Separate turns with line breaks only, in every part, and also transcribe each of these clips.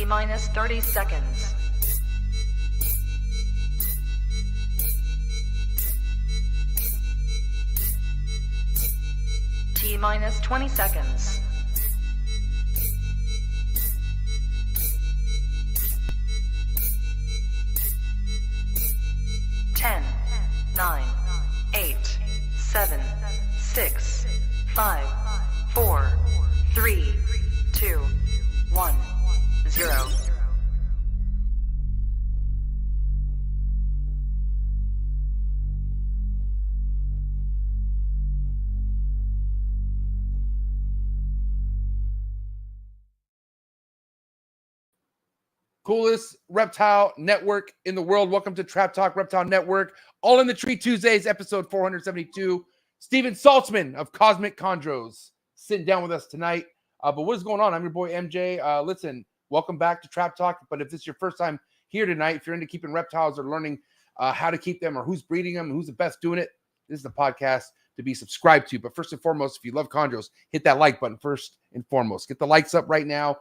T minus 30 seconds. T minus 20 seconds. 10, 9, 8, 7, 6, 5, 4, 3, 2, 1, 0.
Coolest reptile network in the world. Welcome to Trap Talk Reptile Network. All in the Tree Tuesdays, episode 472. Steven Saltzman of Cosmic Chondros sitting down with us tonight. But what is going on? I'm your boy MJ. Listen, welcome back to Trap Talk. But if this is your first time here tonight, if you're into keeping reptiles or learning how to keep them or who's breeding them, who's the best doing it, this is the podcast to be subscribed to. But first and foremost, if you love chondros, hit that like button first and foremost. Get the likes up right now.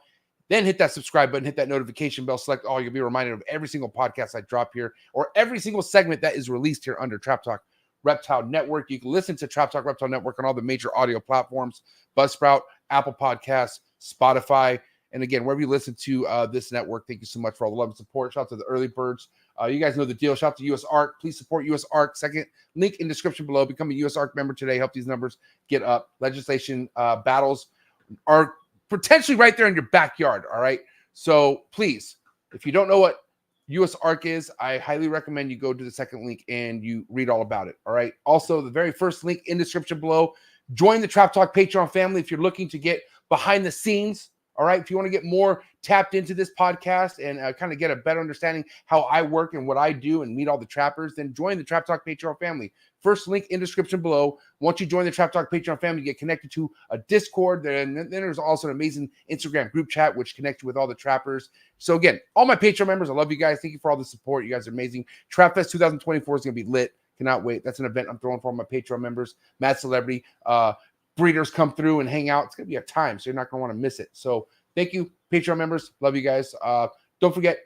Then hit that subscribe button, hit that notification bell, select all. You'll be reminded of every single podcast I drop here or every single segment that is released here under Trap Talk Reptile Network. You can listen to Trap Talk Reptile Network on all the major audio platforms, Buzzsprout, Apple Podcasts, Spotify. And again, wherever you listen to this network, thank you so much for all the love and support. Shout out to the early birds. You guys know the deal. Shout out to US ARC. Please support US ARC. Second link in description below. Become a US ARC member today. Help these numbers get up. Legislation battles are potentially right there in your backyard, all right? So please, if you don't know what US ARC is, I highly recommend you go to the second link and you read all about it, all right? Also, the very first link in description below, join the Trap Talk Patreon family if you're looking to get behind the scenes, all right? If you want to get more tapped into this podcast and kind of get a better understanding how I work and what I do and meet all the trappers, then join the Trap Talk Patreon family. First link in description below. Once you join the Trap Talk Patreon family, you get connected to a Discord. Then there's also an amazing Instagram group chat, which connects you with all the trappers. So again, all my Patreon members, I love you guys. Thank you for all the support. You guys are amazing. Trap Fest 2024 is going to be lit. Cannot wait. That's an event I'm throwing for all my Patreon members. Mad Celebrity. Breeders come through and hang out. It's going to be a time, so you're not going to want to miss it. So thank you, Patreon members. Love you guys. Don't forget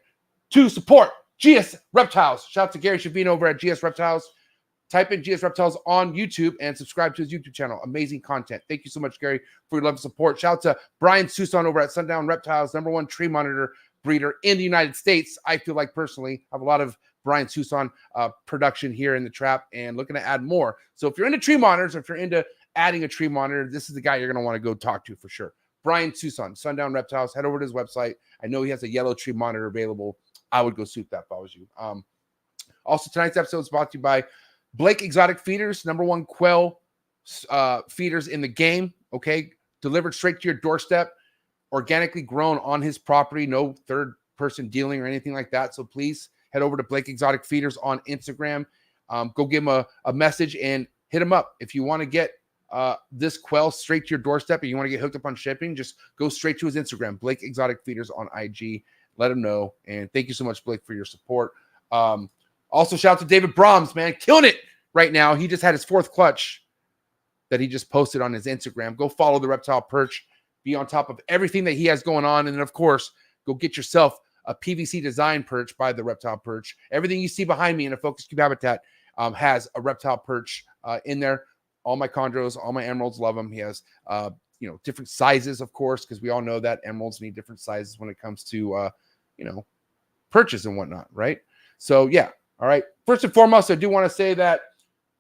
to support GS Reptiles. Shout out to Gary Shavino over at GS Reptiles. Type in GS Reptiles on YouTube and subscribe to his YouTube channel. Amazing content. Thank you so much, Gary, for your love and support. Shout out to Brian Susan over at SUNDOWN Reptiles, #1 tree monitor breeder in the United States. I feel like personally, I have a lot of Brian Susan production here in the trap and looking to add more. So if you're into tree monitors, or if you're into adding a tree monitor, this is the guy you're going to want to go talk to for sure. Brian Susan, SUNDOWN Reptiles. Head over to his website. I know he has a yellow tree monitor available. I would go suit that if I was you. Also, tonight's episode is brought to you by Blake Exotic Feeders, #1 quail feeders in the game, okay? Delivered straight to your doorstep, organically grown on his property, no third-person dealing or anything like that. So please head over to Blake Exotic Feeders on Instagram. Go give him a message and hit him up. If you want to get this quail straight to your doorstep and you want to get hooked up on shipping, just go straight to his Instagram, Blake Exotic Feeders on IG. Let him know. And thank you so much, Blake, for your support. Also, shout out to David Brahms, man. Killing it right now. He just had his 4th clutch that he just posted on his Instagram. Go follow the Reptile Perch. Be on top of everything that he has going on. And then, of course, go get yourself a PVC design perch by the Reptile Perch. Everything you see behind me in a Focus Cube habitat has a Reptile Perch in there. All my chondros, all my emeralds love him. He has, different sizes, of course, because we all know that emeralds need different sizes when it comes to, perches and whatnot, right? So, yeah. All right. First and foremost, I do want to say that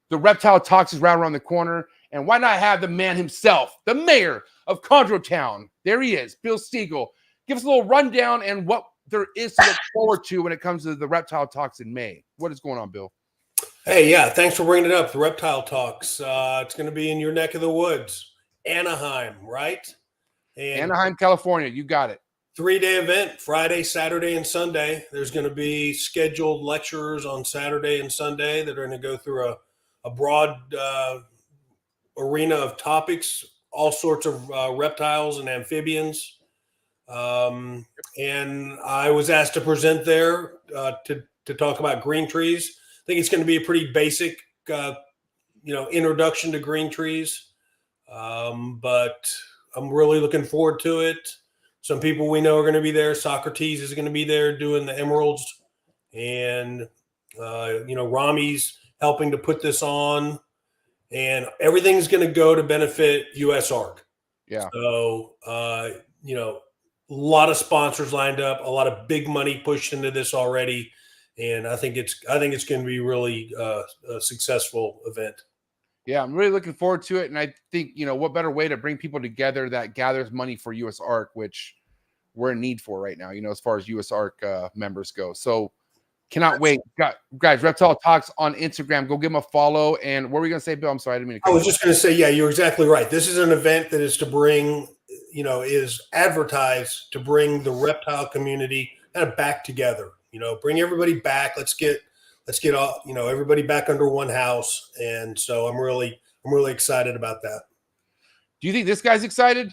the Reptile Talks is right around the corner. And why not have the man himself, the mayor of Chondro Town? There he is, Bill Siegel. Give us a little rundown and what there is to look forward to when it comes to the Reptile Talks in May. What is going on, Bill?
Hey, yeah, thanks for bringing it up. The Reptile Talks. It's going to be in your neck of the woods, Anaheim, right?
And Anaheim, California. You got it.
3-day event, Friday, Saturday, and Sunday. There's going to be scheduled lecturers on Saturday and Sunday that are going to go through a broad arena of topics, all sorts of reptiles and amphibians. And I was asked to present there to talk about green trees. I think it's going to be a pretty basic, introduction to green trees. But I'm really looking forward to it. some people we know are going to be there. Socrates is going to be there doing the emeralds, and Rami's helping to put this on, and everything's going to go to benefit US ARC.
Yeah.
So a lot of sponsors lined up, a lot of big money pushed into this already, and I think it's going to be really a successful event.
Yeah, I'm really looking forward to it. And I think, what better way to bring people together that gathers money for US ARC, which we're in need for right now, as far as US ARC members go. So cannot wait. Guys, Reptile Talks on Instagram. Go give them a follow. And what were we going to say, Bill? I'm sorry. I didn't mean to.
I was just going to say, yeah, you're exactly right. This is an event that is to bring, is advertised to bring the reptile community kind of back together, bring everybody back. Let's get all, everybody back under one house. And so I'm really excited about that.
Do you think this guy's excited?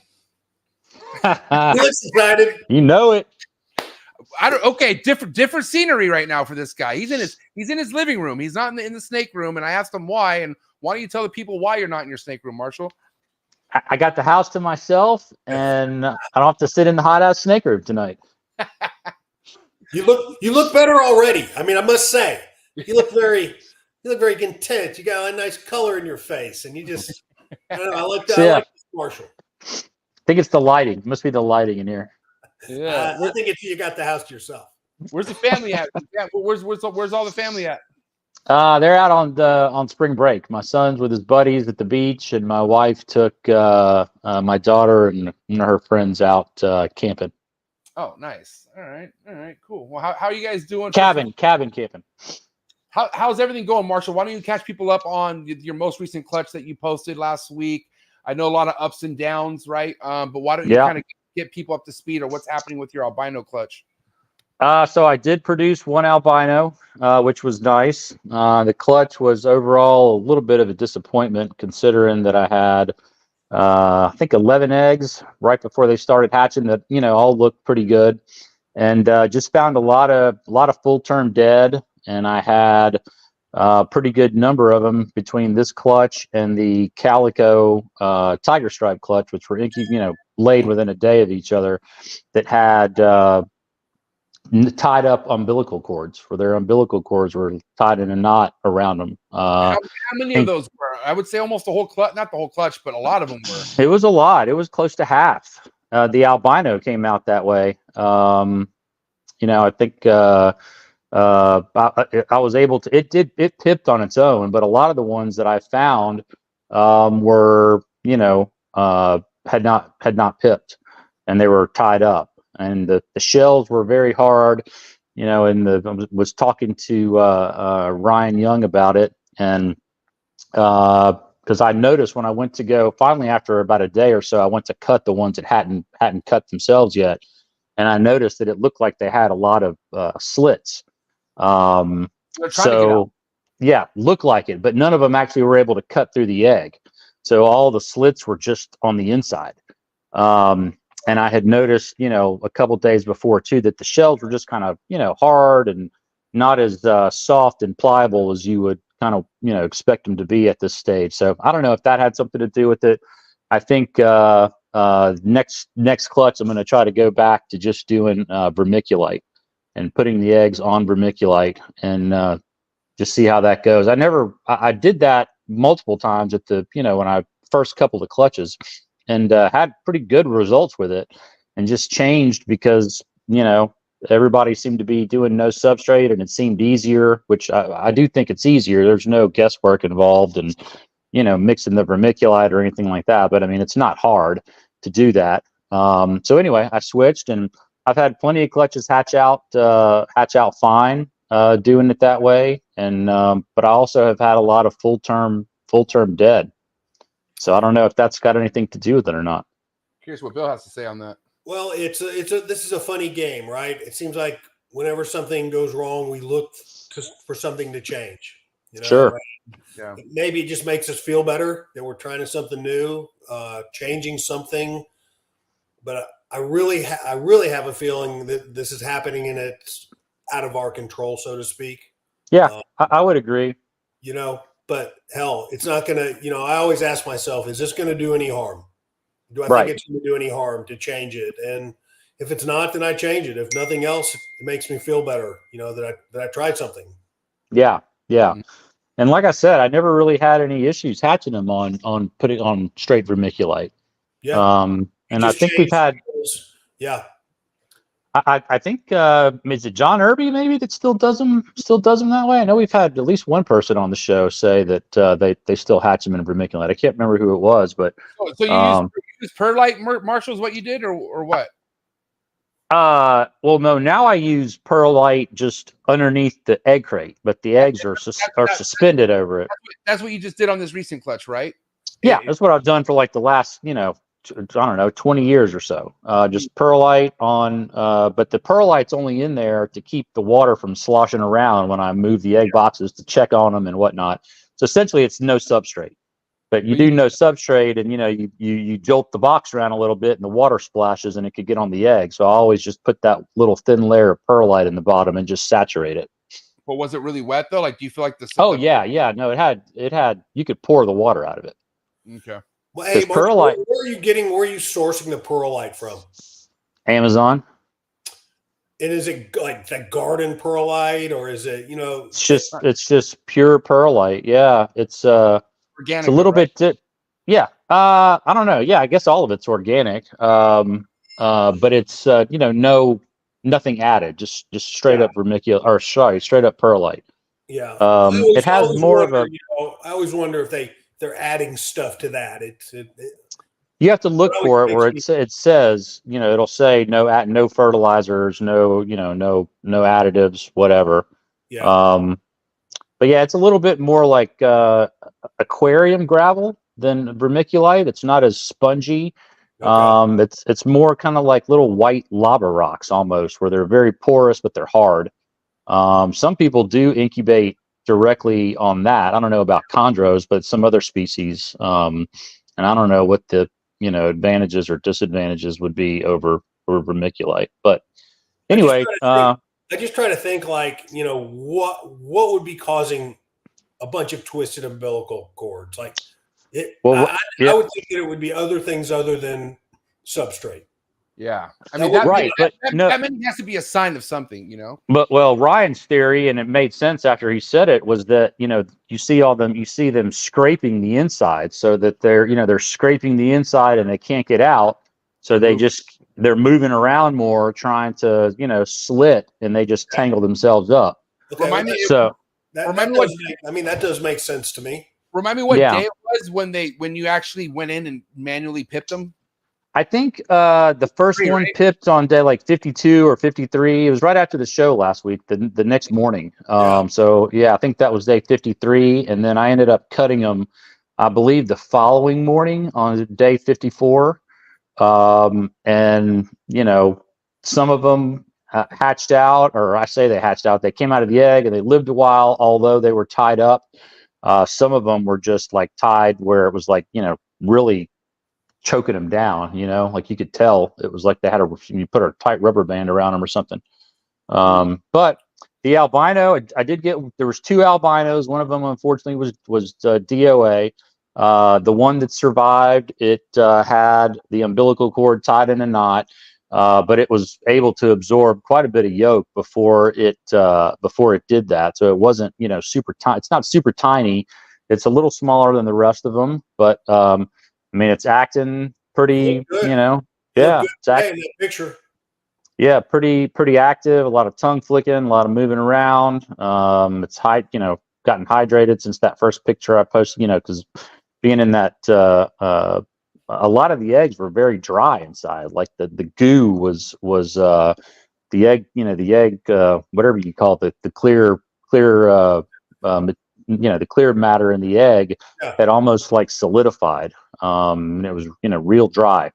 He looks excited.
You know it.
Okay, different scenery right now for this guy. He's in his living room. He's not in the snake room. And I asked him why. And why don't you tell the people why you're not in your snake room, Marshall?
I got the house to myself, and I don't have to sit in the hot ass snake room tonight.
You look better already. I mean, I must say, you look very content. You got a nice color in your face, and you just I don't know. I like Marshall.
I think it's the lighting. It must be the lighting in here.
Yeah,
I think you got the house to yourself.
Where's the family at? Where's all the family at?
They're out on spring break. My son's with his buddies at the beach, and my wife took my daughter and her friends out camping.
Oh, nice. All right, cool. Well, how are you guys doing?
Cabin camping.
How's everything going, Marshall? Why don't you catch people up on your most recent clutch that you posted last week? I know a lot of ups and downs, right? But why don't you kind of get people up to speed, or what's happening with your albino clutch?
So I did produce one albino, which was nice. The clutch was overall a little bit of a disappointment, considering that I had, I think 11 eggs right before they started hatching that, all looked pretty good, and just found a lot of full term dead. And I had a pretty good number of them between this clutch and the Calico tiger stripe clutch, which were laid within a day of each other, that had tied up umbilical cords, where their umbilical cords were tied in a knot around them.
How many of those were? I would say almost the whole clutch, not the whole clutch, but a lot of them were.
It was a lot. It was close to half. The albino came out that way. I think I was able to. It pipped on its own, but a lot of the ones that I found were had not pipped, and they were tied up. And the shells were very hard, and I was talking to Ryan Young about it. And because I noticed when I went to go, finally after about a day or so, I went to cut the ones that hadn't cut themselves yet. And I noticed that it looked like they had a lot of slits. So yeah, looked like it, but none of them actually were able to cut through the egg. So all the slits were just on the inside. And I had noticed, a couple of days before too, that the shells were just kind of, hard and not as soft and pliable as you would kind of, expect them to be at this stage. So I don't know if that had something to do with it. I think next clutch, I'm going to try to go back to just doing vermiculite and putting the eggs on vermiculite and just see how that goes. I did that multiple times at the, when I first couple of clutches. And had pretty good results with it, and just changed because everybody seemed to be doing no substrate, and it seemed easier, which I do think it's easier. There's no guesswork involved, and mixing the vermiculite or anything like that. But I mean, it's not hard to do that. So anyway, I switched, and I've had plenty of clutches hatch out fine doing it that way, and but I also have had a lot of full term dead. So I don't know if that's got anything to do with it or not.
Curious what Bill has to say on that.
Well, this is a funny game, right? It seems like whenever something goes wrong, we look for something to change.
Sure.
Right?
Yeah.
Maybe it just makes us feel better that we're trying something new, changing something. But I really have a feeling that this is happening and it's out of our control, so to speak.
Yeah, I would agree.
But hell, it's not going to, I always ask myself, is this going to do any harm? Do I think it's going to do any harm to change it? And, If it's not, then I change it. If nothing else, it makes me feel better, that I tried something.
Yeah.
Mhm.
And like I said, I never really had any issues hatching them on putting on straight vermiculite.
Yeah.
And I think we've had,
yeah.
I think, is it John Irby maybe that still does them that way? I know we've had at least one person on the show say that they still hatch them in vermiculite. I can't remember who it was, but
So you use perlite, Marshall, is what you did, or what?
well, no, now I use perlite just underneath the egg crate, but the eggs are suspended over it.
That's what you just did on this recent clutch, right?
Yeah, that's what I've done for like the last, I don't know, 20 years or so. Just perlite on, but the perlite's only in there to keep the water from sloshing around when I move the egg boxes to check on them and whatnot. So essentially, it's no substrate. But you do no substrate, and you jolt the box around a little bit, and the water splashes, and it could get on the egg. So I always just put that little thin layer of perlite in the bottom and just saturate it.
But was it really wet though? Like, do you feel like the?
Oh yeah. No, it had. You could pour the water out of it.
Okay.
Well, hey, Mark,
perlite.
Where are you sourcing the perlite from?
Amazon.
And is it like that garden perlite, or is it
It's just pure perlite. Yeah, it's
organic.
It's a little bit. Yeah. I don't know. Yeah, I guess all of it's organic. But it's nothing added. Just straight up vermiculite, or sorry, straight up perlite.
Yeah.
It has more of a.
I always wonder if they're adding stuff to that.
You have to look for it where it says, it'll say no fertilizers, no additives, whatever.
Yeah.
But yeah, it's a little bit more like aquarium gravel than vermiculite. It's not as spongy.
Okay.
It's more kind of like little white lava rocks almost, where they're very porous but they're hard. Some people do incubate directly on that. I don't know about chondros, but some other species. And I don't know what the advantages or disadvantages would be over vermiculite. But anyway,
I just try to think like, what would be causing a bunch of twisted umbilical cords? Like I would think that it would be other things other than substrate.
Yeah. I
That
mean,
would-
right, but no,
that many has to be a sign of something,
But Ryan's theory, and it made sense after he said it, was that you see them scraping the inside, so that they're scraping the inside and they can't get out, so they're moving around more, trying to slit, and they just tangle themselves up.
Okay,
Remind me.
that does make sense to me.
Remind me what day it was when you actually went in and manually pipped them.
I think the first one pipped on day like 52 or 53. It was right after the show last week, the next morning. So yeah, I think that was day 53, and then I ended up cutting them, I believe, the following morning on day 54. And some of them hatched out, or I say they hatched out. They came out of the egg and they lived a while, although they were tied up. Some of them were just like tied where it was like really choking them down, like you could tell it was like they had you put a tight rubber band around them or something. But the albino, there was 2 albinos. One of them, unfortunately, was DOA. The one that survived, it had the umbilical cord tied in a knot, but it was able to absorb quite a bit of yolk before it did that. So it wasn't, super tiny. It's not super tiny. It's a little smaller than the rest of them, but I mean, it's acting pretty, it's acting,
picture.
Yeah, pretty active. A lot of tongue flicking, a lot of moving around. It's gotten hydrated since that first picture I posted. Because being in that, a lot of the eggs were very dry inside. Like the goo was the egg, whatever you call it, the clear. The clear matter in the egg had almost like solidified, and it was real dry.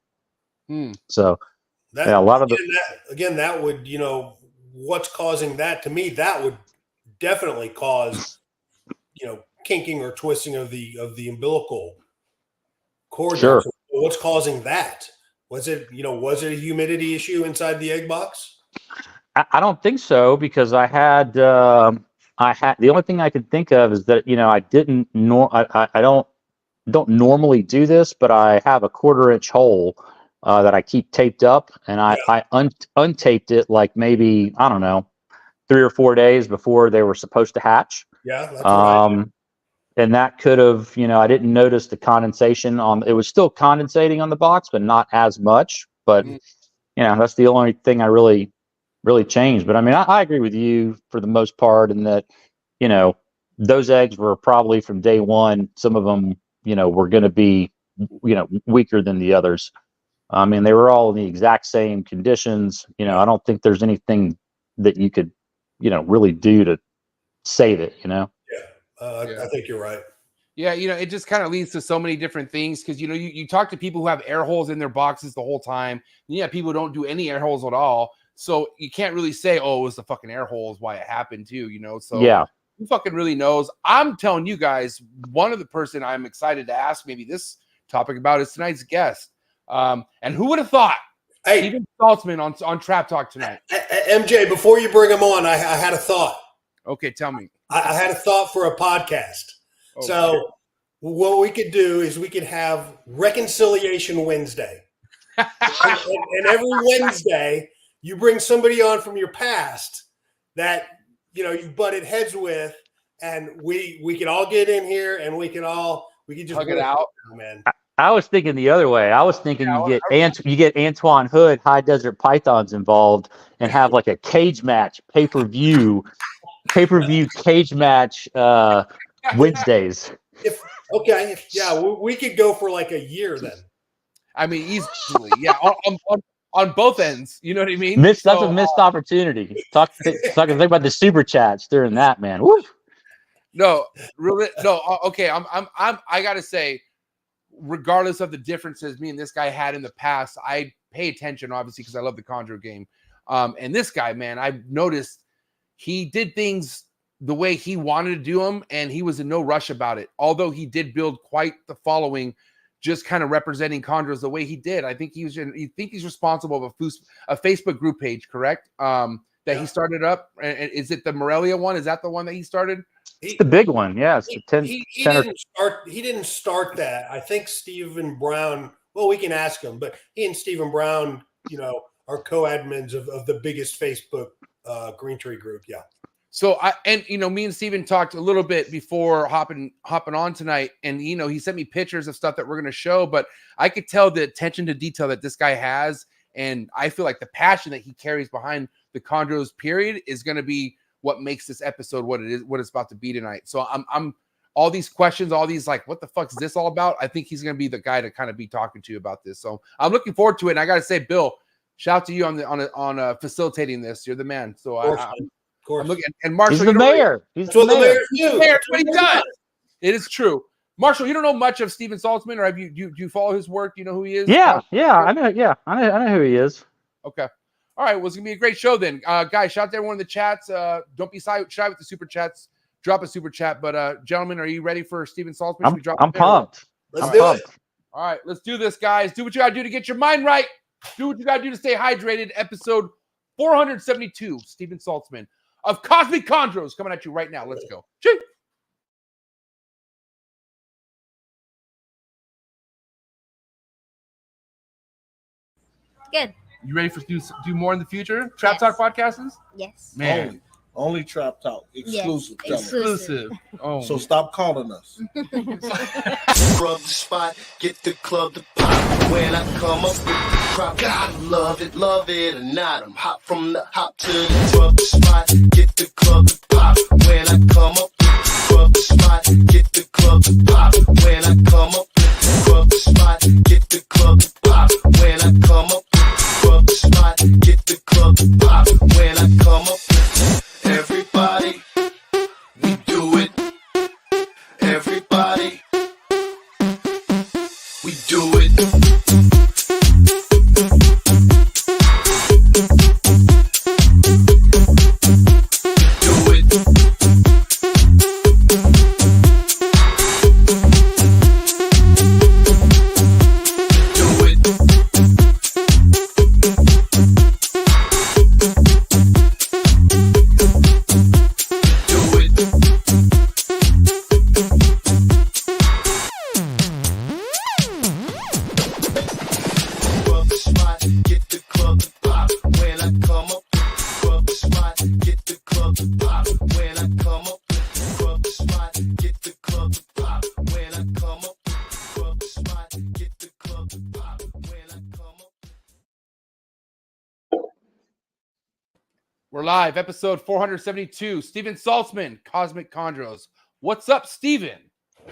So a lot of
that would what's causing that? To me, that would definitely cause kinking or twisting of the umbilical cord.
Sure.
So what's causing that? Was it a humidity issue inside the egg box?
I don't think so, because I had the only thing I could think of is that I don't normally do this, but I have a 1/4 inch hole that I keep taped up, and I untaped it like maybe, I don't know, 3 or 4 days before they were supposed to hatch.
Yeah, that's right.
And that could have, I didn't notice the condensation it was still condensating on the box, but not as much. But, that's the only thing I really changed. But I mean, I agree with you for the most part in that, those eggs were probably from day one. Some of them, were going to be, weaker than the others. I mean, they were all in the exact same conditions. I don't think there's anything that you could, really do to save it,
I think you're right.
Yeah, it just kind of leads to so many different things because, you talk to people who have air holes in their boxes the whole time. Yeah, people don't do any air holes at all. So you can't really say, oh, it was the fucking air holes why it happened too, So
yeah,
who fucking really knows? I'm telling you guys, one of the person I'm excited to ask maybe this topic about is tonight's guest. And who would have thought?
Hey,
Steven Saltzman on Trap Talk tonight.
MJ, before you bring him on, I had a thought.
Okay, tell me.
I had a thought for a podcast.
Okay.
So what we could do is we could have Reconciliation Wednesday. and every Wednesday, you bring somebody on from your past that, you butted heads with, and we could all get in here and we could just
hug it out,
man.
I was thinking the other way. I was thinking you get Antoine Hood, High Desert Pythons involved, and have like a cage match, pay-per-view cage match Wednesdays.
We could go for like a year then.
I mean, easily, yeah, on both ends. You know what I mean?
That's a missed opportunity. Think about the super chats during that, man. Woo.
No, really, no. Okay, I gotta say, regardless of the differences me and this guy had in the past, I pay attention obviously because I love the Chondro game. And this guy, man, I've noticed he did things the way he wanted to do them, and he was in no rush about it. Although he did build quite the following, just kind of representing Chondros the way he did. I think he's responsible for a Facebook group page, correct? He started up. And is it the Morelia one? Is that the one that he started?
It's the big one, yeah. It's
He didn't start that. I think Stephen Brown. Well, we can ask him, but he and Stephen Brown, are co-admins of the biggest Facebook Green Tree group. Yeah. So
me and Steven talked a little bit before hopping on tonight, and he sent me pictures of stuff that we're going to show, but I could tell the attention to detail that this guy has, and I feel like the passion that he carries behind the Chondros period is going to be what makes this episode what it's about to be tonight. So I'm all these questions, all these like, what the fuck is this all about? I think he's going to be the guy to kind of be talking to you about this. So I'm looking forward to it. And I got to say, Bill, shout out to you on facilitating this. You're the man. So
of course.
I'm looking, and Marshall,
he's the mayor. He's
the mayor.
That's what he does. It is true. Marshall, you don't know much of Steven Saltzman, or do you follow his work? Do you know who he is?
Yeah, I know. Yeah, I know who he is.
Okay. All right. Well, it's gonna be a great show then, guys. Shout out to everyone in the chats. Don't be shy with the super chats. Drop a super chat. But gentlemen, are you ready for Steven Saltzman?
I'm pumped.
Let's do it.
All right, let's do this, guys. Do what you gotta do to get your mind right. Do what you gotta do to stay hydrated. Episode 472. Steven Saltzman of Cosmic Chondros coming at you right now. Let's go. Chee.
Good.
You ready for do more in the future? Trap Talk podcasts?
Yes.
Man.
Only Trap Talk. Exclusive.
Yes,
Exclusive. Oh.
So stop calling us.
Rub the spot, get the club to pop. When I come up with the crop, gotta love it or not. I'm hot from the hop to the rub the spot, get the club to pop. When I come up with the rub the spot, get the club to pop. When I come up with the rub the spot, get the club to pop. When I come up with the rub the spot, get the club to pop. When I come up with everybody, we do it. Everybody, we do it.
live, episode 472. Steven Saltzman, Cosmic Chondros. What's up, Steven?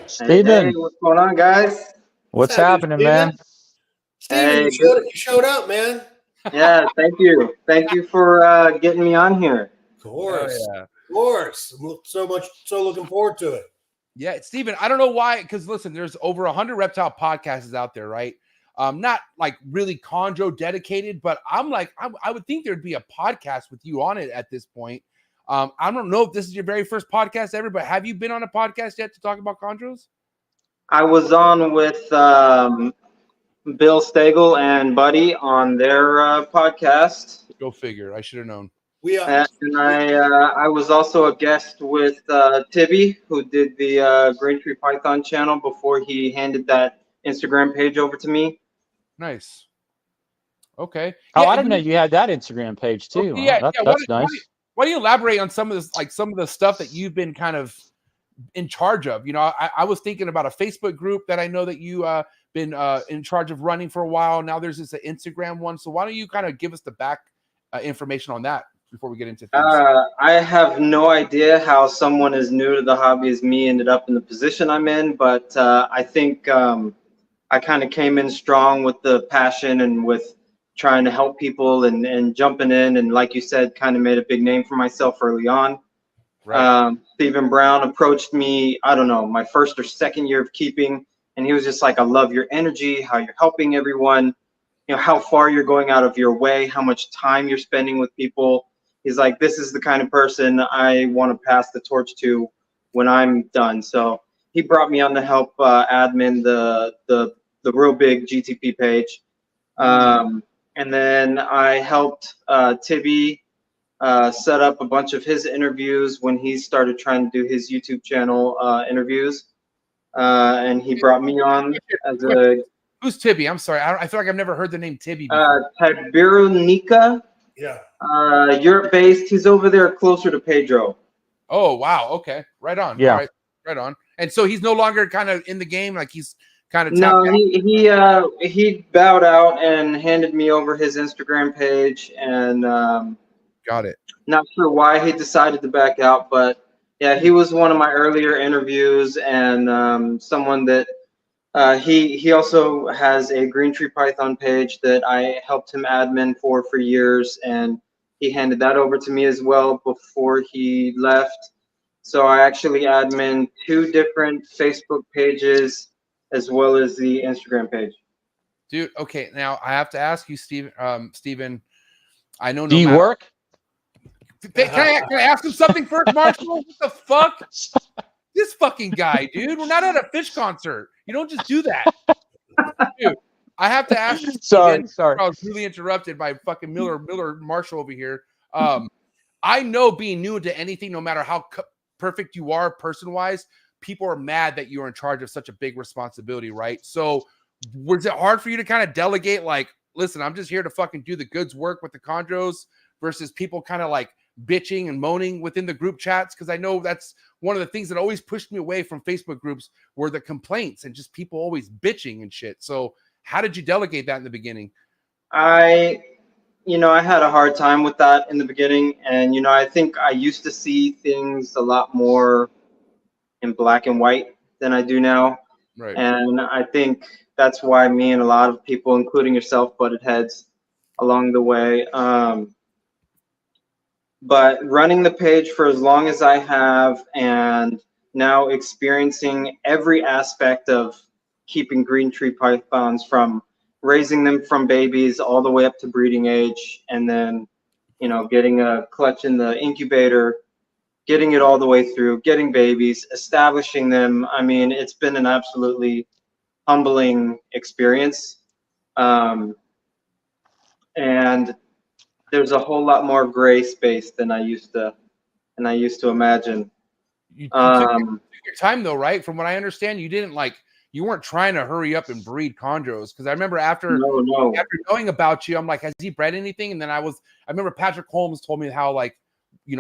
Steven,
Hey, what's going on, guys?
what's
happening,
happening, man?
Steven,
Hey,
you showed up, man.
Yeah, thank you. Thank you for getting me on here.
Of course.
Oh, yeah.
Of course. So looking forward to it.
Yeah, Steven, I don't know why, because listen, there's over 100 reptile podcasts out there, right? Not like really chondro dedicated, but I'm like, I would think there'd be a podcast with you on it at this point. I don't know if this is your very first podcast ever, but have you been on a podcast yet to talk about chondros?
I was on with Bill Stagel and Buddy on their podcast.
Go figure. I should have known.
And I was also a guest with Tibby, who did the Green Tree Python channel before he handed that Instagram page over to me.
Nice. Okay.
Oh,
Yeah,
I didn't know you had that Instagram page too.
Okay, yeah,
That's nice.
Why do you elaborate on some of this, like some of the stuff that you've been kind of in charge of? You know, I was thinking about a Facebook group that I know that you been in charge of running for a while. Now there's this Instagram one. So why don't you kind of give us the back information on that before we get into things?
I have no idea how someone as new to the hobby as me ended up in the position I'm in, but I think I kind of came in strong with the passion and with trying to help people and jumping in, and like you said, kind of made a big name for myself early on.
Right.
Stephen Brown approached me, I don't know, my first or second year of keeping, and he was just like, I love your energy, how you're helping everyone, you know, how far you're going out of your way, how much time you're spending with people. He's like, this is the kind of person I want to pass the torch to when I'm done. So he brought me on to help admin the real big GTP page. And then I helped Tibby set up a bunch of his interviews when he started trying to do his YouTube channel interviews. And he brought me on as a...
Who's Tibby? I'm sorry. I feel like I've never heard the name Tibby
before. Nika.
Yeah.
Europe-based. He's over there closer to Pedro.
Oh, wow. Okay. Right on.
Yeah.
Right on. And so he's no longer kind of in the game, like he's kind of
No, he bowed out and handed me over his Instagram page, and
got it.
not sure why he decided to back out, but yeah, he was one of my earlier interviews, and someone that he also has a Green Tree Python page that I helped him admin for years, and he handed that over to me as well before he left. So I actually admin 2 different Facebook pages as well as the Instagram page.
Dude, okay, now I have to ask you, Steven, I know
Do you work?
Can I ask him something first, Marshall? What the fuck? This fucking guy, dude. We're not at a Fish concert. You don't just do that. Dude, I have to ask you,
Sorry.
I was really interrupted by fucking Miller Marshall over here. I know being new to anything, no matter how perfect you are person-wise, people are mad that you're in charge of such a big responsibility, right? So was it hard for you to kind of delegate, like, listen, I'm just here to fucking do the goods work with the chondros, versus people kind of like bitching and moaning within the group chats? Because I know that's one of the things that always pushed me away from Facebook groups were the complaints and just people always bitching and shit. So how did you delegate that in the beginning?
I had a hard time with that in the beginning, and I think I used to see things a lot more in black and white than I do now.
Right.
And I think that's why me and a lot of people, including yourself, butted heads along the way. But running the page for as long as I have, and now experiencing every aspect of keeping green tree pythons, from raising them from babies all the way up to breeding age, and then, getting a clutch in the incubator, getting it all the way through, getting babies, establishing them. I mean, it's been an absolutely humbling experience. And there's a whole lot more gray space than I used to imagine.
You took your time though, right? From what I understand, you weren't trying to hurry up and breed chondros. Because I remember after knowing about you, I'm like, has he bred anything? And then I remember Patrick Holmes told me how, like,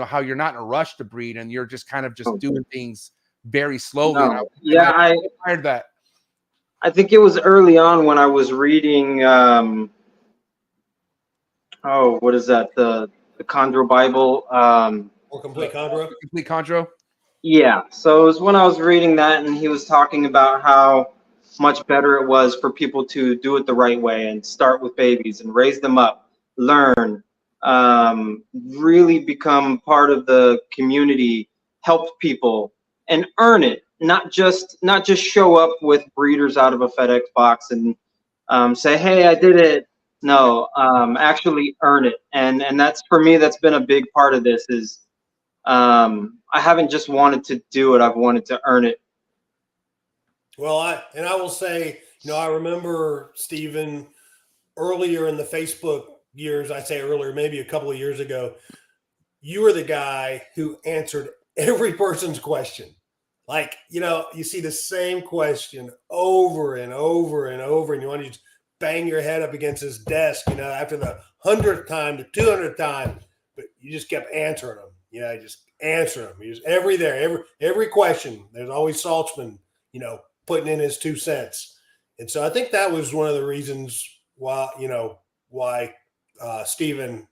how you're not in a rush to breed and you're just kind of just doing things very slowly. I admired that.
I think it was early on when I was reading, what is that? The the Chondro Bible.
Or complete Chondro.
Complete Chondro.
Yeah, so it was when I was reading that, and he was talking about how much better it was for people to do it the right way and start with babies and raise them up, learn, really become part of the community, help people, and earn it. Not just show up with breeders out of a FedEx box and say, "Hey, I did it." No, actually earn it, and that's, for me, that's been a big part of this. Is I haven't just wanted to do it; I've wanted to earn it.
Well, I will say, I remember, Stephen, earlier in the Facebook years, I say earlier, maybe a couple of years ago, you were the guy who answered every person's question. Like, you see the same question over and over and over, and you want to just bang your head up against his desk, after the 100th time, the 200th time, but you just kept answering them. Just answer them. Every question. There's always Saltzman, putting in his 2 cents. And so I think that was one of the reasons why Stephen,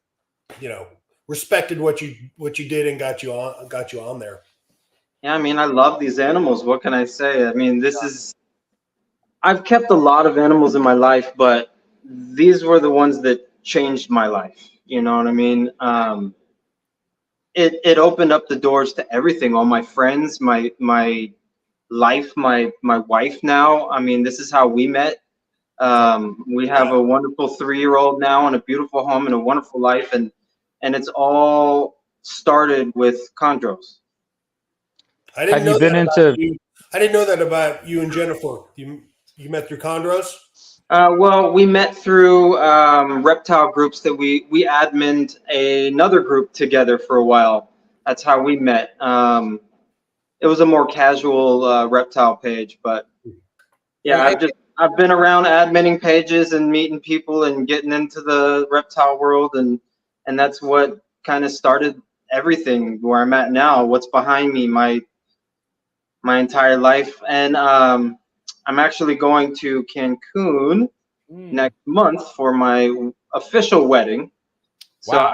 respected what you did and got you on there.
Yeah, I mean, I love these animals. What can I say? I mean, I've kept a lot of animals in my life, but these were the ones that changed my life. You know what I mean? It opened up the doors to everything. All my friends, my life, my wife now. I mean, this is how we met. We have a wonderful 3-year-old now and a beautiful home and a wonderful life, and it's all started with Chondros.
I didn't know that about you and Jennifer. You met through Chondros?
Well, we met through reptile groups that we adminned another group together for a while. That's how we met. It was a more casual reptile page, but yeah, I've been around adminning pages and meeting people and getting into the reptile world, and that's what kind of started everything where I'm at now. What's behind me, my entire life, and I'm actually going to Cancun next month for my official wedding. So
Wow.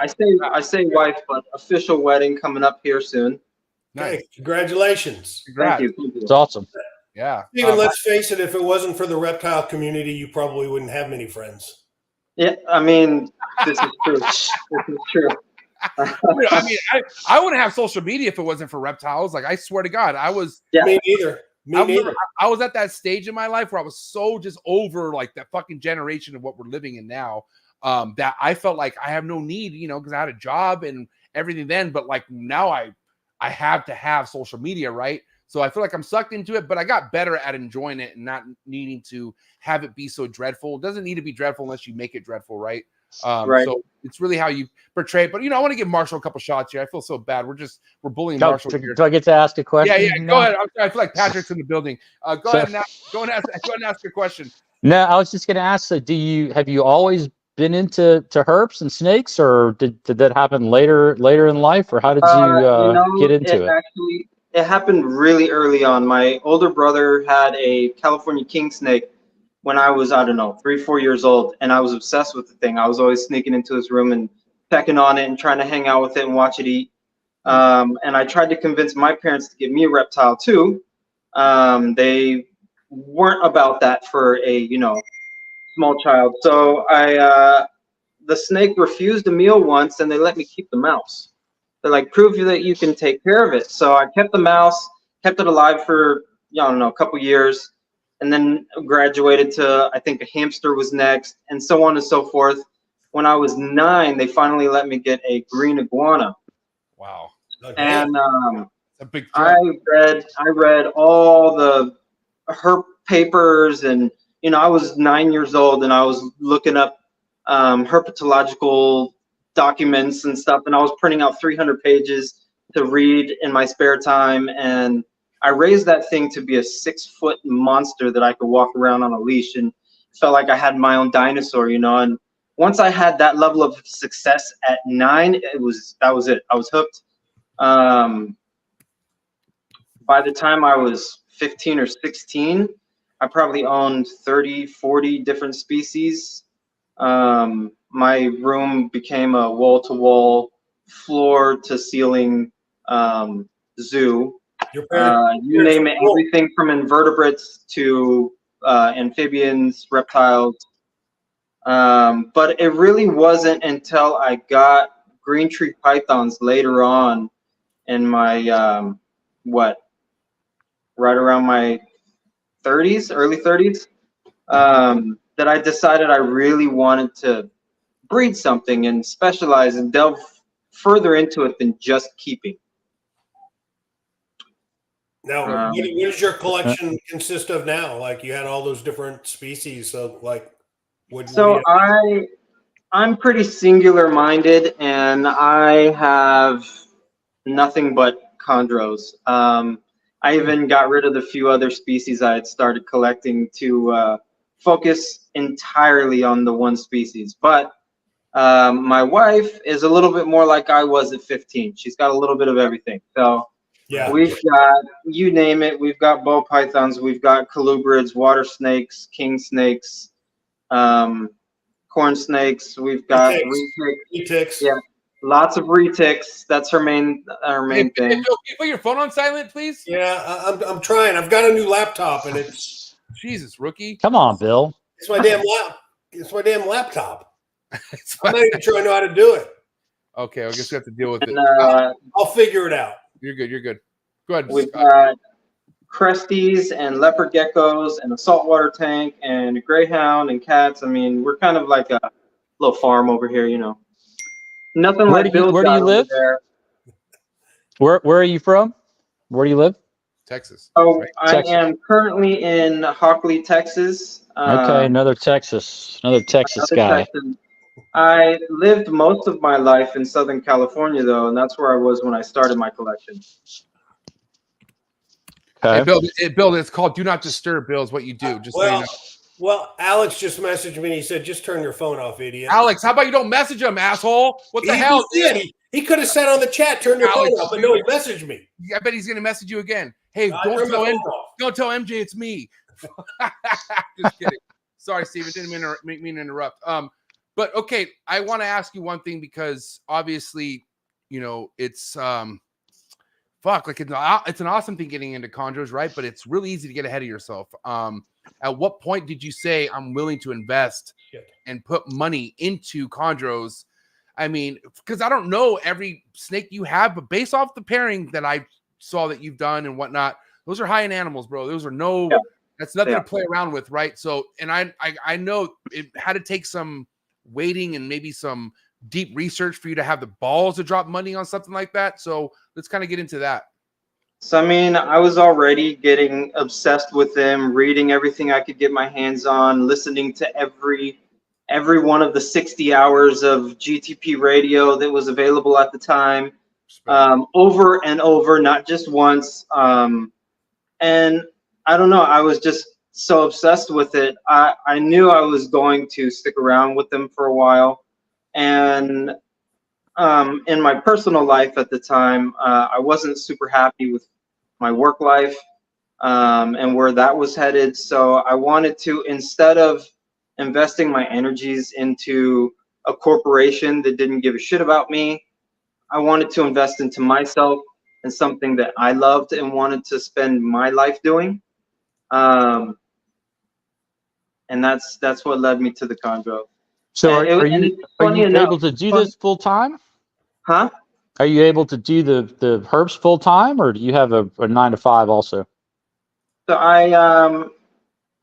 I say wife, but official wedding coming up here soon.
Nice.
Okay, congratulations.
Congrats.
Thank you.
It's awesome.
Yeah.
Stephen, let's face it, if it wasn't for the reptile community, you probably wouldn't have many friends.
Yeah, I mean, this is true. This is true.
I mean, I wouldn't have social media if it wasn't for reptiles. Like, I swear to God, I was.
Yeah.
Me neither.
I was at that stage in my life where I was so just over like that fucking generation of what we're living in now, that I felt like I have no need, because I had a job and everything then. But like now I have to have social media, right? So I feel like I'm sucked into it, but I got better at enjoying it and not needing to have it be so dreadful. It doesn't need to be dreadful unless you make it dreadful, right?
Right.
So it's really how you portray it. But I want to give Marshall a couple shots here. I feel so bad. We're bullying Marshall here.
Do I get to ask a question?
Yeah. Go ahead. I'm sorry. I feel like Patrick's in the building. Go ahead and ask your question.
No, I was just going to ask. So, have you always been into herps and snakes, or did that happen later in life, or how did you get into it?
Actually, it happened really early on. My older brother had a California king snake when I was, 3-4 years old, and I was obsessed with the thing. I was always sneaking into his room and pecking on it and trying to hang out with it and watch it eat. And I tried to convince my parents to get me a reptile too. They weren't about that for a small child. So the snake refused a meal once, and they let me keep the mouse. They're like, prove that you can take care of it. So I kept the mouse, kept it alive for a couple years, and then graduated to, I think, a hamster was next, and so on and so forth. When I was 9, they finally let me get a green iguana.
Wow.
And
a big
I read all the herp papers, and I was 9 years old, and I was looking up herpetological documents and stuff, and I was printing out 300 pages to read in my spare time, and I raised that thing to be a 6-foot monster that I could walk around on a leash, and felt like I had my own dinosaur, and once I had that level of success at 9, that was it. I was hooked. By the time I was 15 or 16, I probably owned 30, 40 different species. My room became a wall-to-wall floor to ceiling zoo.
Your
You
parents
name it,
cool.
everything from invertebrates to amphibians, reptiles. But it really wasn't until I got green tree pythons later on in my, right around my 30s, early 30s, that I decided I really wanted to breed something and specialize and delve further into it than just keeping.
Now, what does your collection consist of now? Like, you had all those different species, so like,
I'm pretty singular minded, and I have nothing but chondros. I even got rid of the few other species I had started collecting to focus entirely on the one species. But my wife is a little bit more like I was at 15. She's got a little bit of everything. So
yeah,
we've got, you name it, we've got ball pythons, we've got colubrids, water snakes, king snakes, corn snakes, we've got
retics.
Yeah, lots of retics. That's her main thing.
Can you put your phone on silent, please?
Yeah, I'm trying. I've got a new laptop, and it's
Jesus, rookie.
Come on, Bill.
it's my damn laptop. I'm not even sure I know how to do it.
Okay, I guess we have to deal with it.
And,
I'll figure it out.
You're good. You're good. Go ahead.
we've got cresties and leopard geckos and a saltwater tank and a greyhound and cats. I mean, we're kind of like a little farm over here, you know. Nothing
Where
like
do you-
Bill's
where do you
got over
live?
there.
Where are you from? Where do you live?
Texas.
Oh,
right?
I
Texas.
am currently in Hockley, Texas.
Okay, another Texas
Other
guy.
Texas. I lived most of my life in Southern California, though, and that's where I was when I started my collection.
Okay.
Bill, it's called Do Not Disturb, Bill, is what you do. Just so you know.
Well, Alex just messaged me and he said, just turn your phone off, idiot.
Alex, how about you don't message him, asshole? What the hell?
He could have said on the chat, turn your
Alex,
phone off, but no, he messaged me.
I bet he's going to message you again. Hey,
I
don't
turned my
tell
phone off.
Don't tell MJ it's me. Just kidding. Sorry, Steven. Didn't mean to interrupt. But okay, I want to ask you one thing because obviously, you know, it's like it's an awesome thing getting into chondros, right? But it's really easy to get ahead of yourself. At what point did you say I'm willing to invest and put money into chondros? I mean, because I don't know every snake you have, but based off the pairing that I saw that you've done and whatnot, those are high-end animals, bro. Those are that's nothing to play around with, right? So, and I know it had to take some waiting and maybe some deep research for you to have the balls to drop money on something like that. So let's kind of get into that.
So, I mean, I was already getting obsessed with them, reading everything I could get my hands on, listening to every one of the 60 hours of GTP radio that was available at the time, over and over, not just once. And I don't know, I was just so obsessed with it. I knew I was going to stick around with them for a while. And in my personal life at the time, I wasn't super happy with my work life and where that was headed. So I wanted to, instead of investing my energies into a corporation that didn't give a shit about me, I wanted to invest into myself and something that I loved and wanted to spend my life doing. And that's what led me to the Chondro.
So are you able to do this full time?
Huh?
Are you able to do the herbs full time, or do you have a 9-to-5 also?
So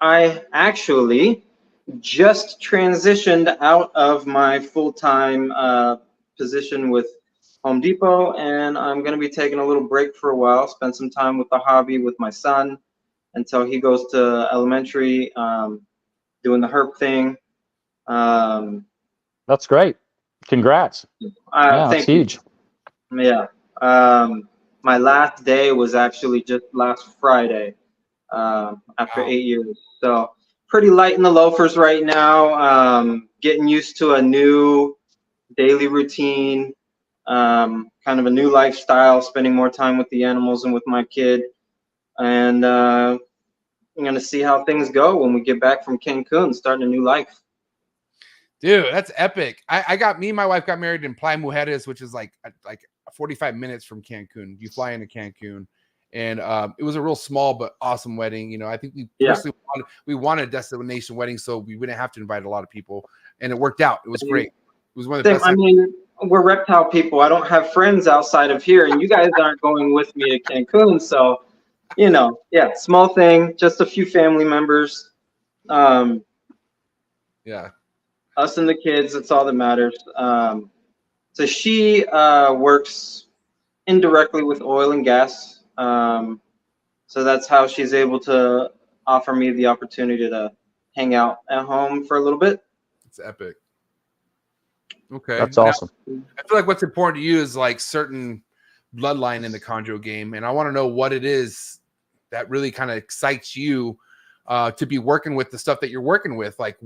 I actually just transitioned out of my full-time position with Home Depot, and I'm going to be taking a little break for a while, spend some time with the hobby with my son until he goes to elementary, doing the herb thing.
That's great. Congrats. Yeah, that's huge.
Yeah. My last day was actually just last Friday, after 8 years. So pretty light in the loafers right now. Getting used to a new daily routine, kind of a new lifestyle, spending more time with the animals and with my kid. And I'm going to see how things go when we get back from Cancun, starting a new life.
Dude, that's epic. Me and my wife got married in Playa Mujeres, which is like 45 minutes from Cancun. You fly into Cancun, and it was a real small but awesome wedding. You know, I think we wanted a destination wedding, so we wouldn't have to invite a lot of people, and it worked out. It was great. It was one of the best.
I mean, we're reptile people. I don't have friends outside of here, and you guys aren't going with me to Cancun, so you know, yeah, small thing, just a few family members.
Yeah.
Us and the kids, that's all that matters. So she works indirectly with oil and gas. So that's how she's able to offer me the opportunity to hang out at home for a little bit.
It's epic. Okay.
That's awesome.
I feel like what's important to you is like certain bloodline in the Chondro game. And I want to know what it is that really kind of excites you to be working with the stuff that you're working with. Like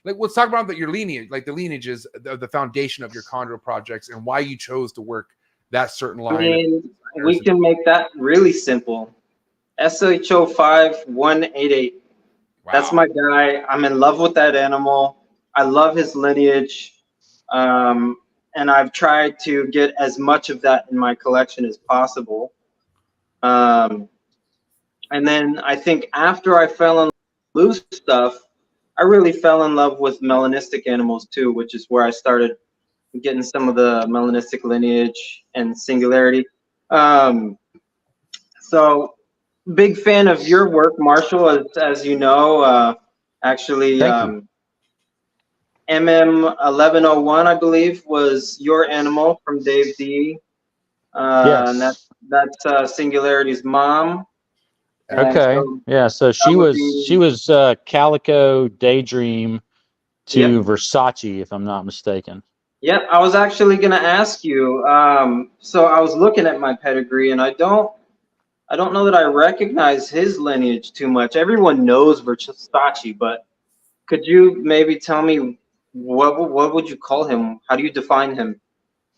let's talk about your lineage, like the lineage is the foundation of your Chondro projects and why you chose to work that certain line.
I mean, we can make that really simple. SHO5188. Wow. That's my guy. I'm in love with that animal. I love his lineage. And I've tried to get as much of that in my collection as possible. And then I think after I fell in love with loose stuff, I really fell in love with melanistic animals too, which is where I started getting some of the melanistic lineage and singularity. So big fan of your work, Marshall, as you know. Actually, MM1101, I believe, was your animal from Dave D.
Yes.
And that's Singularity's mom.
Okay. Yeah. So she was Calico Daydream to Versace, if I'm not mistaken.
Yep. I was actually going to ask you. So I was looking at my pedigree, and I don't know that I recognize his lineage too much. Everyone knows Versace, but could you maybe tell me what would you call him? How do you define him?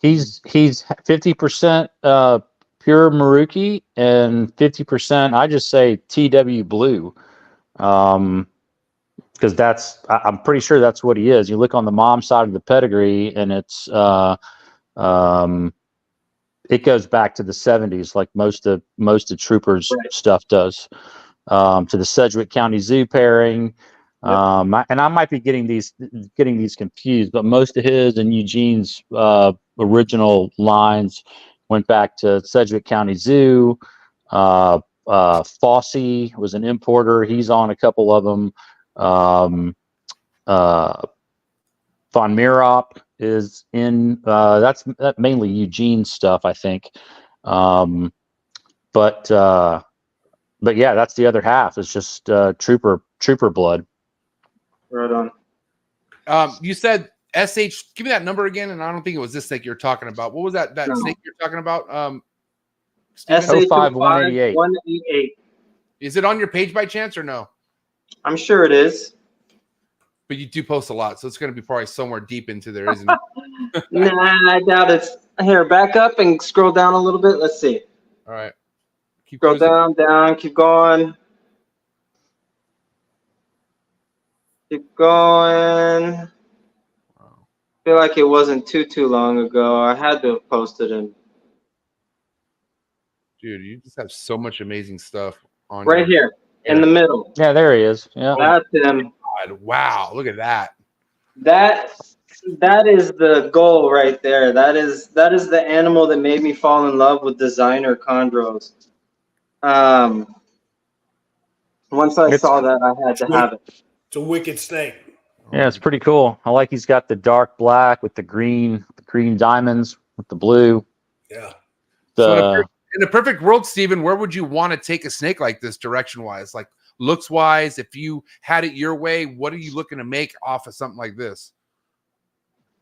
He's 50% pure Maruki and 50%, I just say TW blue, because I'm pretty sure that's what he is. You look on the mom side of the pedigree, and it's it goes back to the 70s, like most of Troopers stuff does, to the Sedgwick County Zoo pairing. And I might be getting these confused, but most of his and Eugene's original lines went back to Sedgwick County Zoo. Fossey was an importer. He's on a couple of them. Von Mirop is in. That's mainly Eugene's stuff, I think. But yeah, that's the other half. It's just trooper blood.
Right on.
You said SH. Give me that number again, and I don't think it was this snake you're talking about. What was that snake you're talking about?
SH5188.
Is it on your page by chance or no?
I'm sure it is.
But you do post a lot, so it's going to be probably somewhere deep into there, isn't it?
Nah, I doubt it. Here, back up and scroll down a little bit. Let's see.
All right.
Scroll down, keep going. Keep going.
Wow.
I feel like it wasn't too long ago. I had to have posted him.
Dude, you just have so much amazing stuff on
right here in the middle.
Yeah, there he is. Yeah,
that's him.
God, wow, look at that.
That is the goal right there. That is the animal that made me fall in love with designer chondros. Once I saw that, I had to have it.
It's a wicked snake.
Yeah, it's pretty cool. I like he's got the dark black with the green diamonds with the blue.
Yeah.
So in a perfect world, Steven, where would you want to take a snake like this direction-wise? Like looks-wise, if you had it your way, what are you looking to make off of something like this?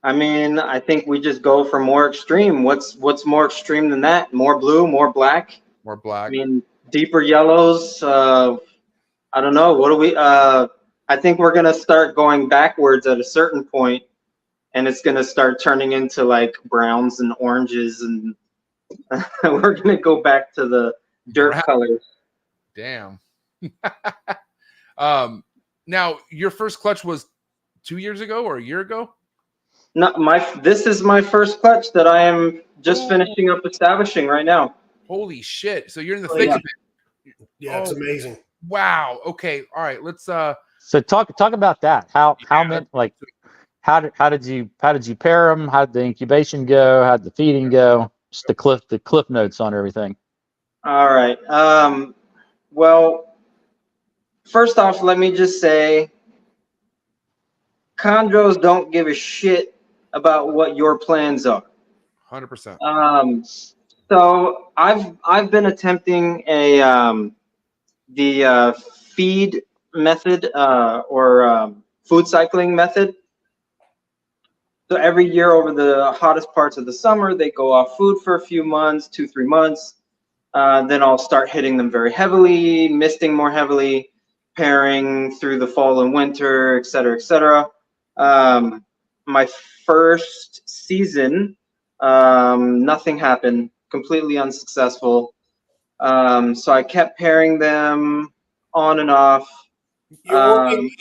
I mean, I think we just go for more extreme. What's more extreme than that? More blue, more black?
More black.
I mean, deeper yellows. I don't know. What do we... I think we're going to start going backwards at a certain point, and it's going to start turning into like browns and oranges, and we're going to go back to the dirt colors.
Damn. Now, your first clutch was 2 years ago or a year ago?
Not this is my first clutch that I am just
Ooh.
finishing up establishing right now.
Holy shit! So you're in the
Oh,
thick
yeah.
of it.
Yeah, it's amazing.
Wow. Okay. All right. Let's
So talk about that. How many, like, how did you pair them? How did the incubation go? How did the feeding go? Just the cliff notes on everything.
All right. Well, first off, let me just say, Chondros don't give a shit about what your plans are.
100%.
So I've been attempting the feed method or food cycling method. So every year over the hottest parts of the summer, they go off food for a few months, 2-3 months. Then I'll start hitting them very heavily, misting more heavily, pairing through the fall and winter, et cetera, et cetera. My first season, nothing happened, completely unsuccessful. So I kept pairing them on and off.
You're working,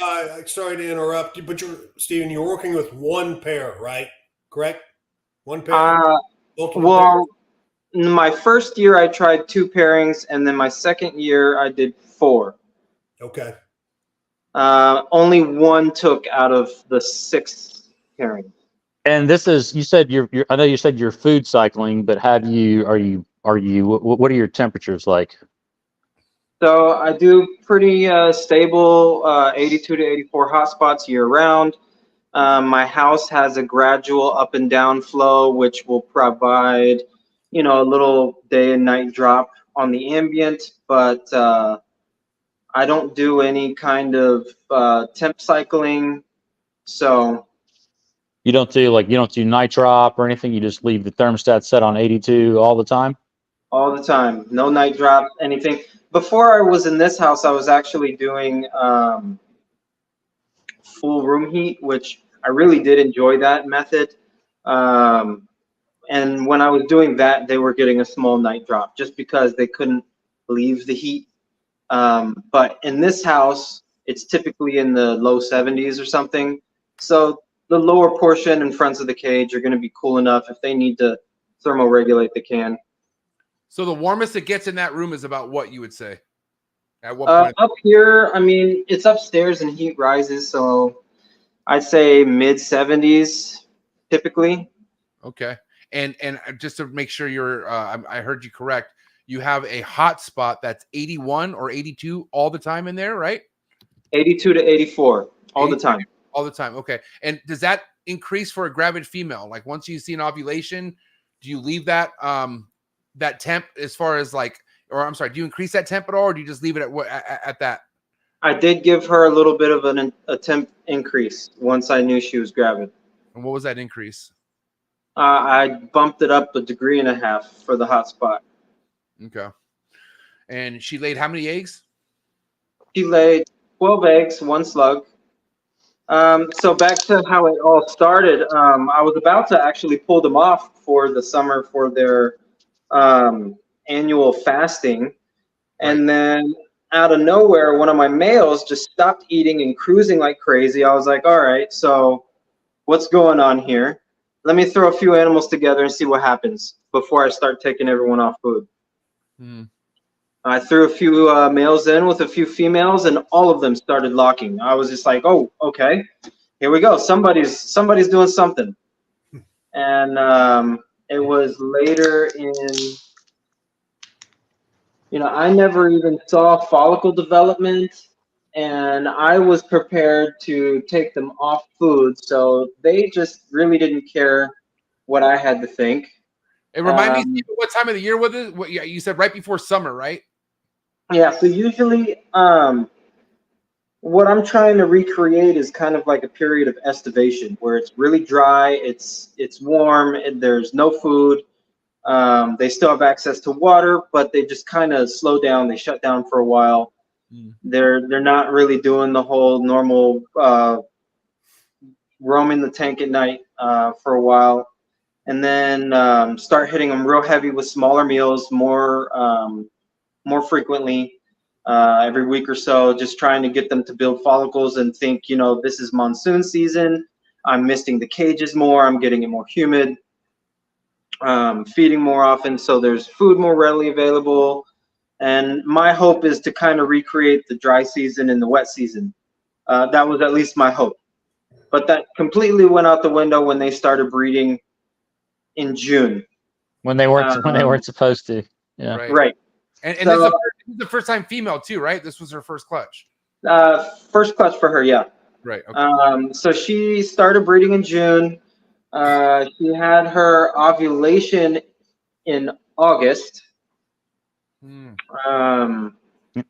sorry to interrupt you, but Steven, you're working with one pair, right? Correct? One pair? Multiple
Well, in my first year, I tried 2 pairings, and then my second year, I did 4.
Okay.
Only 1 took out of the 6 pairings.
And this is, you said you're I know you said you're food cycling, but what are your temperatures like?
So I do pretty stable 82 to 84 hotspots year round. My house has a gradual up and down flow, which will provide, you know, a little day and night drop on the ambient, but I don't do any kind of temp cycling. So
You don't do night drop or anything. You just leave the thermostat set on 82 all the time.
all the time, no night drop, anything. Before I was in this house, I was actually doing full room heat, which I really did enjoy that method. And when I was doing that, they were getting a small night drop just because they couldn't leave the heat. But in this house, it's typically in the low 70s or something. So the lower portion and fronts of the cage are going to be cool enough. If they need to thermoregulate, they can.
So the warmest it gets in that room is about what you would say? At what point?
Up here, I mean, it's upstairs and heat rises, so I'd say mid 70s typically.
Okay. And just to make sure I heard you correct, you have a hot spot that's 81 or 82 all the time in there, right?
82 to 84 all the time.
All the time. Okay. And does that increase for a gravid female? Like once you see an ovulation, do you leave that that temp as far as like, or I'm sorry, do you increase that temp at all, or do you just leave it at that?
I did give her a little bit of a temp increase once I knew she was gravid.
And what was that increase?
I bumped it up 1.5 degrees for the hot spot.
Okay. And she laid how many eggs?
She laid 12 eggs, 1 slug. So back to how it all started. I was about to actually pull them off for the summer for their annual fasting. And then out of nowhere, one of my males just stopped eating and cruising like crazy. I was like, all right, so what's going on here? Let me throw a few animals together and see what happens before I start taking everyone off food. I threw a few males in with a few females, and all of them started locking. I was just like, oh, okay, here we go. Somebody's doing something. And it was later in, you know, I never even saw follicle development, and I was prepared to take them off food. So they just really didn't care what I had to think.
It reminds me what time of the year was it? What you said right before summer, right?
Yeah, so usually what I'm trying to recreate is kind of like a period of estivation where it's really dry, it's warm, and there's no food. They still have access to water, but they just kind of slow down. They shut down for a while. They're not really doing the whole normal roaming the tank at night for a while, and then start hitting them real heavy with smaller meals more frequently. every week or so, just trying to get them to build follicles and think, you know, this is monsoon season. I'm misting the cages more. I'm getting it more humid. Feeding more often, so there's food more readily available. And my hope is to kind of recreate the dry season and the wet season. That was at least my hope. But that completely went out the window when they started breeding in June.
When they weren't supposed to. Yeah.
Right.
And
So,
this is the first time female too, right? This was her first clutch.
first clutch for her, yeah.
Right. Okay.
So she started breeding in June. She had her ovulation in August.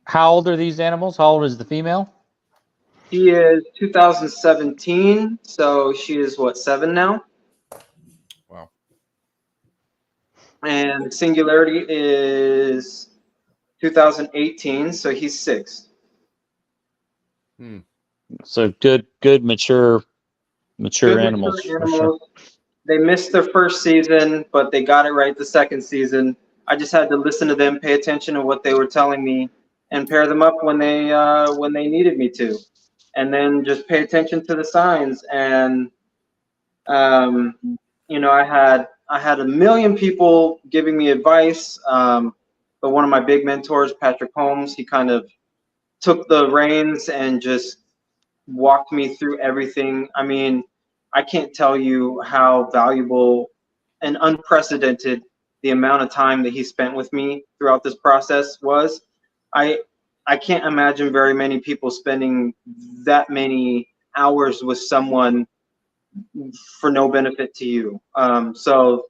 How old are these animals? How old is the female?
She is 2017, so she is what, 7 now?
Wow.
And Singularity is 2018, so he's 6.
So good mature animals. For sure.
They missed their first season, but they got it right the second season. I just had to listen to them, pay attention to what they were telling me, and pair them up when they needed me to, and then just pay attention to the signs. And you know, I had a million people giving me advice, but one of my big mentors, Patrick Holmes, he kind of took the reins and just walked me through everything. I mean, I can't tell you how valuable and unprecedented the amount of time that he spent with me throughout this process was. I can't imagine very many people spending that many hours with someone for no benefit to you. So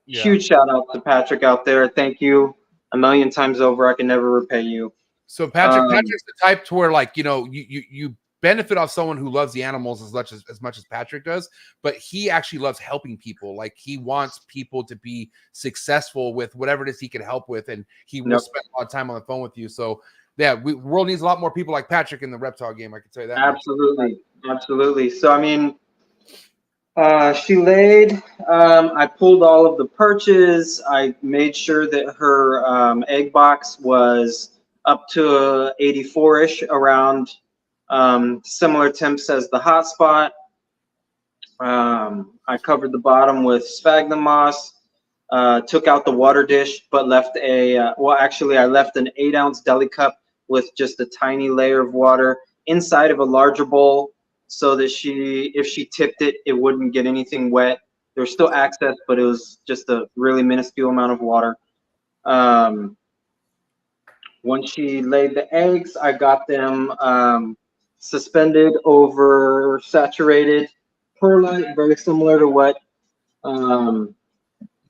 huge shout out to Patrick out there. Thank you a million times over. I can never repay you.
So Patrick's the type to where, like, you know, you benefit off someone who loves the animals as much as Patrick does, but he actually loves helping people. Like, he wants people to be successful with whatever it is he can help with, and he will spend a lot of time on the phone with you. So yeah, the world needs a lot more people like Patrick in the reptile game. I can tell you that.
Absolutely. So I mean, she laid. I pulled all of the perches. I made sure that her egg box was up to 84-ish, around similar temps as the hotspot. I covered the bottom with sphagnum moss, took out the water dish, but left I left an 8-ounce deli cup with just a tiny layer of water inside of a larger bowl, so that if she tipped it, it wouldn't get anything wet. There was still access, but it was just a really minuscule amount of water. Once she laid the eggs, I got them suspended over saturated perlite, very similar to what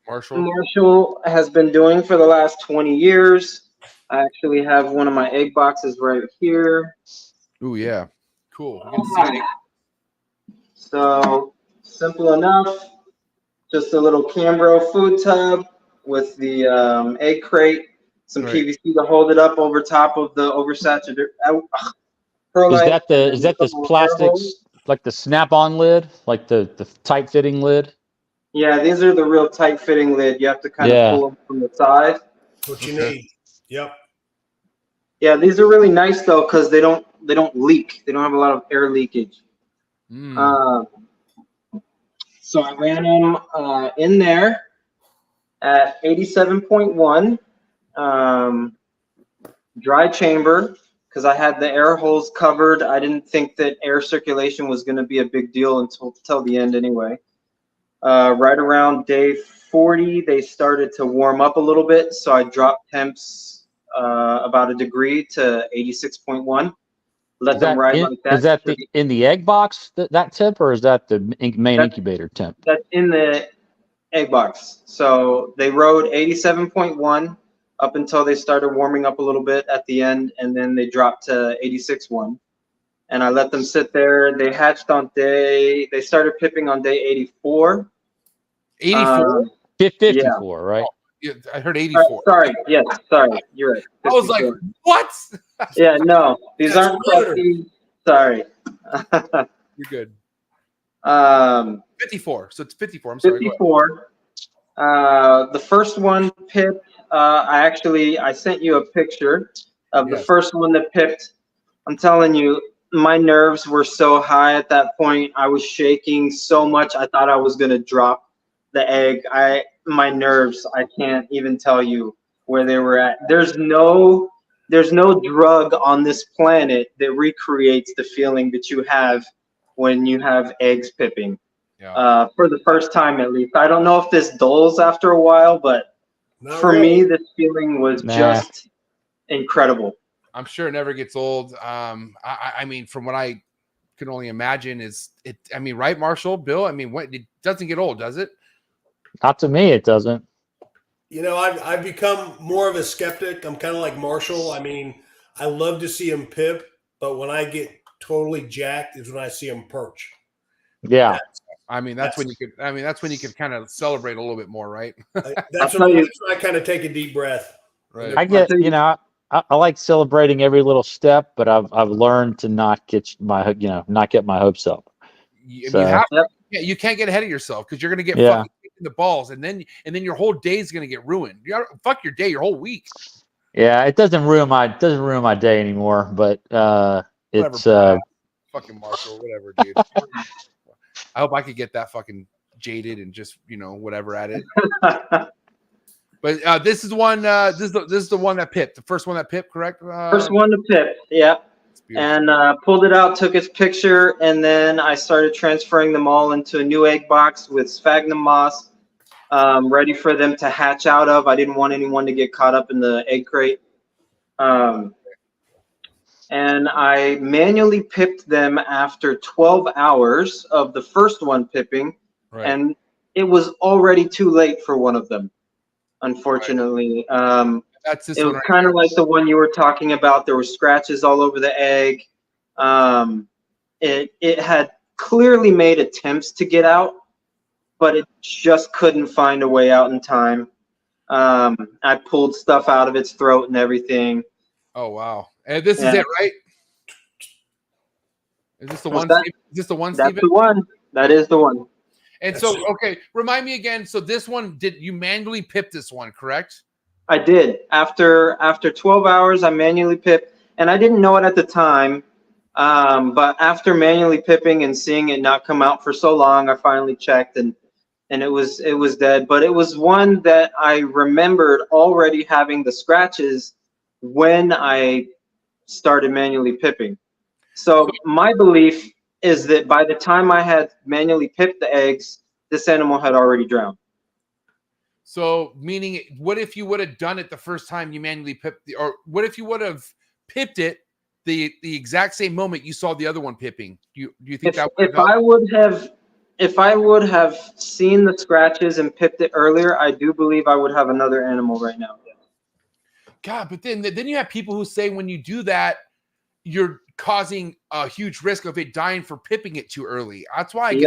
Marshall has been doing for the last 20 years. I actually have one of my egg boxes right here.
Oh yeah, cool.
So simple enough. Just a little Cambro food tub with the egg crate, some PVC to hold it up over top of the oversaturated perlite.
Is that this plastics, like the snap-on lid, like the tight-fitting lid?
Yeah, these are the real tight-fitting lid. You have to kind of pull them from the side.
What you need. Yep.
Yeah, these are really nice though, because they don't leak. They don't have a lot of air leakage. So I ran them in there at 87.1 dry chamber, because I had the air holes covered. I didn't think that air circulation was going to be a big deal until the end anyway. Right around day 40, they started to warm up a little bit, so I dropped temps about a degree to 86.1. Let them ride like that.
Is that in the egg box, that temp, or is that the main incubator temp?
That's in the egg box. So they rode 87.1 up until they started warming up a little bit at the end, and then they dropped to 86.1. And I let them sit there. They hatched they started pipping on day 84.
84?
54, right?
Yeah, I heard 84.
Sorry, yes, sorry, you're right. 54.
I was like, what?
Yeah, no, these aren't crusty. Sorry.
You're good. 54. So it's 54. I'm sorry.
54. The first one pipped. I sent you a picture. of the
Yes.
first one that pipped. I'm telling you, my nerves were so high at that point. I was shaking so much. I thought I was going to drop the egg. My nerves, I can't even tell you where they were at. There's no drug on this planet that recreates the feeling that you have when you have eggs pipping.
Yeah.
For the first time, at least. I don't know if this dulls after a while, but
Not
for
really.
me, this feeling was just incredible.
I'm sure it never gets old. I mean, from what I can only imagine is it. I mean, right, Marshall, Bill. I mean, it doesn't get old, does it?
Not to me, it doesn't.
You know, I've become more of a skeptic. I'm kind of like Marshall. I mean, I love to see him pip, but when I get totally jacked is when I see him perch.
Yeah.
I mean, that's when you could. I mean, that's when you could kind of celebrate a little bit more, right?
That's when I kind of take a deep breath.
Right.
I get, you know, I like celebrating every little step, but I've learned to not get my hopes up.
You
So-
have to, you can't get ahead of yourself because you're gonna get fucking kicked in the balls, and then your whole day is gonna get ruined. You gotta fuck your day, your whole week.
Yeah, it doesn't ruin my day anymore, but it's
Whatever, fucking Marshall, whatever, dude. I hope I could get that fucking jaded and just whatever at it. But this is one. This is the one that pipped. The first one that pipped, correct?
First one to pip, yeah. And pulled it out, took its picture, and then I started transferring them all into a new egg box with sphagnum moss, ready for them to hatch out of. I didn't want anyone to get caught up in the egg crate. And I manually pipped them after 12 hours of the first one pipping, and it was already too late for one of them, unfortunately.
That's this
it
one
was
right
kind of
here.
like the one you were talking about. There were scratches all over the egg. It had clearly made attempts to get out, but it just couldn't find a way out in time. I pulled stuff out of its throat and everything.
Oh wow! And this is it, right? Is this the one?
That?
Is this the one,
That's
Steven?
the one. That is the one.
And so, okay, remind me again. So this one, did you manually pip this one, correct?
I did. After 12 hours, I manually pipped, and I didn't know it at the time. But after manually pipping and seeing it not come out for so long, I finally checked, and it was dead. But it was one that I remembered already having the scratches when I started manually pipping. So my belief is that by the time I had manually pipped the eggs, this animal had already drowned.
So, meaning, what if you would have done it the first time you manually pipped, or what if you would have pipped it the exact same moment you saw the other one pipping? Do you think that would help?
If I would have seen the scratches and pipped it earlier, I do believe I would have another animal right now.
God, but then you have people who say when you do that, you're causing a huge risk of it dying for pipping it too early. That's why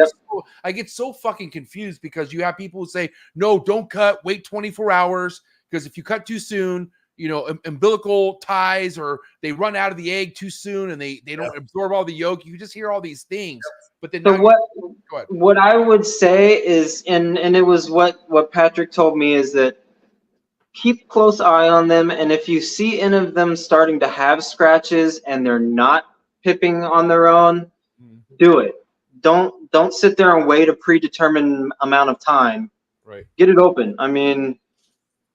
I get so fucking confused, because you have people who say, no, don't cut, wait 24 hours, because if you cut too soon, umbilical ties, or they run out of the egg too soon and they don't absorb all the yolk. You just hear all these things. But then
So what I would say is, and it was what Patrick told me, is that keep a close eye on them, and if you see any of them starting to have scratches and they're not pipping on their own, do it. Don't sit there and wait a predetermined amount of time.
Right.
Get it open. I mean,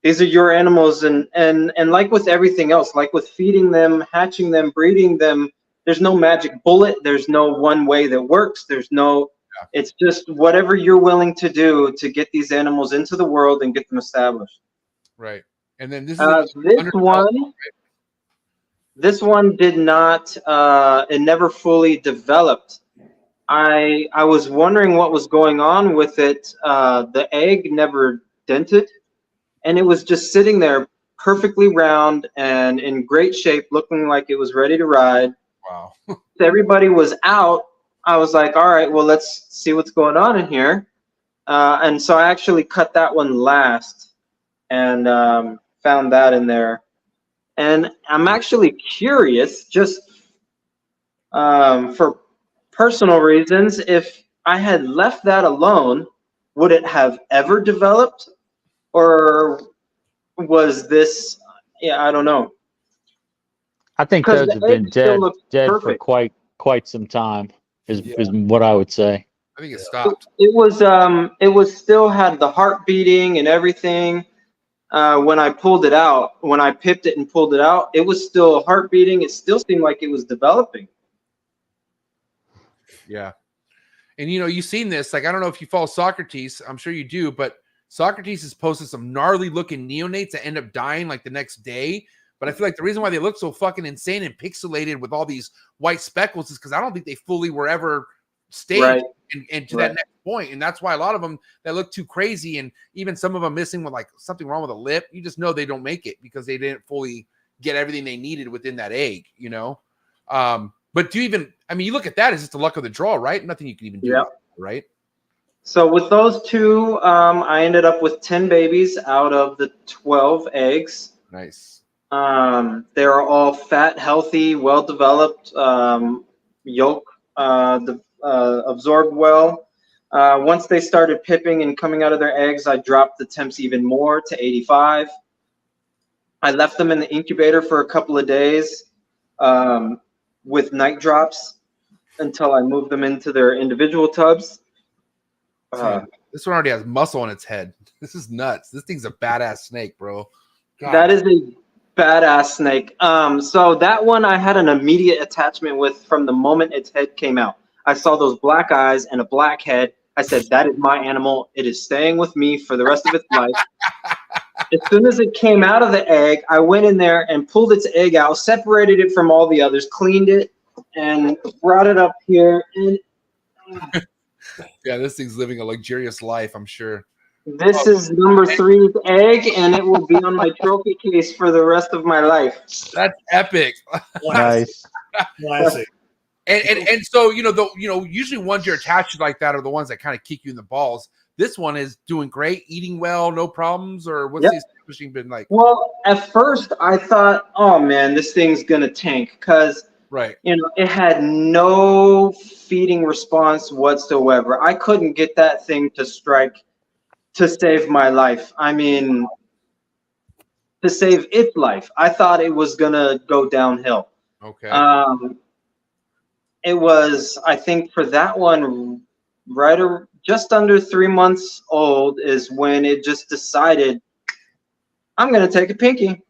these are your animals, and like with everything else, like with feeding them, hatching them, breeding them, there's no magic bullet. There's no one way that works. It's just whatever you're willing to do to get these animals into the world and get them established.
Right. And then this
one did not, it never fully developed. I was wondering what was going on with it. The egg never dented, and it was just sitting there perfectly round and in great shape, looking like it was ready to ride.
Wow.
Everybody was out. I was like, all right, well, let's see what's going on in here. And so I actually cut that one last and found that in there. And I'm actually curious, just for personal reasons, if I had left that alone, would it have ever developed? Or was this, I don't know.
I think
'Cause
those
the
have been
egg still looks
dead for
perfect.
quite some time. Is
Yeah.
is what I would say.
I think it stopped.
It was still had the heart beating and everything. When I pulled it out, when I pipped it and pulled it out, it was still heart beating. It still seemed like it was developing.
Yeah. And you know, you've seen this. Like, I don't know if you follow Socrates. I'm sure you do, but Socrates has posted some gnarly looking neonates that end up dying like the next day. But I feel like the reason why they look so fucking insane and pixelated with all these white speckles is because I don't think they fully were ever staged
Right.
and to that next point. And that's why a lot of them that look too crazy, and even some of them missing with like something wrong with a lip, you just know they don't make it because they didn't fully get everything they needed within that egg, you know? But do you even, I mean, you look at that as just the luck of the draw, right? Nothing you can even do,
Yep.
right?
So with those two, I ended up with 10 babies out of the 12 eggs.
Nice.
They're all fat, healthy, well-developed, yolk absorbed well. Once they started pipping and coming out of their eggs, I dropped the temps even more to 85. I left them in the incubator for a couple of days with night drops until I moved them into their individual tubs.
This one already has muscle on its head. This is nuts. This thing's a badass snake, bro. God.
That is a badass snake. So that one I had an immediate attachment with from the moment its head came out. I saw those black eyes and a black head. I said, that is my animal. It is staying with me for the rest of its life. As soon as it came out of the egg, I went in there and pulled its egg out, separated it from all the others, cleaned it, and brought it up here. And
yeah, this thing's living a luxurious life, I'm sure.
this is number 3's egg, and it will be on my trophy case for the rest of my life.
That's epic.
Nice.
Classic.
And so, you know, usually ones you're attached to like that are the ones that kind of kick you in the balls. This one is doing great, eating well, no problems, or what's the establishing been like?
Well, at first I thought, oh man, this thing's gonna tank, because you know, it had no feeding response whatsoever. I couldn't get that thing to strike to save my life. I mean, to save its life. I thought it was gonna go downhill.
Okay.
It was, I think, for that one, just under 3 months old is when it just decided, I'm gonna take a pinky.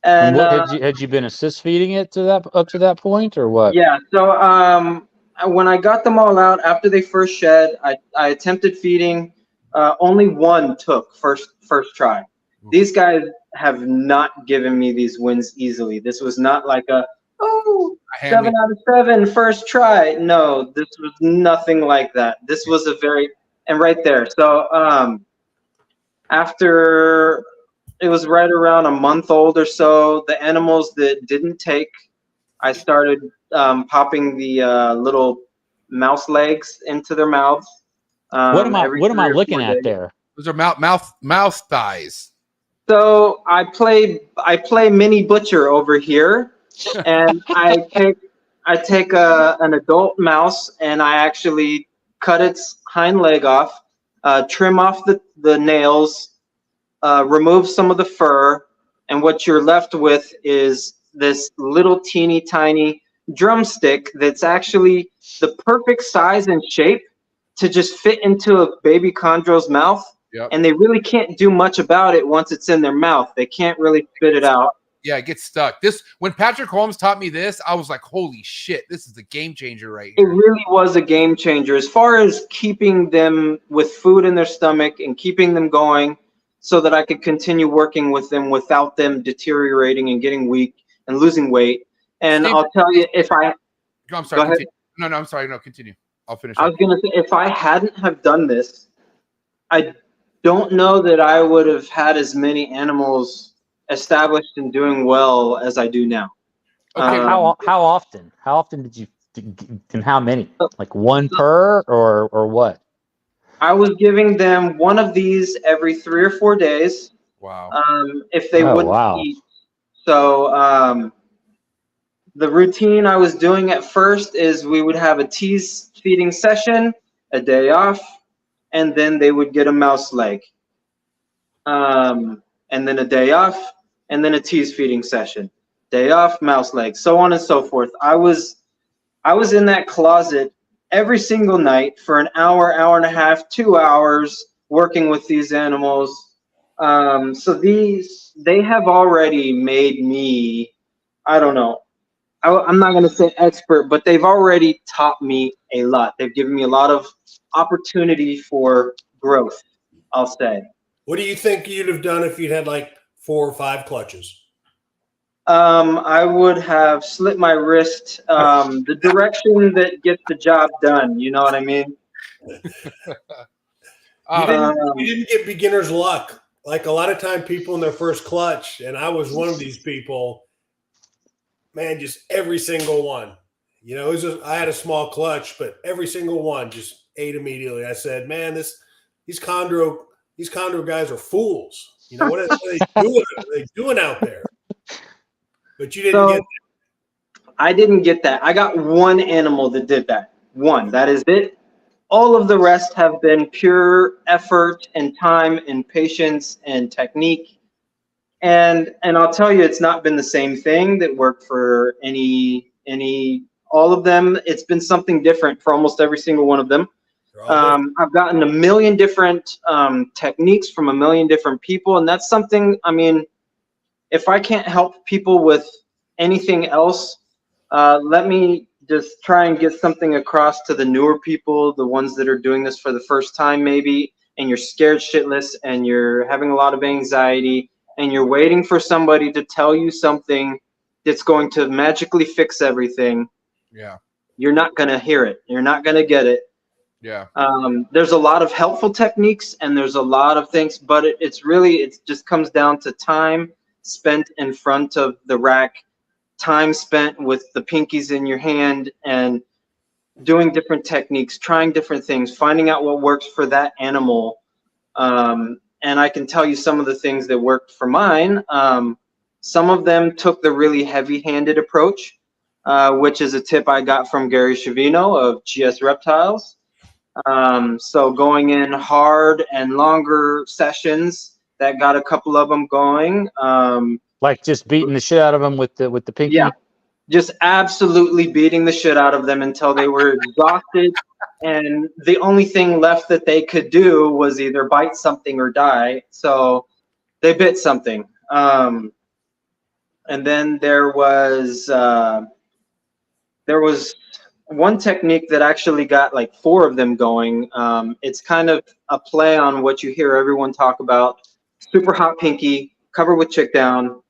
And
what, had you been assist feeding it to that up to that point, or what?
Yeah. So when I got them all out after they first shed, I attempted feeding. Only one took first try. These guys have not given me these wins easily. This was not like a 7 out of 7 first try. No, this was nothing like that. This was a very, and right there. So after it was right around a month old or so, the animals that didn't take, I started popping the little mouse legs into their mouths.
What am I looking at there?
Those are mouth thighs.
So I play mini butcher over here, and I take an adult mouse and I actually cut its hind leg off, trim off the nails, remove some of the fur, and what you're left with is this little teeny tiny drumstick that's actually the perfect size and shape to just fit into a baby chondro's mouth.
Yep.
And they really can't do much about it once it's in their mouth. They can't really spit it out.
Yeah, it gets stuck. When Patrick Holmes taught me this, I was like, holy shit, this is a game changer right here.
It really was a game changer as far as keeping them with food in their stomach and keeping them going so that I could continue working with them without them deteriorating and getting weak and losing weight. And I'll tell you,
I'm sorry. Continue. No, I'm sorry. No, continue. I'll finish.
I was going to say, if I hadn't have done this, I don't know that I would have had as many animals established and doing well as I do now.
Okay, how often? How often did you, and how many? Like one per, or what?
I was giving them one of these every 3 or 4 days.
Wow.
If they wouldn't eat. So the routine I was doing at first is we would have a tease feeding session, a day off, and then they would get a mouse leg. And then a day off, and then a tease feeding session. day off, mouse leg, so on and so forth. I was in that closet every single night for an hour, hour and a half, 2 hours working with these animals. So they have already made me, I don't know, I'm not going to say expert, but they've already taught me a lot. They've given me a lot of opportunity for growth, I'll say.
What do you think you'd have done if you'd had like 4 or 5 clutches?
I would have slit my wrist the direction that gets the job done. You know what I mean?
You didn't get beginner's luck. Like a lot of time people in their first clutch, and I was one of these people, man, just every single one. You know, I had a small clutch, but every single one just ate immediately. I said, man, these Chondro guys are fools. You know, what are they doing? What are they doing out there? But you didn't get that.
I didn't get that. I got one animal that did that. One. That is it. All of the rest have been pure effort and time and patience and technique. And I'll tell you, it's not been the same thing that worked for all of them. It's been something different for almost every single one of them. I've gotten a million different techniques from a million different people. And that's something, I mean, if I can't help people with anything else, let me just try and get something across to the newer people, the ones that are doing this for the first time maybe, and you're scared shitless and you're having a lot of anxiety and you're waiting for somebody to tell you something that's going to magically fix everything. Yeah. You're not going to hear it. You're not going to get it. Yeah. There's a lot of helpful techniques and there's a lot of things, but it just comes down to time spent in front of the rack, time spent with the pinkies in your hand and doing different techniques, trying different things, finding out what works for that animal. And I can tell you some of the things that worked for mine. Some of them took the really heavy-handed approach, which is a tip I got from Gary Shavino of GS Reptiles. So going in hard and longer sessions, that got a couple of them going.
Like just beating the shit out of them with the pinky?
Yeah, just absolutely beating the shit out of them until they were exhausted. And the only thing left that they could do was either bite something or die. So they bit something. And then there was one technique that actually got like 4 of them going. It's kind of a play on what you hear everyone talk about. Super hot pinky, covered with chick down,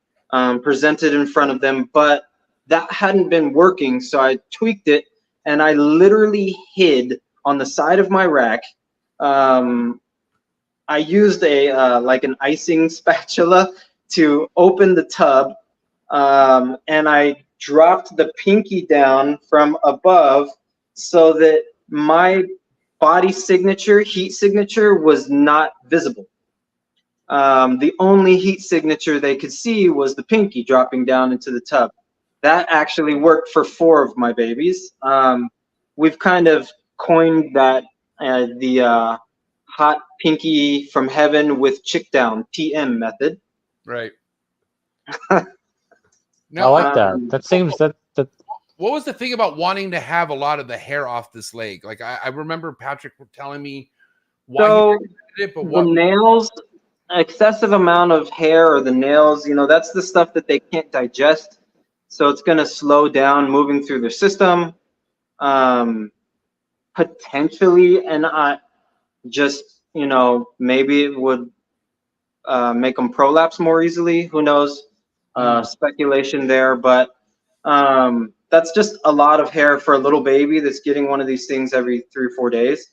presented in front of them, but that hadn't been working, so I tweaked it and I literally hid on the side of my rack. I used like an icing spatula to open the tub, and I dropped the pinky down from above so that my body signature, heat signature, was not visible. The only heat signature they could see was the pinky dropping down into the tub. That actually worked for 4 of my babies. We've kind of coined that the hot pinky from heaven with chick down, TM method. Right.
Now,
I like that. That seems that.
What was the thing about wanting to have a lot of the hair off this leg? Like I remember Patrick telling me why he did it, but
the nails, excessive amount of hair or the nails, you know, that's the stuff that they can't digest. So it's going to slow down moving through their system. Potentially, and just, you know, maybe it would make them prolapse more easily. Who knows? Speculation there, but that's just a lot of hair for a little baby that's getting one of these things every 3 or 4 days.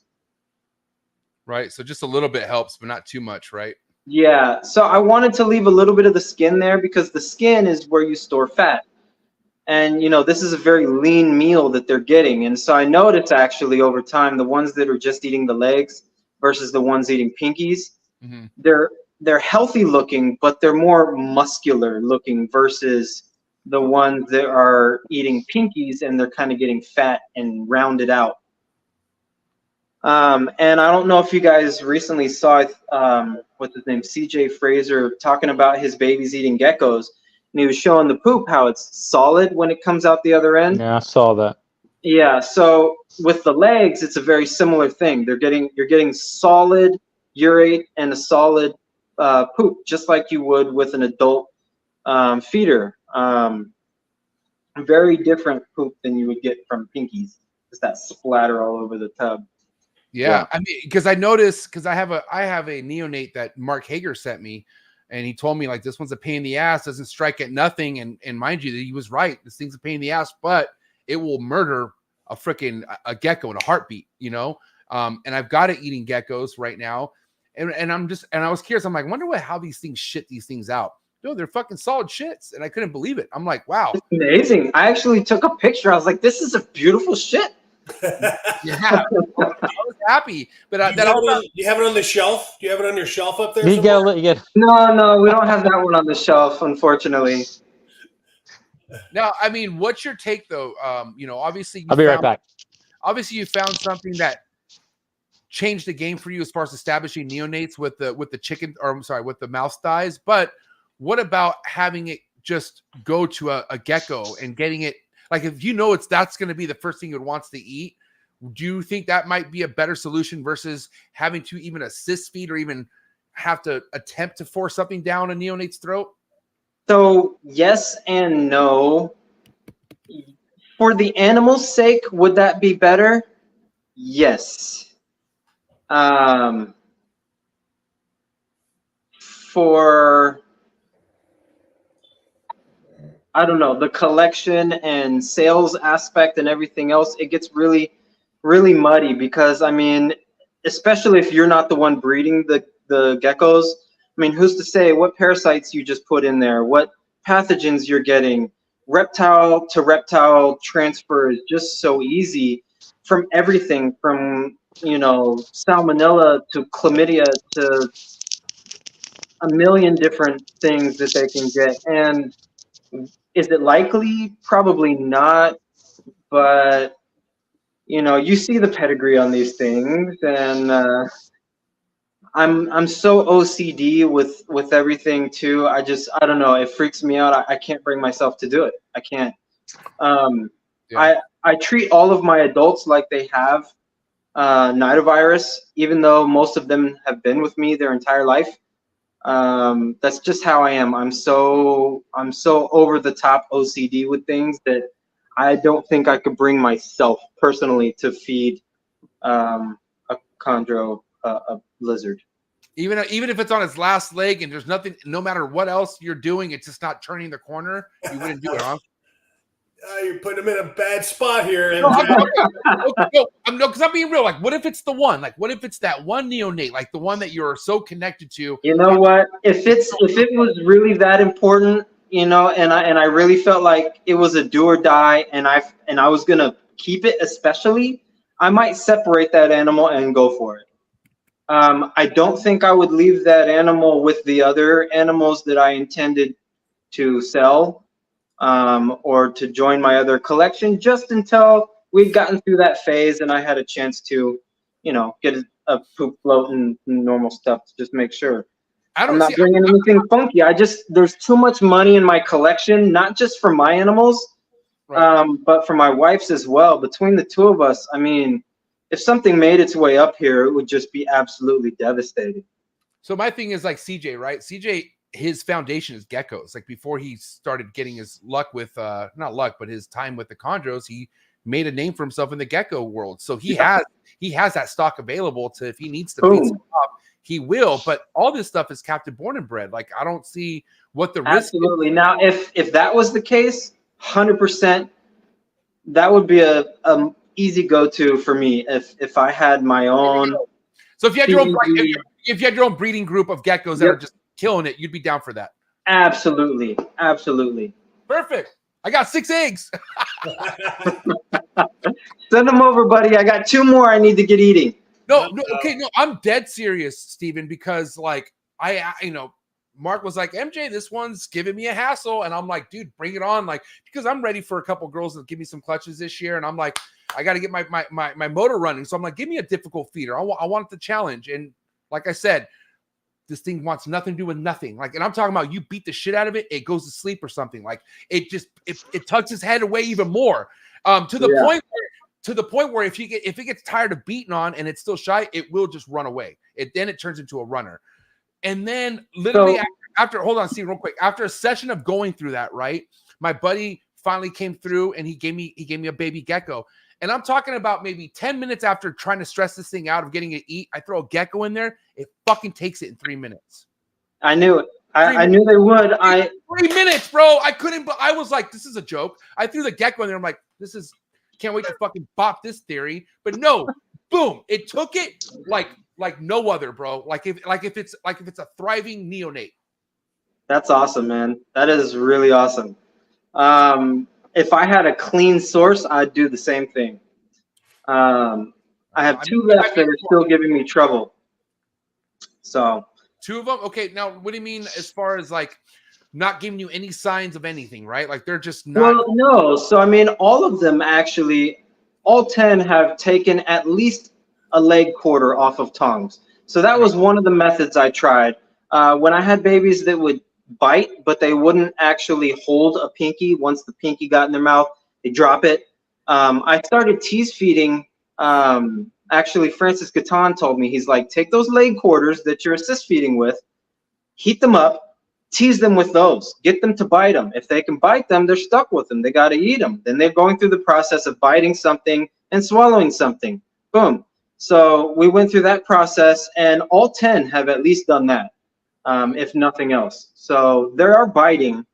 Right. So just a little bit helps, but not too much, right?
Yeah. So I wanted to leave a little bit of the skin there because the skin is where you store fat. And, you know, this is a very lean meal that they're getting. And so I noticed actually over time, the ones that are just eating the legs versus the ones eating pinkies, they're healthy looking, but they're more muscular looking versus the ones that are eating pinkies and they're kind of getting fat and rounded out. And I don't know if you guys recently saw, what's his name, CJ Fraser, talking about his babies eating geckos. and he was showing the poop, how it's solid when it comes out the other end.
Yeah, I saw that.
Yeah, so with the legs, it's a very similar thing. You're getting solid urate and a solid poop, just like you would with an adult feeder. Very different poop than you would get from pinkies. Just that splatter all over the tub.
Yeah, I mean, because I noticed, because I have a neonate that Mark Hager sent me, and he told me like this one's a pain in the ass, doesn't strike at nothing, and mind you, that he was right. This thing's a pain in the ass, but it will murder a freaking a gecko in a heartbeat, you know. And I've got it eating geckos right now, and I was curious. I'm like, wonder how these things shit these things out. No, they're fucking solid shits, and I couldn't believe it. I'm like, wow,
it's amazing. I actually took a picture. I was like, this is a beautiful shit.
Yeah, I was happy, but
do you have it on the shelf? Do you have it on your shelf up there?
You get
No, we don't have that one on the shelf, unfortunately.
Now, I mean, what's your take though? You know, obviously,
I'll be right back.
Obviously, you found something that changed the game for you as far as establishing neonates with the chicken, or I'm sorry, with the mouse thighs. But what about having it just go to a gecko and getting it? Like, if you know that's going to be the first thing it wants to eat, do you think that might be a better solution versus having to even assist feed or even have to attempt to force something down a neonate's throat?
So yes and no. For the animal's sake, would that be better? Yes. For, I don't know, the collection and sales aspect and everything else, it gets really, really muddy because, I mean, especially if you're not the one breeding the geckos, I mean, who's to say what parasites you just put in there, what pathogens you're getting? Reptile to reptile transfer is just so easy from everything from, you know, salmonella to chlamydia to a million different things that they can get. And is it likely? Probably not. But, you know, you see the pedigree on these things, and I'm so OCD with everything too. I don't know. It freaks me out. I can't bring myself to do it. I can't. I treat all of my adults like they have nidovirus, even though most of them have been with me their entire life. That's just how I am. I'm so over the top OCD with things that I don't think I could bring myself personally to feed a chondro, a lizard.
Even if it's on its last leg and there's nothing, no matter what else you're doing, it's just not turning the corner, you wouldn't do it, huh?
You're putting them in a bad spot here.
No, because I'm being real. Like, what if it's the one? Like, what if it's that one neonate, like the one that you're so connected to?
You know what? If it was really that important, you know, and I really felt like it was a do or die, and I was gonna keep it, especially, I might separate that animal and go for it. I don't think I would leave that animal with the other animals that I intended to sell. Or to join my other collection, just until we'd gotten through that phase and I had a chance to, you know, get a poop float and normal stuff to just make sure. I'm not bringing anything funky. There's too much money in my collection, not just for my animals, but for my wife's as well. Between the two of us, I mean, if something made its way up here, it would just be absolutely devastating.
So my thing is like CJ, right? CJ, his foundation is geckos. Like before he started getting his luck with not luck, but his time with the chondros, he made a name for himself in the gecko world. So he has that stock available to, if he needs to feed some up, he will. But all this stuff is captive born and bred. Like I don't see what the risk is.
Now, if that was the case, 100%, that would be a easy go-to for me if I had my own.
So if you had your own, if you had your own breeding group of geckos that are just killing it, you'd be down for that.
Absolutely.
Perfect. I got 6 eggs.
Send them over, buddy. I got 2 more I need to get eating.
No, I'm dead serious, Steven, because like Mark was like, MJ, this one's giving me a hassle, and I'm like, dude, bring it on, like, because I'm ready for a couple girls to give me some clutches this year, and I'm like, I got to get my motor running, so I'm like, give me a difficult feeder. I want the challenge, and like I said, this thing wants nothing to do with nothing. Like, and I'm talking about you beat the shit out of it, it goes to sleep or something. Like it just it tucks its head away even more. To the point where if it gets tired of beating on and it's still shy, it will just run away. Then it turns into a runner. And then literally after hold on, Steve, real quick. After a session of going through that, right? My buddy finally came through and he gave me a baby gecko. And I'm talking about maybe 10 minutes after trying to stress this thing out of getting it to eat. I throw a gecko in there. It fucking takes it in 3 minutes.
I knew it. I knew they would.
3 minutes, bro. I couldn't, but I was like, this is a joke. I threw the gecko in there. I'm like, can't wait to fucking bop this theory. But no, boom. It took it like no other, bro. Like if it's a thriving neonate.
That's awesome, man. That is really awesome. If I had a clean source, I'd do the same thing. I have two left that are still giving me trouble. So
2 of them? Okay, now what do you mean as far as like not giving you any signs of anything, right? Like they're just not.
Well, no. So I mean, all of them actually, all 10 have taken at least a leg quarter off of tongues. So that was one of the methods I tried. When I had babies that would bite, but they wouldn't actually hold a pinky. Once the pinky got in their mouth, they drop it. I started tease feeding. Actually, Francis Gatan told me, he's like, take those leg quarters that you're assist feeding with, heat them up, tease them with those, get them to bite them. If they can bite them, they're stuck with them. They got to eat them. Then they're going through the process of biting something and swallowing something. Boom. So we went through that process, and all 10 have at least done that, if nothing else. So they are biting.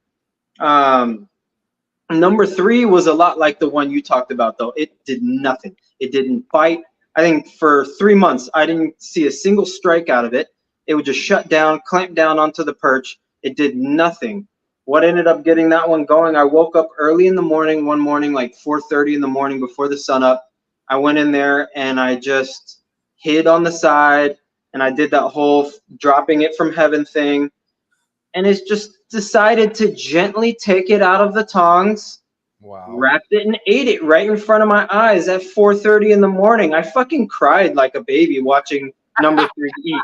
Number 3 was a lot like the one you talked about, though. It did nothing. It didn't bite. I think for 3 months, I didn't see a single strike out of it. It would just shut down, clamp down onto the perch. It did nothing. What ended up getting that one going, I woke up early in the morning, one morning, like 4:30 in the morning before the sun up. I went in there and I just hid on the side, and I did that whole dropping it from heaven thing. And it's just decided to gently take it out of the tongs, wrapped it and ate it right in front of my eyes at 4:30 in the morning. I fucking cried like a baby watching number 3 eat.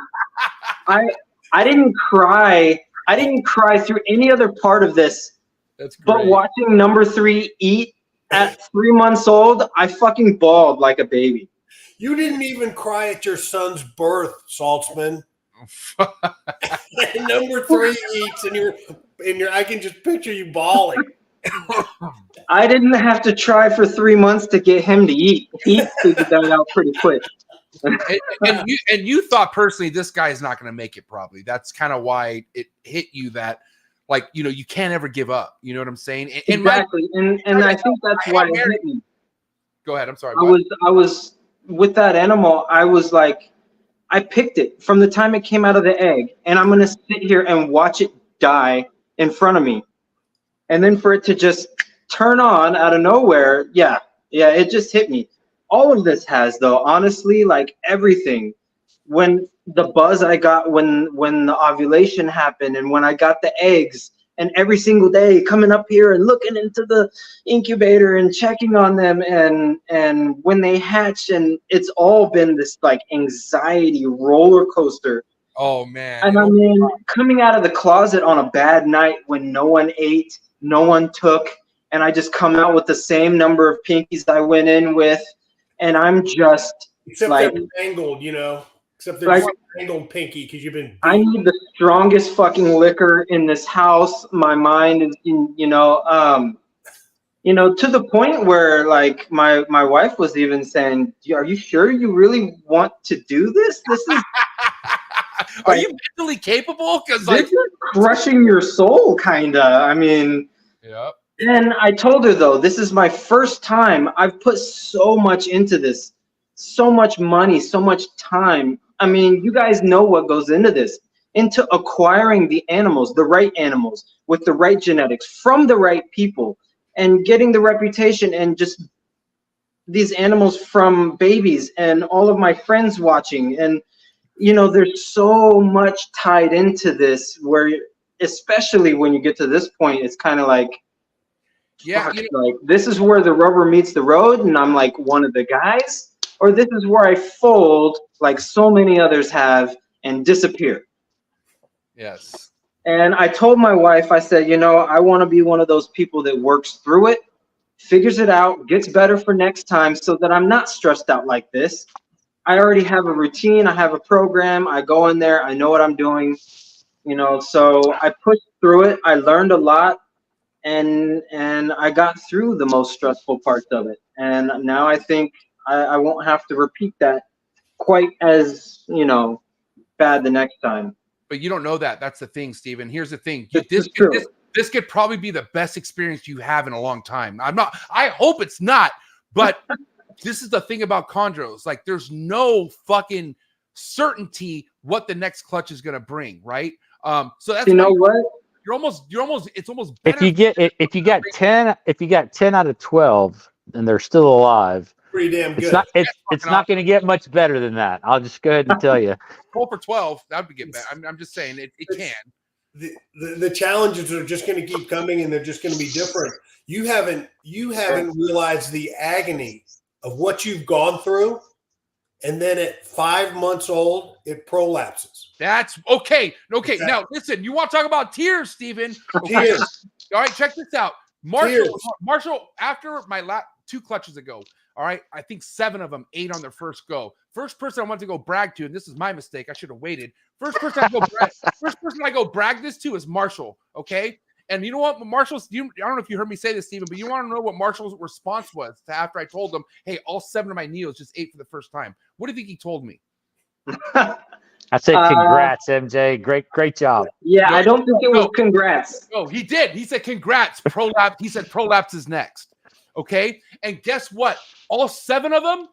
I didn't cry. I didn't cry through any other part of this.
That's great.
But watching number 3 eat at 3 months old, I fucking bawled like a baby.
You didn't even cry at your son's birth, Saltzman. Number 3 eats, and you're. I can just picture you bawling.
I didn't have to try for 3 months to get him to eat. He figured that out pretty quick.
and you thought personally this guy is not going to make it. Probably that's kind of why it hit you that, like, you know, you can't ever give up. You know what I'm saying?
Exactly, and I think that's why it hit me.
Go ahead. I'm sorry.
I was with that animal. I was like, I picked it from the time it came out of the egg, and I'm gonna sit here and watch it die in front of me, and then for it to just turn on out of nowhere, yeah, it just hit me. All of this has, though, honestly, like everything. When the buzz I got when the ovulation happened, and when I got the eggs, and every single day coming up here and looking into the incubator and checking on them, and when they hatch, and it's all been this like anxiety roller coaster.
Oh man.
And I mean, coming out of the closet on a bad night when no one ate, no one took, and I just come out with the same number of pinkies I went in with, and I'm just
except
like,
they're mangled, you know. Except they're
like,
mangled pinky because you've been.
I need the strongest fucking liquor in this house. My mind is, you know, to the point where like my wife was even saying, "Are you sure you really want to do this? This is."
Are you mentally capable? Because like,
this is crushing your soul, kinda. I mean.
Yep.
And I told her, though, this is my first time. I've put so much into this, so much money, so much time. I mean, you guys know what goes into this, into acquiring the animals, the right animals, with the right genetics, from the right people, and getting the reputation, and just these animals from babies, and all of my friends watching. And, you know, there's so much tied into this, where, especially when you get to this point, it's kind of like,
yeah,
fuck, like this is where the rubber meets the road, and I'm like one of the guys, or this is where I fold like so many others have and disappear.
Yes.
And I told my wife, I said, you know, I want to be one of those people that works through it, figures it out, gets better for next time so that I'm not stressed out like this. I already have a routine. I have a program. I go in there. I know what I'm doing, you know, so I pushed through it. I learned a lot, and I got through the most stressful parts of it. And now I think I won't have to repeat that quite as, you know, bad the next time.
But you don't know that. That's the thing, Steven. Here's the thing.
This is true.
This could probably be the best experience you have in a long time. I hope it's not, but this is the thing about chondros. Like, there's no fucking certainty what the next clutch is going to bring, right? So that's,
you know what?
It's almost better.
If you got 10 out of 12 and they're still alive,
Pretty damn good.
It's not going to get much better than that. I'll just go ahead and tell you.
12 for 12, that would get better. I'm just saying it can.
The challenges are just going to keep coming, and they're just going to be different. You haven't realized the agony of what you've gone through, and then at 5 months old, it prolapses.
That's okay. Okay, now listen. You want to talk about tears, Steven? Okay.
Tears.
All right, check this out. Marshall, after my 2 clutches ago, all right, I think 7 of them ate on their first go. First person I wanted to go brag to, and this is my mistake, I should have waited. First person I go brag this to is Marshall, okay? And you know what, Marshall's, I don't know if you heard me say this, Steven, but you want to know what Marshall's response was to after I told him, hey, all 7 of my neos just ate for the first time. What do you think he told me?
I say congrats, MJ. Great job.
Yeah, I don't think it was congrats.
No, he did. He said congrats. Prolapse. He said prolapse is next. Okay. And guess what? All 7 of them,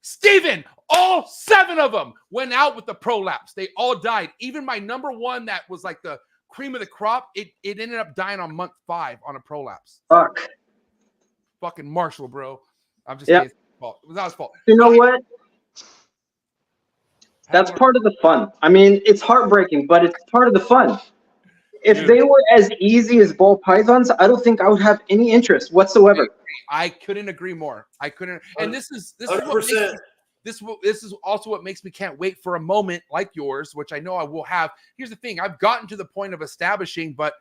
Steven, all 7 of them went out with the prolapse. They all died. Even my number 1 that was like the cream of the crop, it ended up dying on month 5 on a prolapse.
Fuck.
Fucking Marshall, bro. I'm just kidding. It was not his fault.
You know what? That's part of the fun. I mean, it's heartbreaking, but it's part of the fun. If they were as easy as ball pythons, I don't think I would have any interest whatsoever.
I couldn't agree more. I couldn't. And this is
100%.
This is also what makes me can't wait for a moment like yours, which I know I will have. Here's the thing. I've gotten to the point of establishing, but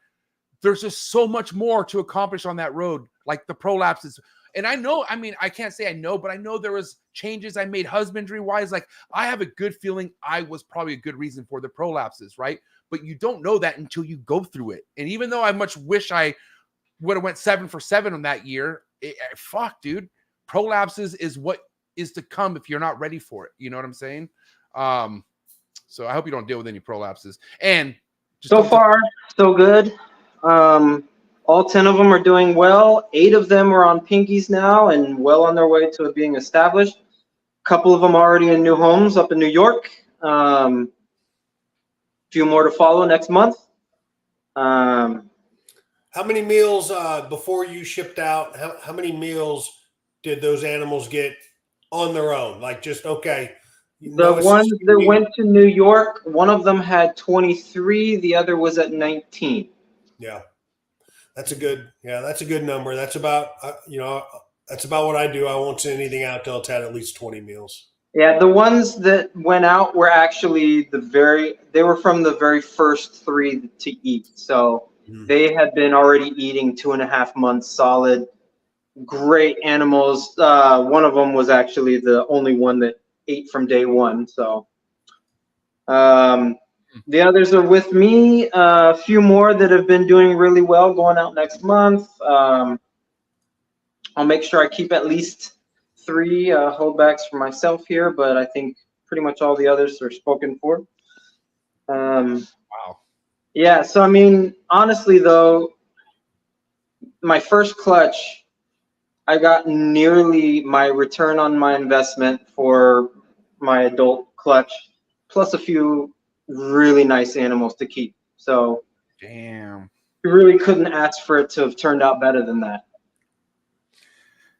there's just so much more to accomplish on that road. Like the prolapses. And I know, I mean, I can't say I know, but I know there was changes I made husbandry wise. Like I have a good feeling I was probably a good reason for the prolapses, right? But you don't know that until you go through it. And even though I much wish I would have went 7 for 7 on that year, fuck, dude, prolapses is what is to come if you're not ready for it. You know what I'm saying? So I hope you don't deal with any prolapses. And just
so far, so good. All 10 of them are doing well. 8 of them are on pinkies now and well on their way to it being established. A couple of them already in new homes up in New York. Few more to follow next month.
How many meals before you shipped out? How many meals did those animals get on their own? Like just okay.
The ones that went to New York, one of them had 23. The other was at 19.
Yeah. That's a good number. That's about, that's about what I do. I won't send anything out till it's had at least 20 meals.
Yeah. The ones that went out were actually they were from the very first 3 to eat. So they had been already eating 2.5 months solid. Great animals. One of them was actually the only one that ate from day 1. So, the others are with me. A few more that have been doing really well going out next month. I'll make sure I keep at least 3 holdbacks for myself here, but I think pretty much all the others are spoken for.
Wow.
Yeah, so I mean, honestly though, my first clutch, I got nearly my return on my investment for my adult clutch, plus a few really nice animals to keep. So
damn,
you really couldn't ask for it to have turned out better than that.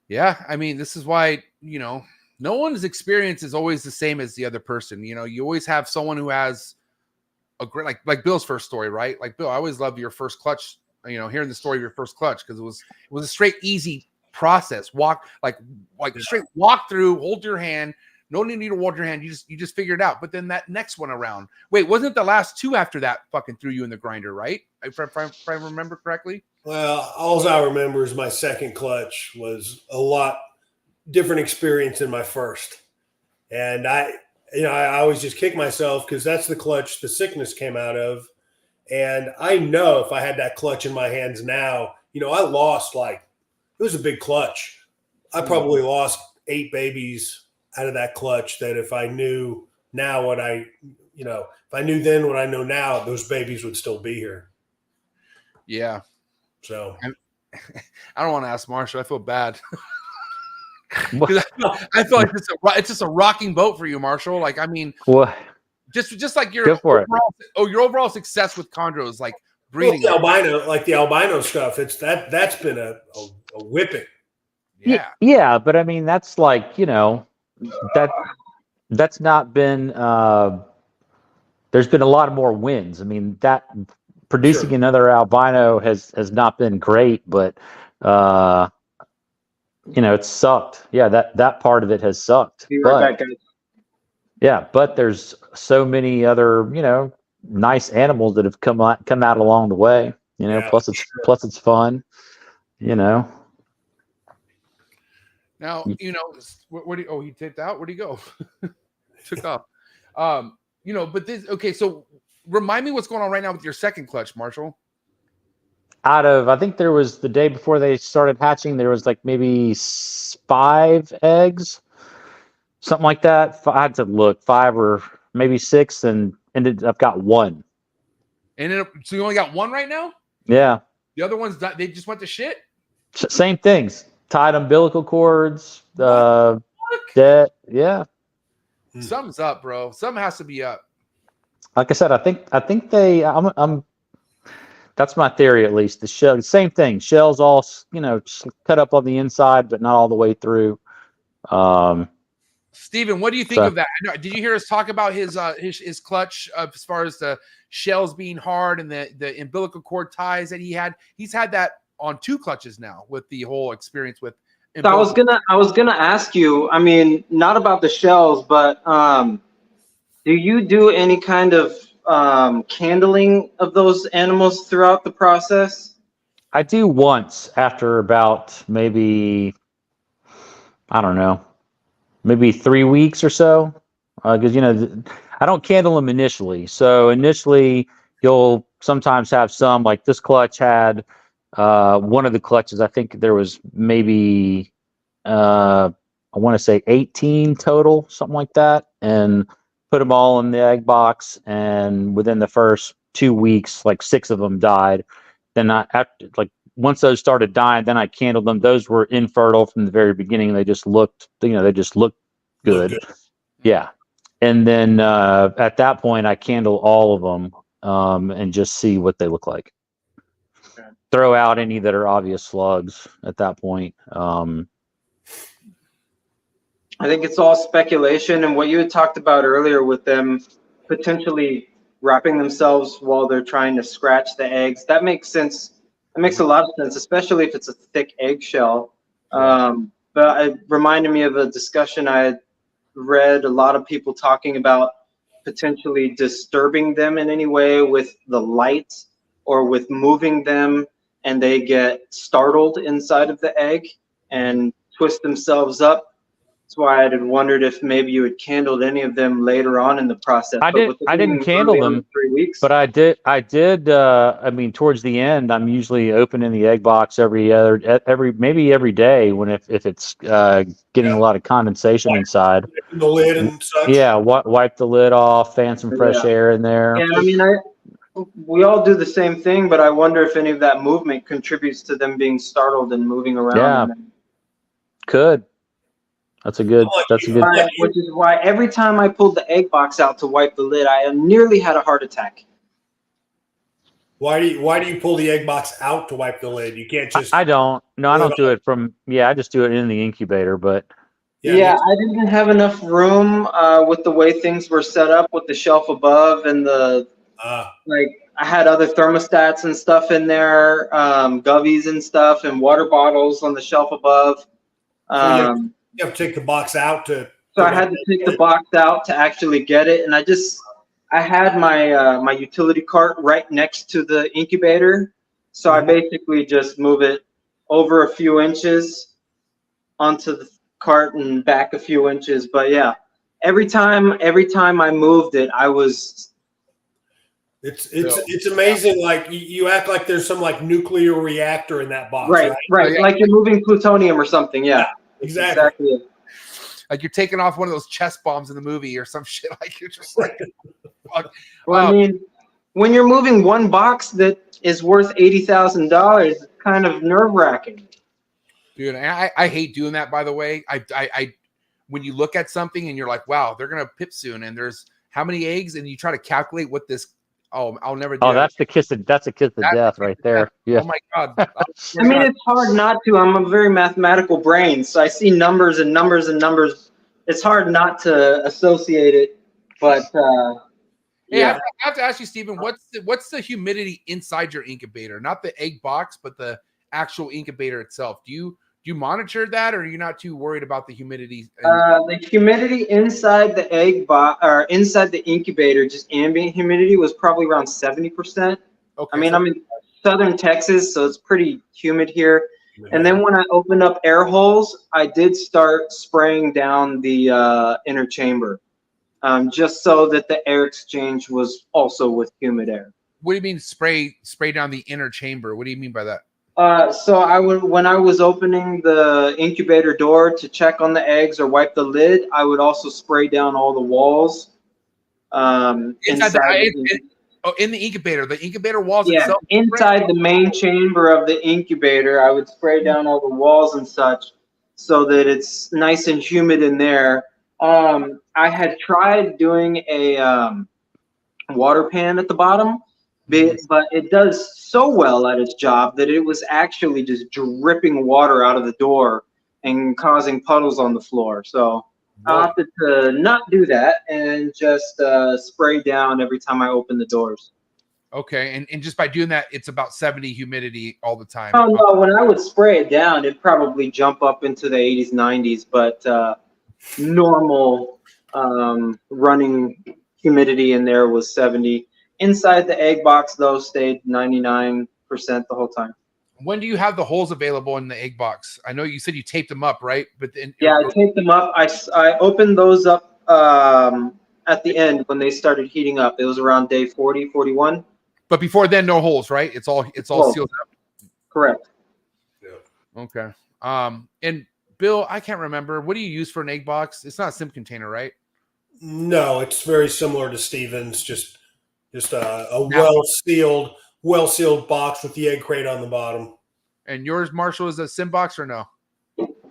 Yeah, I mean, this is why, no one's experience is always the same as the other person. You always have someone who has a great, like Bill's first story, right? Like Bill, I always love your first clutch, hearing the story of your first clutch, because it was a straight easy process. Walk like straight walk through, hold your hand, No need to hold your hand. You just figured it out. But then that next one around, wait, wasn't it the last two after that fucking threw you in the grinder, right? If I remember correctly.
Well, all I remember is my second clutch was a lot different experience than my first. And I always just kick myself because that's the clutch the sickness came out of. And I know if I had that clutch in my hands now, I lost it was a big clutch. I probably lost 8 babies out of that clutch that if I knew now if I knew then what I know now, those babies would still be here.
Yeah.
So
I don't want to ask Marshall. I feel bad. I feel like it's just a rocking boat for you, Marshall. Like, I mean,
what?
Just like your overall success with chondros, like breeding.
The albino stuff. That's been a whipping.
Yeah.
Yeah, but I mean, that's like, that's not been. There's been a lot more wins. I mean, that producing another albino has not been great, but it sucked. Yeah, that part of it has sucked. Yeah, but there's so many other, nice animals that have come out along the way. Plus it's fun.
Now, where he tipped out? Where'd he go? Took off. But this, okay, so remind me what's going on right now with your second clutch, Marshall.
I think there was the day before they started hatching, there was like maybe 5 eggs, something like that. I had to look, 5 or maybe 6, and ended up got 1.
So you only got 1 right now?
Yeah.
The other ones, they just went to shit?
Same things. Tied umbilical cords. Dead. Yeah.
Something's up, bro. Something has to be up.
Like I said, I think they. That's my theory, at least. The shell, same thing. Shells all, cut up on the inside, but not all the way through.
Steven, what do you think of that? Did you hear us talk about his clutch as far as the shells being hard and the umbilical cord ties that he had? He's had that on 2 clutches now with the whole experience with.
So I was gonna ask you. I mean, not about the shells, but do you do any kind of candling of those animals throughout the process?
I do once after about maybe, I don't know, maybe 3 weeks or so, because I don't candle them initially. So initially, you'll sometimes have some, like this clutch had one of the clutches. I think there was maybe I want to say 18 total, something like that, and put them all in the egg box. And within the first 2 weeks, like 6 of them died. Then once those started dying, then I candled them. Those were infertile from the very beginning. They just looked, good. Yeah. And then at that point, I candle all of them and just see what they look like. Okay. Throw out any that are obvious slugs at that point.
I think it's all speculation, and what you had talked about earlier with them potentially wrapping themselves while they're trying to scratch the eggs. That makes sense. That makes a lot of sense, especially if it's a thick eggshell. But it reminded me of a discussion I had read, a lot of people talking about potentially disturbing them in any way with the light or with moving them, and they get startled inside of the egg and twist themselves up. That's why I had wondered if maybe you had candled any of them later on in the process.
I didn't candle them
3 weeks.
But I did. I mean, towards the end, I'm usually opening the egg box maybe every day if it's getting a lot of condensation inside.
The lid and such.
Yeah, wipe the lid off, fan some fresh air in there.
Yeah, I mean, we all do the same thing, but I wonder if any of that movement contributes to them being startled and moving around.
Yeah, could. That's a good.
Which is why every time I pulled the egg box out to wipe the lid, I nearly had a heart attack.
Why do you pull the egg box out to wipe the lid? You can't just.
I don't. No, I don't do it from. Yeah, I just do it in the incubator. But
yeah, I didn't have enough room with the way things were set up with the shelf above and the I had other thermostats and stuff in there, gubbies and stuff, and water bottles on the shelf above.
You have to take the box out to
So I had to take the box out to actually get it, and I had my my utility cart right next to the incubator, so I basically just move it over a few inches onto the cart and back a few inches. But yeah, every time I moved it, I was.
It's amazing. Like you act like there's some like nuclear reactor in that box, right?
Right.
Yeah.
Like you're moving plutonium or something. Yeah,
Exactly.
it.
Like you're taking off one of those chest bombs in the movie or some shit. Like you're just like, fuck.
Well, I mean, when you're moving one box that is worth $80,000, it's kind of nerve-wracking.
Dude, and I hate doing that. By the way, I when you look at something and you're like, wow, they're gonna pip soon, and there's how many eggs, and you try to calculate what this. Oh, I'll never do that.
That's a kiss of death right there. Yeah.
Oh my god.
I mean, it's hard not to. I'm a very mathematical brain, so I see numbers and numbers and numbers. It's hard not to associate it, but
Hey,
yeah.
I have to ask you, Stephen, what's the humidity inside your incubator? Not the egg box, but the actual incubator itself. Do you monitor that, or are you not too worried about the humidity?
The humidity inside the egg box or inside the incubator, just ambient humidity, was probably around 70%.
Okay,
I mean,
so
I'm in southern Texas, so it's pretty humid here. And then when I opened up air holes, I did start spraying down the inner chamber, just so that the air exchange was also with humid air.
what do you mean spray down the inner chamber? What do you mean by that?
So when I was opening the incubator door to check on the eggs or wipe the lid, I would also spray down all the walls.
In the incubator, the incubator walls
Yeah,
itself.
inside the main chamber of the incubator, I would spray down all the walls and such so that it's nice and humid in there. I had tried doing a water pan at the bottom, but it does so well at its job that it was actually just dripping water out of the door and causing puddles on the floor. So I opted to not do that and just spray down every time I open the doors.
Okay, and just by doing that, it's about 70 humidity all the time.
Oh no, when I would spray it down, it'd probably jump up into the 80s, 90s, but normal running humidity in there was 70. Inside the egg box, though, stayed 99% the whole time.
When do you have the holes available in the egg box? I know you said you taped them up, right? But then
Yeah, I taped them up. I opened those up at the end when they started heating up. It was around day 40, 41.
But before then, no holes, right? It's all sealed up.
Correct.
Yeah.
Okay. And Bill, I can't remember. What do you use for an egg box? It's not a sim container, right?
No, it's very similar to Steven's. Just a well sealed box with the egg crate on the bottom.
And yours, Marshall, is a sim box or no?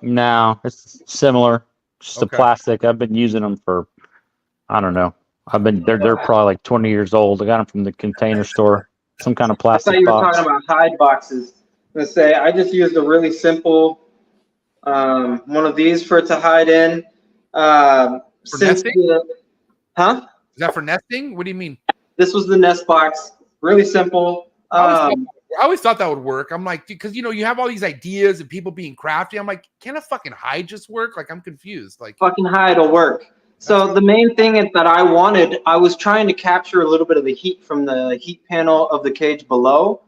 No, it's similar. Just a plastic. I've been using them for, I don't know. They're probably like 20 years old. I got them from the container store. Some kind of plastic
I thought you were
box.
talking about hide boxes. I'm gonna say I just used a really simple one of these for it to hide in.
For nesting?
Huh?
Is that for nesting? What do you mean?
This was the nest box. Really simple.
I always thought that would work. I'm like, because you have all these ideas and people being crafty. I'm like, can a fucking hide just work? Like, I'm confused. Like,
fucking hide will work. So the main thing that I wanted, I was trying to capture a little bit of the heat from the heat panel of the cage below.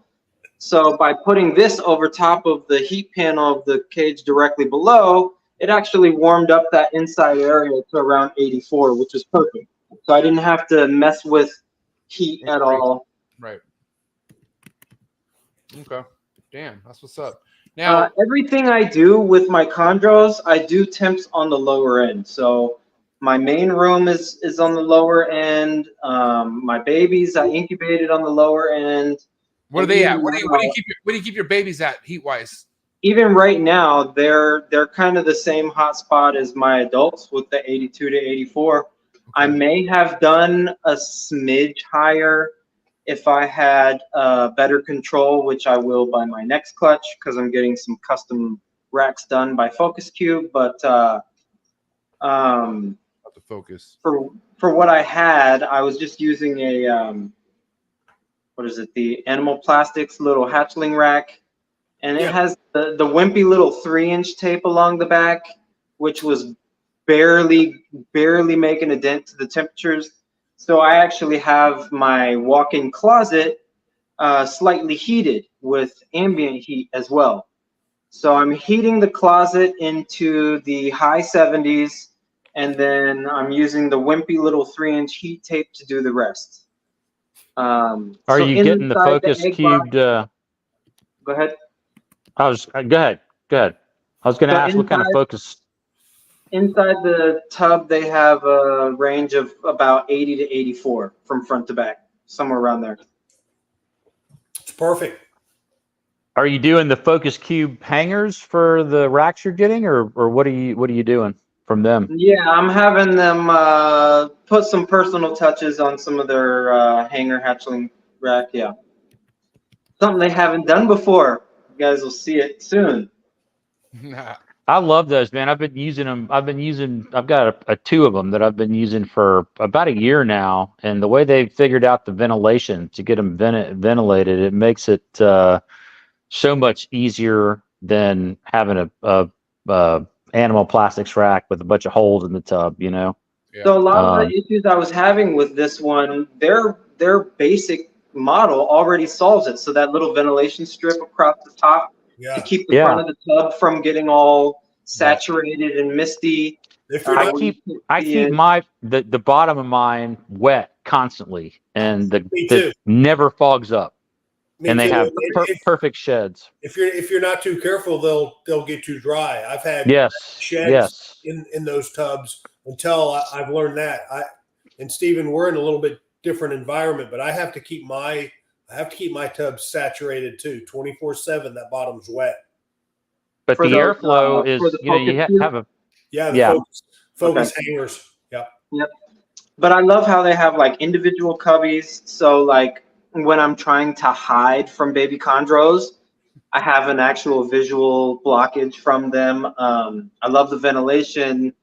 So by putting this over top of the heat panel of the cage directly below, it actually warmed up that inside area to around 84, which is perfect. So I didn't have to mess with heat at all.
Right. Okay. Damn, that's what's up. Now,
everything I do with my chondros, I do temps on the lower end. So my main room is on the lower end. My babies, I incubated on the lower end.
Where are they at? Where do you keep your babies at heat wise?
Even right now, they're kind of the same hot spot as my adults with the 82 to 84. Okay. I may have done a smidge higher if I had better control, which I will by my next clutch because I'm getting some custom racks done by Focus Cube. But
the focus
for what I had, I was just using a what is it? The Animal Plastics little hatchling rack, and it has the wimpy little 3-inch tape along the back, which was barely making a dent to the temperatures. So I actually have my walk-in closet slightly heated with ambient heat as well. So I'm heating the closet into the high 70s, and then I'm using the wimpy little 3-inch heat tape to do the rest.
Are you getting the focus cubed?
Go ahead.
Go ahead. I was going to
So
ask what kind of focus.
Inside the tub, they have a range of about 80 to 84 from front to back, somewhere around there.
It's perfect.
Are you doing the focus cube hangers for the racks you're getting, or what are you doing from them?
Yeah, I'm having them put some personal touches on some of their hanger hatchling rack. Yeah, something they haven't done before. You guys will see it soon.
I love those, man. I've been using them. I've got a two of them that I've been using for about a year now. And the way they figured out the ventilation to get them ventilated, it makes it so much easier than having a animal plastics rack with a bunch of holes in the tub, you know?
Yeah.
So a lot of the issues I was having with this one, their basic model already solves it. So that little ventilation strip across the top to keep the front of the tub from getting all saturated and misty.
I keep the bottom of mine wet constantly, and the never fogs up. And they have perfect sheds.
If you're not too careful, they'll get too dry. I've had sheds in those tubs until I've learned that. And Stephen, we're in a little bit different environment, but I have to keep my tubs saturated too, 24/7. That bottom's wet.
But the airflow is, you have a
focus hangers.
Yep. But I love how they have like individual cubbies. So like, when I'm trying to hide from baby chondros, I have an actual visual blockage from them. I love the ventilation.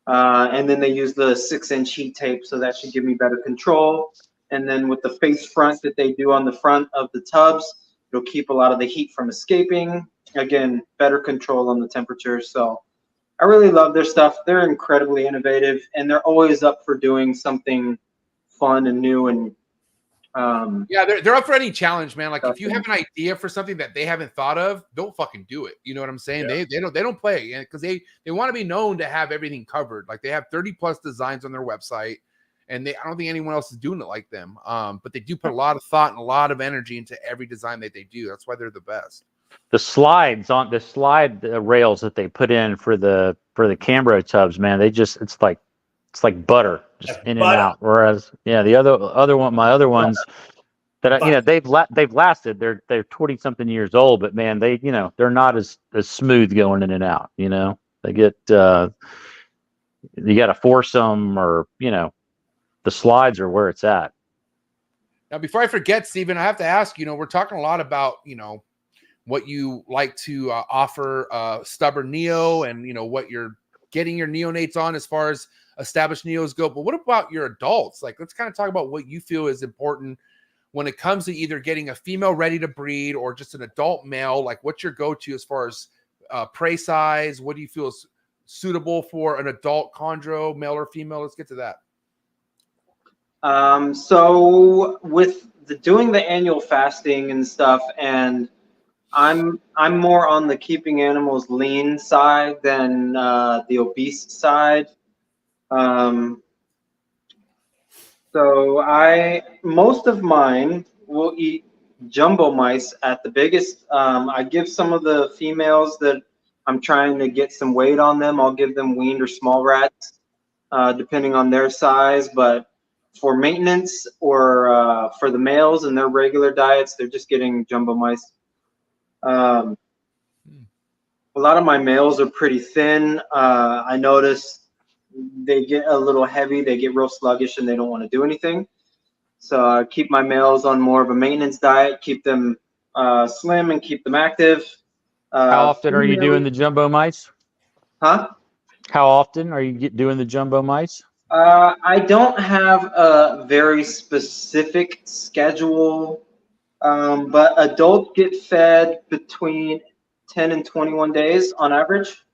And then they use the 6-inch heat tape, so that should give me better control. And then with the face front that they do on the front of the tubs, it'll keep a lot of the heat from escaping. Again, better control on the temperature. So I really love their stuff. They're incredibly innovative, and they're always up for doing something fun and new. And
yeah, they're up for any challenge, man. Like if you have an idea for something that they haven't thought of, don't fucking do it. You know what I'm saying? Yeah. They don't play, because they want to be known to have everything covered. Like they have 30+ designs on their website, and I don't think anyone else is doing it like them. But they do put a lot of thought and a lot of energy into every design that they do. That's why they're the best.
The slides on the slide rails that they put in for the Cambro tubs, man, it's like butter, just in and out. Whereas, the my other ones that they've lasted. They're 20-something years old, but man, they're not as smooth going in and out. They get you got to force them, or the slides are where it's at.
Now, before I forget, Stephen, I have to ask. We're talking a lot about what you like to offer stubborn neo, and what you're getting your neonates on as far as established neos go. But what about your adults? Like, let's kind of talk about what you feel is important when it comes to either getting a female ready to breed or just an adult male. Like, what's your go-to as far as prey size? What do you feel is suitable for an adult chondro, male or female? Let's get to that.
So with doing the annual fasting and stuff, and I'm more on the keeping animals lean side than the obese side. So most of mine will eat jumbo mice at the biggest. I give some of the females that I'm trying to get some weight on them, I'll give them weaned or small rats, depending on their size. But for maintenance or for the males and their regular diets, they're just getting jumbo mice. A lot of my males are pretty thin. I notice they get a little heavy, they get real sluggish, and they don't want to do anything. So I keep my males on more of a maintenance diet, keep them slim and keep them active.
How often are you doing the jumbo mice?
Huh?
How often are you doing the jumbo mice?
I don't have a very specific schedule, but adults get fed between 10 and 21 days on average.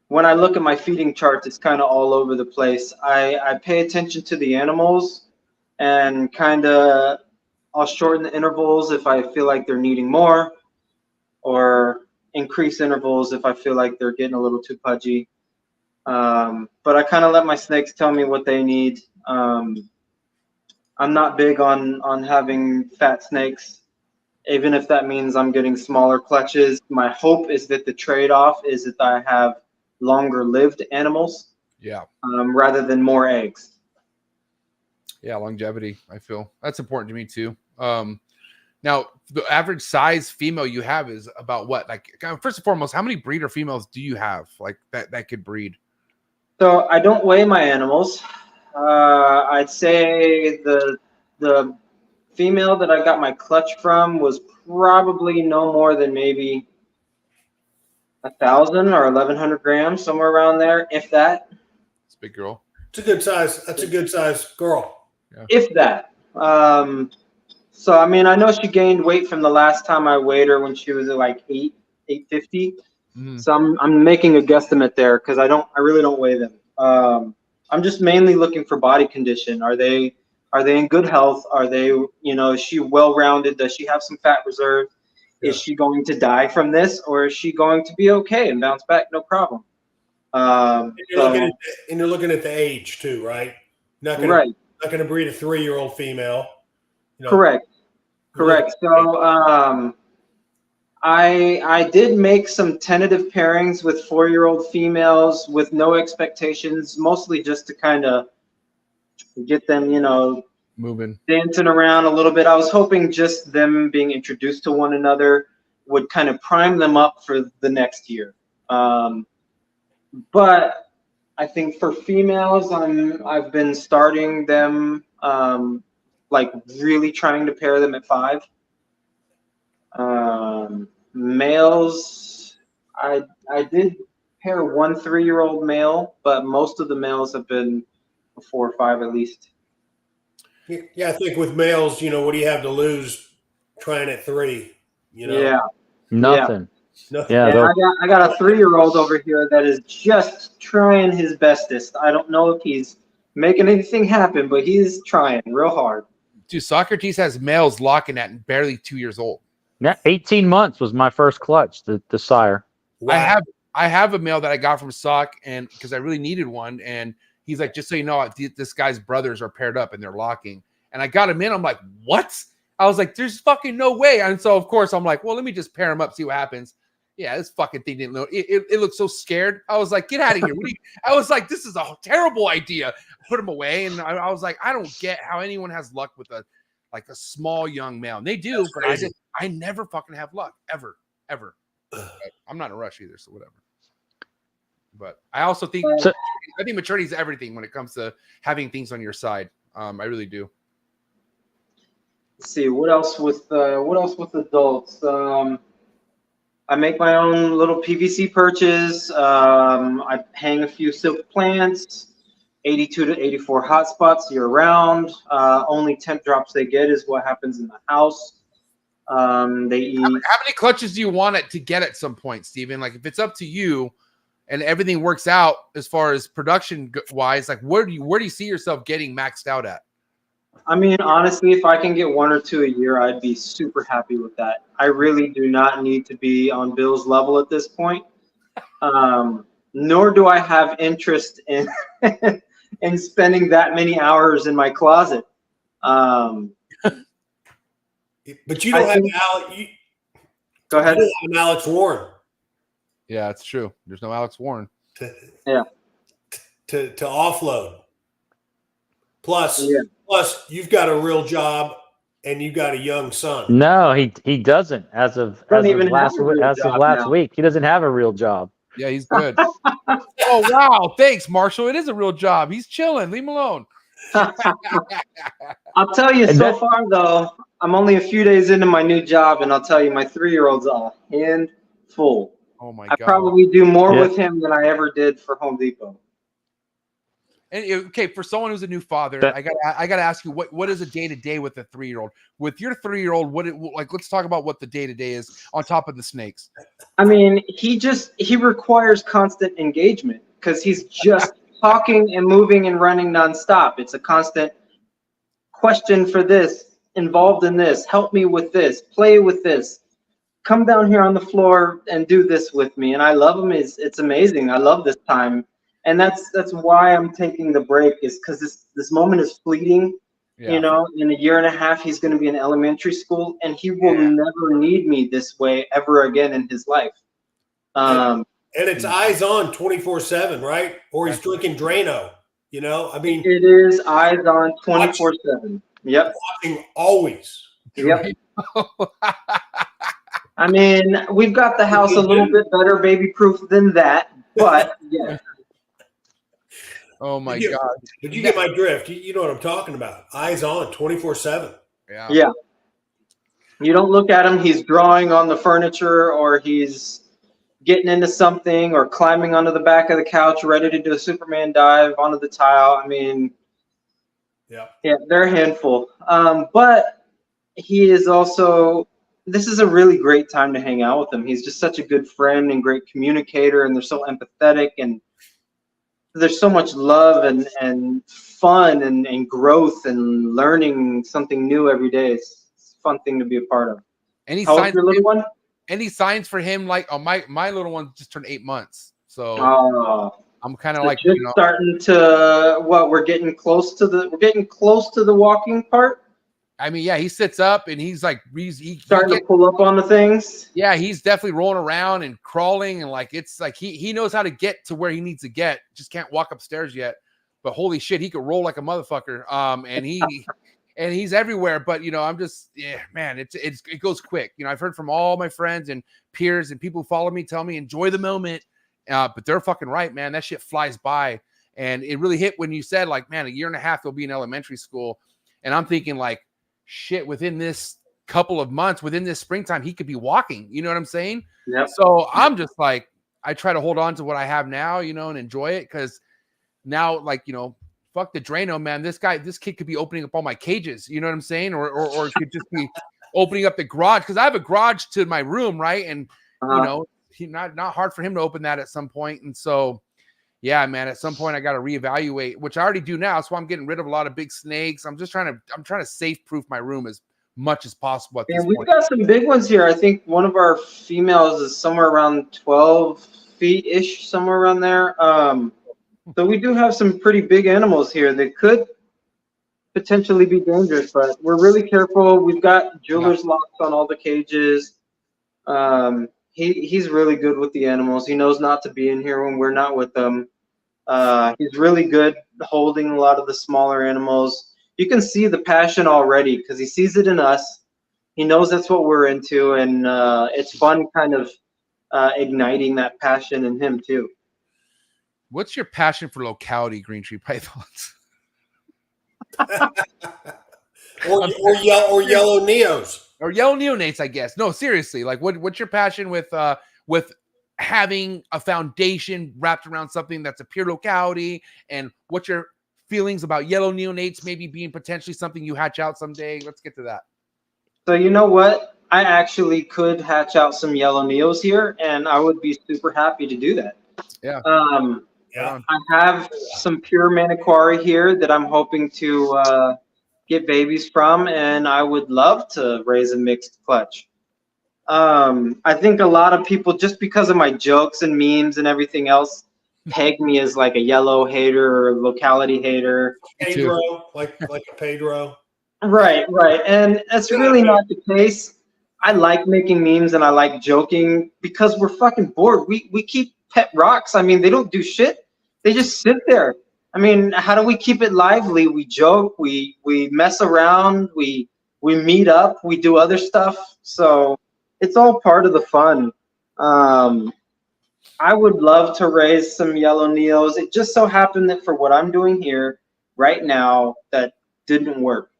When I look at my feeding charts, it's kind of all over the place. I pay attention to the animals and kind of I'll shorten the intervals if I feel like they're needing more, or increase intervals if I feel like they're getting a little too pudgy. But I kind of let my snakes tell me what they need. I'm not big on having fat snakes, even if that means I'm getting smaller clutches. My hope is that the trade-off is that I have longer lived animals, rather than more eggs.
Yeah, longevity, I feel that's important to me too. Now the average size female you have is about what? Like, first and foremost, how many breeder females do you have like that could breed?
So I don't weigh my animals. I'd say the female that I got my clutch from was probably no more than maybe 1,000 or 1,100 grams, somewhere around there, if that.
It's a big girl.
It's a good size. That's a good size girl.
Yeah.
If that. So I mean, I know she gained weight from the last time I weighed her when she was at like 850. So I'm making a guesstimate there because I really don't weigh them. I'm just mainly looking for body condition. Are they in good health? Are they, is she well-rounded? Does she have some fat reserve? Yeah. Is she going to die from this, or is she going to be okay and bounce back no problem?
And you're looking at the age too, right? Not going to breed a 3-year-old female.
Correct. So I did make some tentative pairings with 4-year-old females with no expectations, mostly just to kind of get them,
moving,
dancing around a little bit. I was hoping just them being introduced to one another would kind of prime them up for the next year. But I think for females, I've been starting them, like really trying to pair them at 5. Males, I did pair 1 3-year-old male, but most of the males have been 4 or 5 at least.
Yeah, I think with males, what do you have to lose trying at 3?
Yeah,
nothing.
Yeah, I got a 3-year-old over here that is just trying his bestest. I don't know if he's making anything happen, but he's trying real hard.
Dude, Socrates has males locking at barely 2 years old.
Yeah, 18 months was my first clutch, the sire.
Wow. I have a male that I got from Sock, and because I really needed one, and he's like, just so you know, this guy's brothers are paired up and they're locking. And I got him in. I'm like, what? I was like, there's fucking no way. And so of course I'm like, well, let me just pair him up, see what happens. Yeah, this fucking thing didn't know. It looked so scared. I was like, get out of here. I was like, this is a terrible idea. Put him away. And I was like, I don't get how anyone has luck with a small young male. And they do, but I never fucking have luck. Ever. I'm not in a rush either, so whatever. But I also think maturity is everything when it comes to having things on your side. I really do.
Let's see what else with adults. I make my own little PVC perches. I hang a few silk plants, 82 to 84 hotspots year round. Only temp drops they get is what happens in the house. They eat. How
many clutches do you want it to get at some point, Steven? Like, if it's up to you and everything works out as far as production wise, like where do you see yourself getting maxed out at?
I mean, honestly, if I can get 1 or 2 a year, I'd be super happy with that. I really do not need to be on Bill's level at this point. Nor do I have interest in in spending that many hours in my closet.
But you don't have
Go ahead.
You don't have Alex Warren.
Yeah, it's true. There's no Alex Warren.
To
offload. Plus, you've got a real job and you've got a young son.
No, he doesn't. As of last week, he doesn't have a real job.
Yeah, he's good. Oh wow, thanks, Marshall. It is a real job. He's chilling. Leave him alone.
I'll tell you, so far though, I'm only a few days into my new job, and I'll tell you, my 3-year-old's a handful.
Oh my God.
I probably do more with him than I ever did for Home Depot.
And okay, for someone who's a new father, I gotta ask you, what is a day to day with a 3-year-old? With your 3-year-old, let's talk about what the day to day is on top of the snakes.
I mean, he requires constant engagement because he's just talking and moving and running nonstop. It's a constant question for this, involved in this, help me with this, play with this, come down here on the floor and do this with me. And I love him. It's amazing. I love this time. And that's why I'm taking the break, is because this moment is fleeting. Yeah. You know, in a year and a half, he's going to be in elementary school, and he will never need me this way ever again in his life.
And it's eyes on 24/7, right? Or he's drinking Drano. You know, I mean,
it is eyes on 24/7. Yep.
Watching always.
Yep. I mean, we've got the house a little bit better baby-proof than that, but yeah.
Oh my God!
Did you get my drift? You know what I'm talking about. Eyes on 24/7.
Yeah.
Yeah. You don't look at him. He's drawing on the furniture, or he's getting into something, or climbing onto the back of the couch, ready to do a Superman dive onto the tile. I mean, yeah, they're a handful. But he is also. This is a really great time to hang out with him. He's just such a good friend and great communicator, and they're so empathetic, and there's so much love and fun and growth and learning something new every day. It's a fun thing to be a part of.
Any
How
signs
old's your little one?
Any signs for him? Like, my little one just turned 8 months, so I'm kind of like
just starting to we're getting close to the walking part.
I mean, yeah, he sits up and he's like he's
starting to pull up on the things.
Yeah, he's definitely rolling around and crawling, and like it's like he knows how to get to where he needs to get. Just can't walk upstairs yet. But holy shit, he could roll like a motherfucker. And he's everywhere. But you know, I'm just man, it goes quick. You know, I've heard from all my friends and peers and people who follow me tell me enjoy the moment. But they're fucking right, man. That shit flies by. And it really hit when you said like, man, a year and a half they'll be in elementary school, and I'm thinking like, shit, within this couple of months, within this springtime, he could be walking. You know what I'm saying?
Yep.
So I'm just like, I try to hold on to what I have now, you know, and enjoy it, because now, like, you know, fuck the Drano, man. This kid could be opening up all my cages. You know what I'm saying? Or it could just be opening up the garage, because I have a garage to my room, right? And you know, not hard for him to open that at some point. And so, yeah, man, at some point I got to reevaluate, which I already do now. So I'm getting rid of a lot of big snakes. I'm trying to safe proof my room as much as possible at this point.
We've got some big ones here. I think one of our females is somewhere around 12 feet ish, somewhere around there. So we do have some pretty big animals here that could potentially be dangerous, but we're really careful. We've got jeweler's locks on all the cages. He's really good with the animals. He knows not to be in here when we're not with them. He's really good holding a lot of the smaller animals. You can see the passion already because he sees it in us. He knows that's what we're into, and it's fun kind of igniting that passion in him too.
What's your passion for locality, green tree pythons?
or yellow neos.
Or yellow neonates, I guess. No, seriously. Like, what's your passion with having a foundation wrapped around something that's a pure locality? And what's your feelings about yellow neonates maybe being potentially something you hatch out someday? Let's get to that. So
you know what? I actually could hatch out some yellow neos here, and I would be super happy to do that.
Yeah.
I have some pure maniquari here that I'm hoping to get babies from, and I would love to raise a mixed clutch. I think a lot of people, just because of my jokes and memes and everything else, peg me as like a yellow hater or locality hater.
Pedro, like a Pedro.
Right. And that's really not the case. I like making memes and I like joking because we're fucking bored. We keep pet rocks. I mean, they don't do shit. They just sit there. I mean, how do we keep it lively? We joke, we mess around, we meet up, we do other stuff. So it's all part of the fun. I would love to raise some yellow neos. It just so happened that for what I'm doing here right now, that didn't work.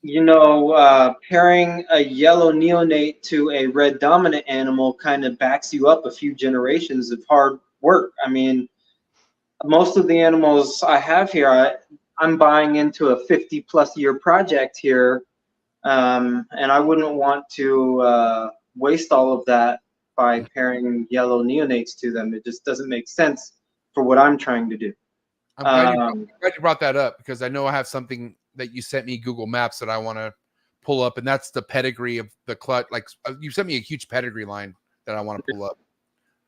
You know, pairing a yellow neonate to a red dominant animal kind of backs you up a few generations of hard work. I mean, most of the animals I have here, I'm buying into a 50+ year project here, and I wouldn't want to waste all of that by pairing yellow neonates to them. It just doesn't make sense for what I'm trying to do.
I'm glad you brought that up, because I know I have something that you sent me, Google Maps, that I want to pull up, and that's the pedigree of the clutch. Like, you sent me a huge pedigree line that I want to pull up.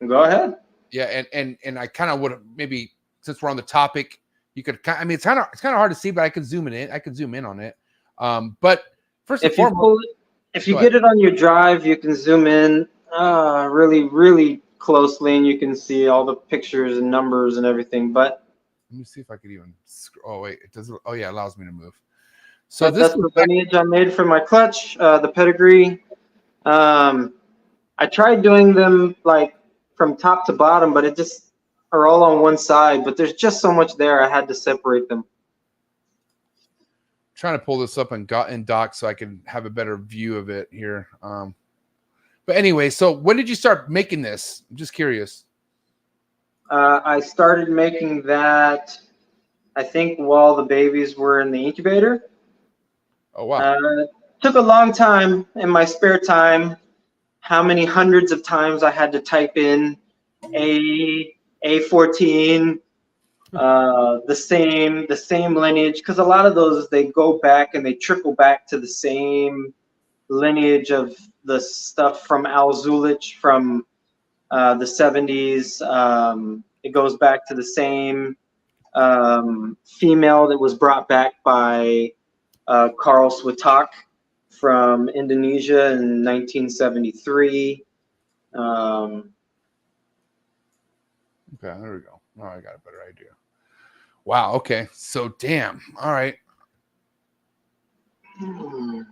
Go ahead.
Yeah, and I kind of would, maybe since we're on the topic, you could. I mean, it's kind of hard to see, but I can zoom in. I can zoom in on it. But first and foremost,
if you get it on your drive, you can zoom in really, really closely, and you can see all the pictures and numbers and everything. But
let me see if I could even. Oh wait, it doesn't. Oh yeah, it allows me to move. So
that's the lineage I made for my clutch, the pedigree. I tried doing them like from top to bottom, but it just are all on one side. But there's just so much there, I had to separate them.
Trying to pull this up in doc so I can have a better view of it here. But anyway, so when did you start making this? I'm just curious.
I started making that, I think, while the babies were in the incubator.
Oh, wow.
Took a long time in my spare time. How many hundreds of times I had to type in A14, the same lineage, because a lot of those, they go back and they trickle back to the same lineage of the stuff from Al Zulich from the 70s. It goes back to the same female that was brought back by Carl Switak from Indonesia in 1973.
Okay, there we go. Oh, I got a better idea. Wow. Okay. So, damn. All right.
So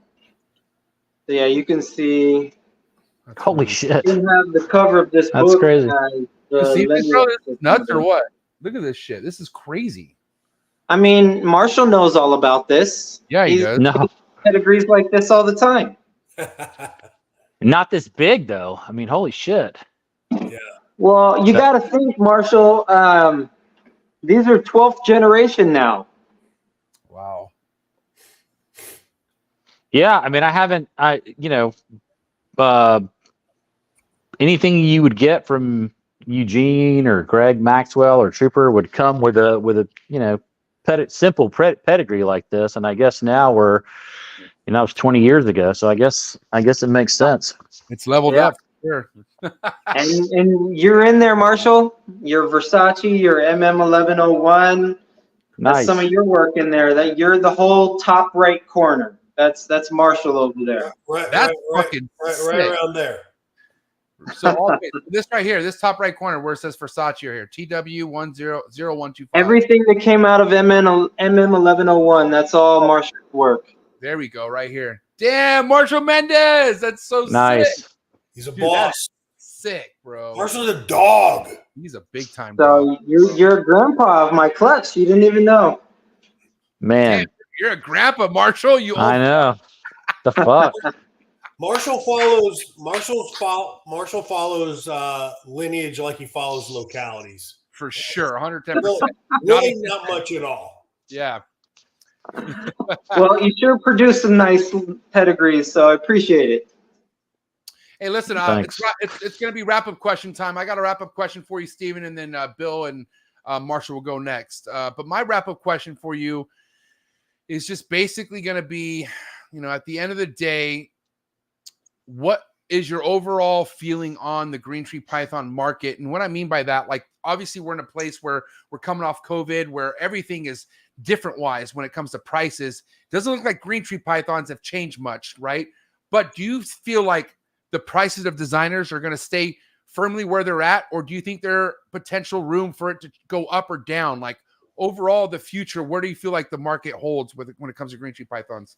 yeah, you can see.
Holy shit!
You have the cover of this book.
That's crazy.
See, this is nuts or what? Look at this shit. This is crazy.
I mean, Marshall knows all about this.
Yeah, he does.
No,
Pedigrees like this all the time.
not this big though. I mean, holy shit!
Yeah.
Well, you got to think, Marshall. These are 12th generation now.
Wow.
Yeah, I mean, anything you would get from Eugene or Greg Maxwell or Trooper would come with a simple pedigree like this. And I guess now we're, it was 20 years ago, so I guess it makes sense.
It's leveled up. Sure.
and you're in there, Marshall. Your Versace, your MM1101.
Nice.
That's some of your work in there. That you're the whole top right corner. That's Marshall over there.
That's fucking
right around there.
So this right here, this top right corner where it says Versace here, TW100125.
Everything that came out of MM1101, that's all Marshall's work.
There we go, right here. Damn, Marshall Mendez. That's so
nice.
sick.
He's a boss.
Sick, bro.
Marshall's a dog.
He's a big time
dog. So you're a grandpa of my clutch. You didn't even know.
Man.
Damn, you're a grandpa, Marshall.
I know. The fuck.
Marshall follows lineage like he follows localities.
For sure, 110%.
Really not much at all.
Yeah.
Well, you sure produced some nice pedigrees, so I appreciate it.
Hey, listen, it's going to be wrap-up question time. I got a wrap-up question for you, Steven, and then Bill and Marshall will go next. But my wrap-up question for you is just basically going to be, at the end of the day, what is your overall feeling on the green tree python market? And what I mean by that, like, obviously we're in a place where we're coming off COVID, where everything is different wise when it comes to prices. Doesn't look like green tree pythons have changed much, right? But do you feel like the prices of designers are going to stay firmly where they're at, or do you think there potential room for it to go up or down? Like, overall, the future, where do you feel like the market holds when it comes to green tree pythons?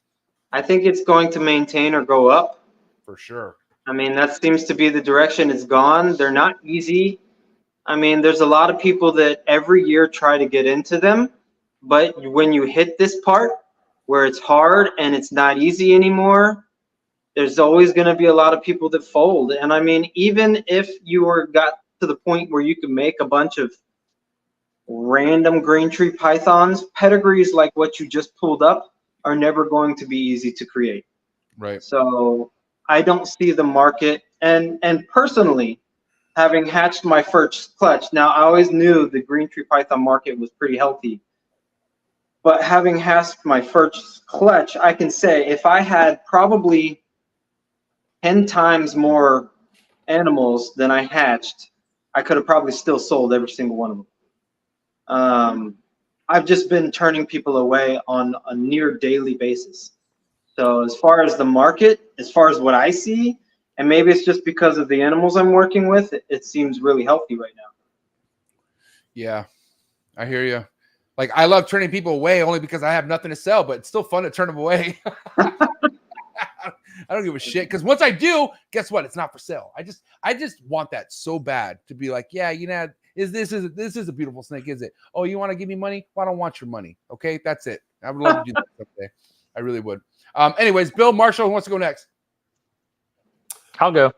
I think it's going to maintain or go up.
For sure.
I mean, that seems to be the direction it's gone. They're not easy. I mean, there's a lot of people that every year try to get into them, but when you hit this part where it's hard and it's not easy anymore, there's always going to be a lot of people that fold. And I mean, even if you got to the point where you can make a bunch of random green tree pythons, pedigrees like what you just pulled up are never going to be easy to create.
Right.
So I don't see the market. And personally, having hatched my first clutch, now I always knew the green tree python market was pretty healthy. But having hatched my first clutch, I can say if I had probably 10 times more animals than I hatched, I could have probably still sold every single one of them. I've just been turning people away on a near daily basis. So as far as the market, as far as what I see, and maybe it's just because of the animals I'm working with, it seems really healthy right now.
Yeah, I hear you. Like, I love turning people away only because I have nothing to sell, but it's still fun to turn them away. I don't give a shit, because once I do, guess what? It's not for sale. I just want that so bad to be like, yeah, you know, this is a beautiful snake, is it? Oh, you want to give me money? Well, I don't want your money. Okay, that's it. I would love to do that someday. I really would. Anyways, Bill Marshall, who wants to go next?
I'll go.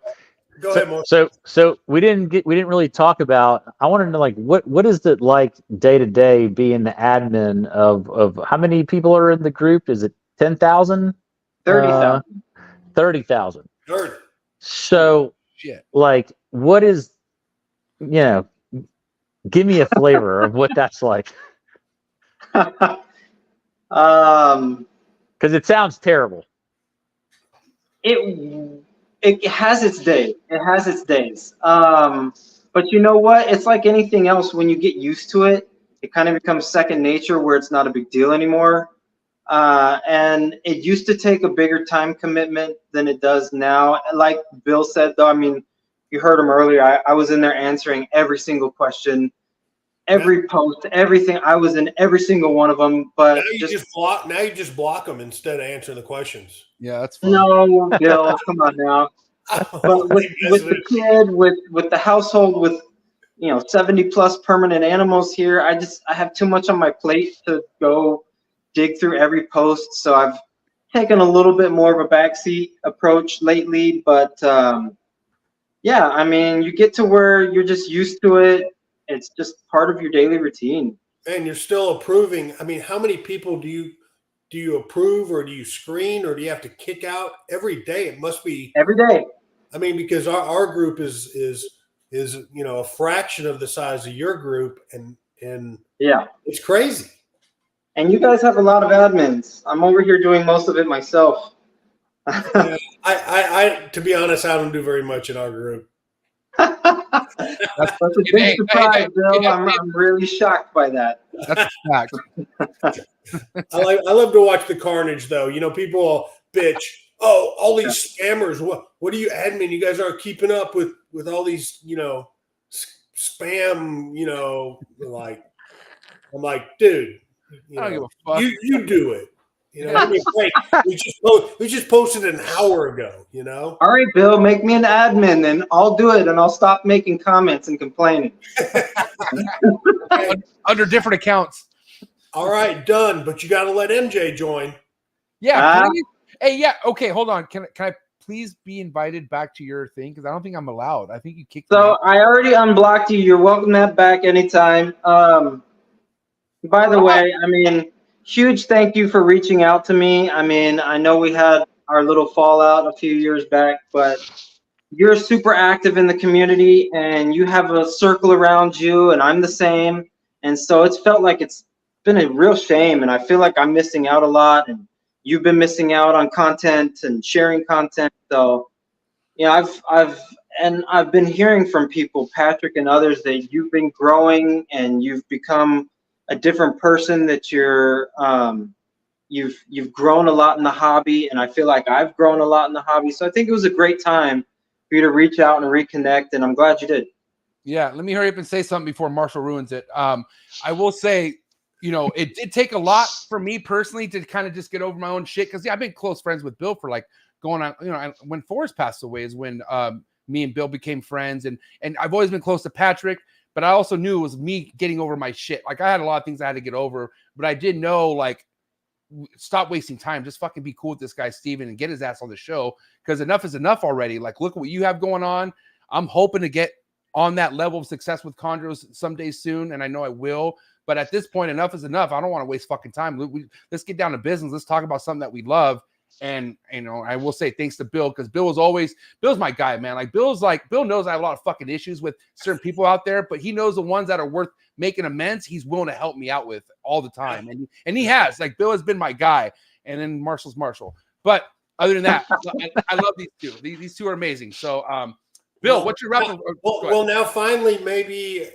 Go ahead, Mark.
So we didn't really talk about. I wanted to know, like, what is it like day to day being the admin of how many people are in the group? Is it 10,000?
30,000.
30,000.
30.
So,
Shit.
like, what is, give me a flavor of what that's like. Because it sounds terrible.
It has its day. It has its days. But you know what? It's like anything else. When you get used to it, it kind of becomes second nature, where it's not a big deal anymore. And it used to take a bigger time commitment than it does now. Like Bill said, though, I mean, you heard him earlier. I was in there answering every single question, every post, everything. I was in every single one of them. But
now you just block them instead of answering the questions.
Yeah, that's fun.
No, Bill, come on now. But with the kid, with the household, with 70 plus permanent animals here, I have too much on my plate to go dig through every post. So I've taken a little bit more of a backseat approach lately. But yeah, I mean, you get to where you're just used to it. It's just part of your daily routine.
And you're still approving. I mean, how many people do you approve, or do you screen, or do you have to kick out every day? It must be
every day.
I mean, because our group is a fraction of the size of your group, and
yeah,
it's crazy.
And you guys have a lot of admins. I'm over here doing most of it myself.
Yeah, I to be honest, I don't do very much in our group.
That's a big surprise, Bill. I'm really shocked by that.
That's a fact.
I love to watch the carnage, though. People will bitch. Oh, all these spammers. What do you admin? You guys aren't keeping up with all these, spam. Like, I'm like, dude,
I don't give a fuck.
You do it. We just posted an hour ago.
All right, Bill, make me an admin, and I'll do it, and I'll stop making comments and complaining.
Under different accounts.
All right, done. But you got to let MJ join.
Yeah. Hey, yeah. Okay, hold on. Can I please be invited back to your thing? Because I don't think I'm allowed. I think you kicked me out.
I already unblocked you. You're welcome back anytime. By the way, I mean, huge thank you for reaching out to me. I mean, I know we had our little fallout a few years back, but you're super active in the community, and you have a circle around you, and I'm the same. And so it's felt like it's been a real shame, and I feel like I'm missing out a lot, and you've been missing out on content and sharing content. So, I've been hearing from people, Patrick and others, that you've been growing and you've become a different person, that you've grown a lot in the hobby, and I feel like I've grown a lot in the hobby. So I think it was a great time for you to reach out and reconnect, and I'm glad you did.
Yeah, let me hurry up and say something before Marshall ruins it. I will say, it did take a lot for me personally to kind of just get over my own shit, because I've been close friends with Bill for like going on, when Forrest passed away is when me and Bill became friends, and I've always been close to Patrick. But I also knew it was me getting over my shit. Like, I had a lot of things I had to get over, but I did know, like, stop wasting time. Just fucking be cool with this guy, Steven, and get his ass on the show, because enough is enough already. Like, look at what you have going on. I'm hoping to get on that level of success with Chondros someday soon, and I know I will. But at this point, enough is enough. I don't want to waste fucking time. Let's get down to business. Let's talk about something that we love. And I will say thanks to Bill, because Bill's my guy, man. Like Bill knows I have a lot of fucking issues with certain people out there, but he knows the ones that are worth making amends. He's willing to help me out with all the time, and he has. Like Bill has been my guy, and then Marshall's Marshall. But other than that, I love these two. These two are amazing. So, Bill, what's your wrap?
Well, now finally, maybe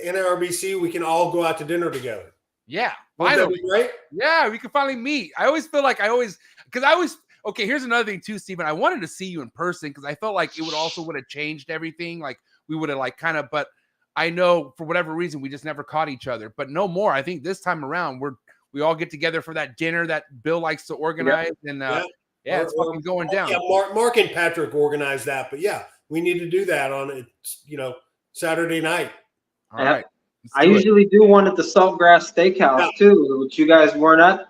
in RBC we can all go out to dinner together.
Yeah,
finally, right?
Yeah, we can finally meet. I always feel like okay, here's another thing too, Steven. I wanted to see you in person because I felt like it would have changed everything. Like we would have but I know for whatever reason we just never caught each other. But no more. I think this time around we all get together for that dinner that Bill likes to organize, and it's fucking going down.
Yeah, Mark and Patrick organized that, but yeah, we need to do that on Saturday night.
All right.
I usually do one at the Saltgrass Steakhouse too, which you guys weren't at.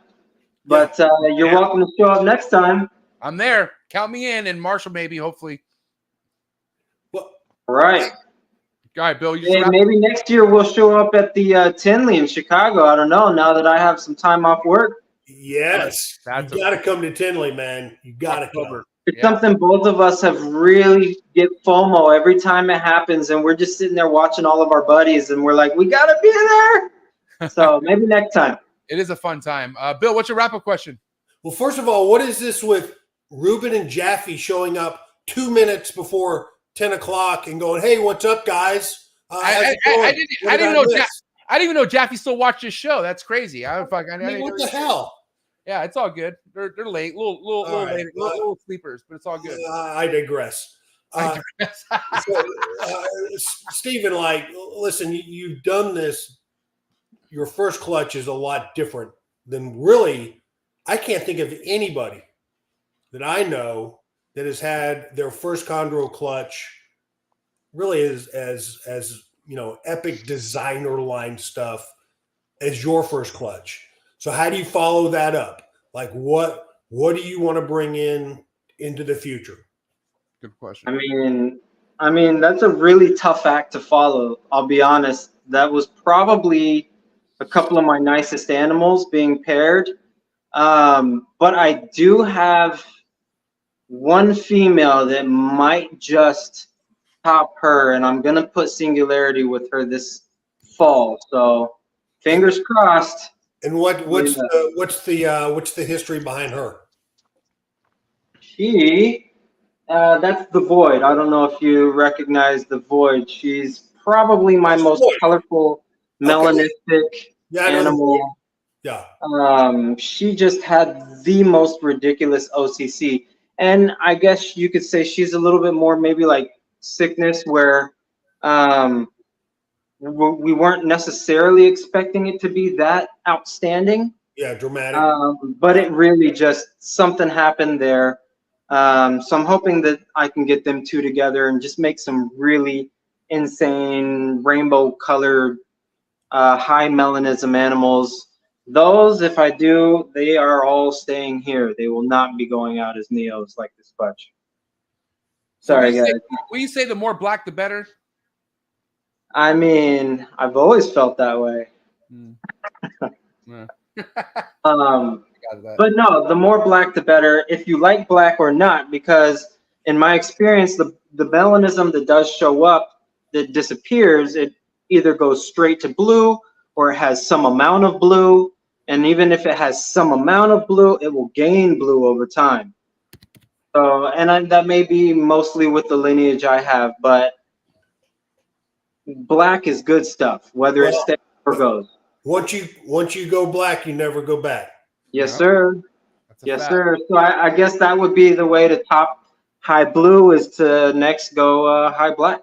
But you're welcome to show up next time.
I'm there. Count me in, and Marshall maybe, hopefully.
Well,
all right.
All right, Bill.
Maybe next year we'll show up at the Tinley in Chicago. I don't know. Now that I have some time off work.
Yes, you got to come to Tinley, man. You got to come.
It's something both of us have really get FOMO every time it happens, and we're just sitting there watching all of our buddies, and we're like, we got to be there. So maybe next time.
It is a fun time. Bill, what's your wrap-up question?
Well, first of all, what is this with Ruben and Jaffe showing up 2 minutes before 10 o'clock and going, hey, what's up, guys?
I didn't even know Jaffe still watched this show. That's crazy.
What the hell?
Yeah, it's all good. They're late, little sleepers, but it's all good.
I digress. Steven, listen, you've done this. Your first clutch is a lot different than really. I can't think of anybody that I know that has had their first Chondro clutch really as epic designer line stuff as your first clutch. So how do you follow that up? Like what do you want to bring into the future?
Good question.
I mean that's a really tough act to follow. I'll be honest. That was probably a couple of my nicest animals being paired. But I do have one female that might just top her, and I'm gonna put Singularity with her this fall. So fingers crossed.
And what's the history behind her?
That's the Void. I don't know if you recognize the Void. She's probably my most colorful melanistic animal.
Yeah.
She just had the most ridiculous OCC, and I guess you could say she's a little bit more maybe like Sickness, where we weren't necessarily expecting it to be that outstanding.
Yeah, dramatic.
But it really just something happened there. So I'm hoping that I can get them two together and just make some really insane rainbow colored high melanism animals. Those, if I do, they are all staying here. They will not be going out as Neos like this bunch. Sorry, guys.
Will you say the more black, the better?
I mean, I've always felt that way. But no, the more black, the better. If you like black or not, because in my experience, the melanism that does show up, that disappears, it either goes straight to blue or it has some amount of blue. And even if it has some amount of blue, it will gain blue over time. So, and that may be mostly with the lineage I have, but black is good stuff, whether it stays or goes.
Once you go black, you never go back.
Yes, sir. Yes, sir. So I guess that would be the way to top high blue, is to next go high black.